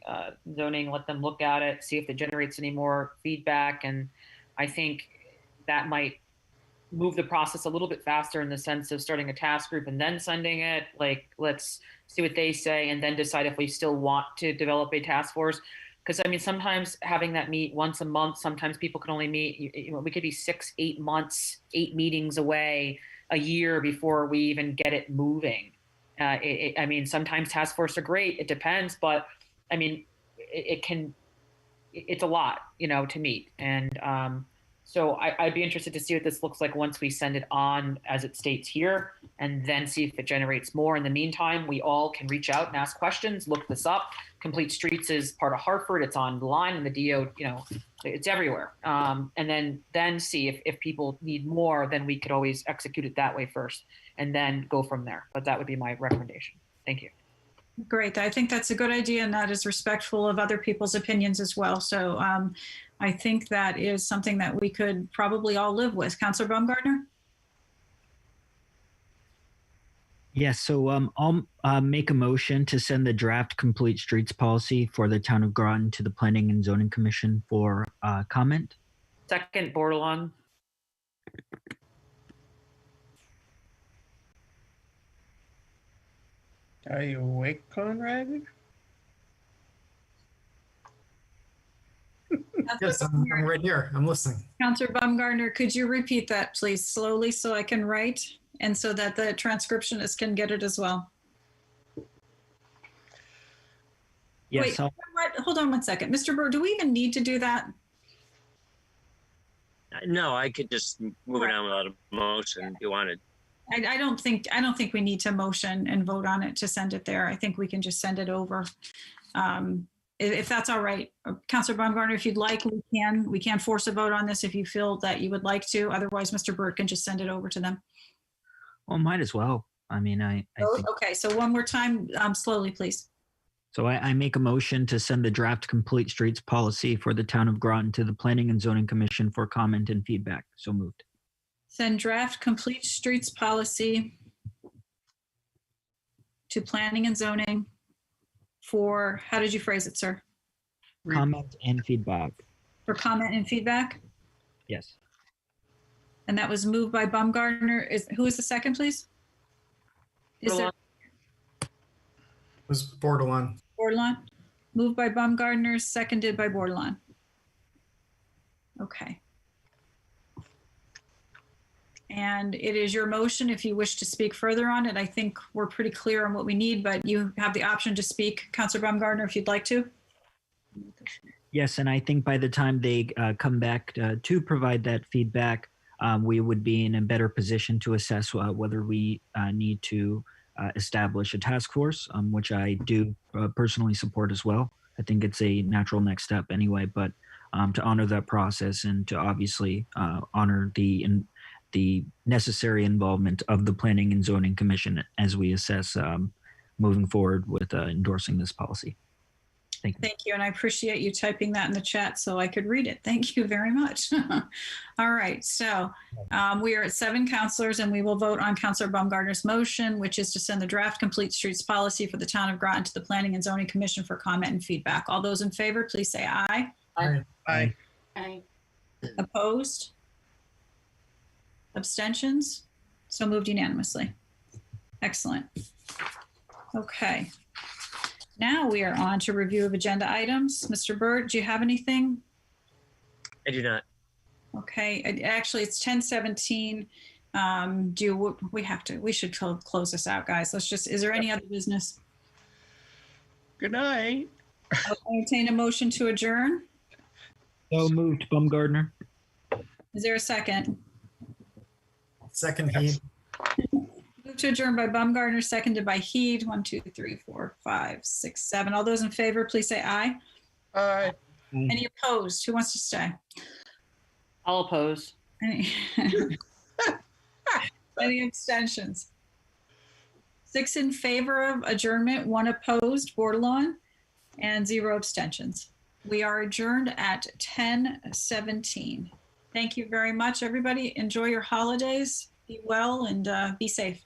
zoning, let them look at it, see if it generates any more feedback. And I think that might move the process a little bit faster in the sense of starting a task group and then sending it. Like, let's see what they say and then decide if we still want to develop a task force. Because I mean, sometimes having that meet once a month, sometimes people can only meet, we could be 6, 8 months, 8 meetings away, a year before we even get it moving. I mean, sometimes task force are great. It depends, but I mean, it's a lot, to meet. And so I'd be interested to see what this looks like once we send it on as it states here, and then see if it generates more. In the meantime, we all can reach out and ask questions, look this up. Complete Streets is part of Hartford. It's online, and the DO, it's everywhere. And then see if people need more, then we could always execute it that way first and then go from there. But that would be my recommendation. Thank you. Great. I think that's a good idea, and that is respectful of other people's opinions as well. So I think that is something that we could probably all live with. Councilor Baumgartner? Yes, so I'll make a motion to send the draft Complete Streets policy for the town of Groton to the Planning and Zoning Commission for comment. Second, Bordelon. Are you awake, Conrad? Yes, I'm right here. I'm listening. Councilor Baumgartner, could you repeat that, please, slowly so I can write and so that the transcriptionist can get it as well? Yes. Wait, hold on one second. Mr. Burr, do we even need to do that? No, I could just move it on without a motion if you wanted. I don't think we need to motion and vote on it to send it there. I think we can just send it over. If that's all right, Councilor Baumgartner, if you'd like, we can force a vote on this if you feel that you would like to. Otherwise, Mr. Burt can just send it over to them. Well, might as well. I mean, I think. Okay, so one more time, slowly, please. So I make a motion to send the draft Complete Streets policy for the town of Groton to the Planning and Zoning Commission for comment and feedback. So moved. Send draft Complete Streets policy to Planning and Zoning for, how did you phrase it, sir? Comment and feedback. For comment and feedback? Yes. And that was moved by Baumgartner. Who is the second, please? Is there It was Bordelon. Bordelon? Moved by Baumgartner, seconded by Bordelon. Okay. And it is your motion if you wish to speak further on it. I think we're pretty clear on what we need, but you have the option to speak, Councilor Baumgartner, if you'd like to. Yes, and I think by the time they come back to provide that feedback, we would be in a better position to assess whether we need to establish a task force, which I do personally support as well. I think it's a natural next step anyway, but to honor that process and to obviously honor the necessary involvement of the Planning and Zoning Commission as we assess moving forward with endorsing this policy. Thank you. Thank you, and I appreciate you typing that in the chat so I could read it. Thank you very much. All right, so we are at 7 councilors, and we will vote on Councilor Baumgartner's motion, which is to send the draft Complete Streets policy for the town of Groton to the Planning and Zoning Commission for comment and feedback. All those in favor, please say aye. Aye. Aye. Aye. Opposed? Abstentions? So moved unanimously. Excellent. Okay. Now we are on to review of agenda items. Mr. Burt, do you have anything? I do not. Okay, actually it's 10:17. We should close this out, guys. Is there any other business? Good night. I'll entertain a motion to adjourn. So moved, Baumgartner. Is there a second? Second, Heed. Move to adjourn by Baumgartner, seconded by Heed. 1, 2, 3, 4, 5, 6, 7. All those in favor, please say aye. Aye. Any opposed? Who wants to stay? I'll oppose. Any, any abstentions? 6 in favor of adjournment, 1 opposed, Bordelon, and 0 abstentions. We are adjourned at 10:17. Thank you very much, everybody. Enjoy your holidays. Be well and be safe.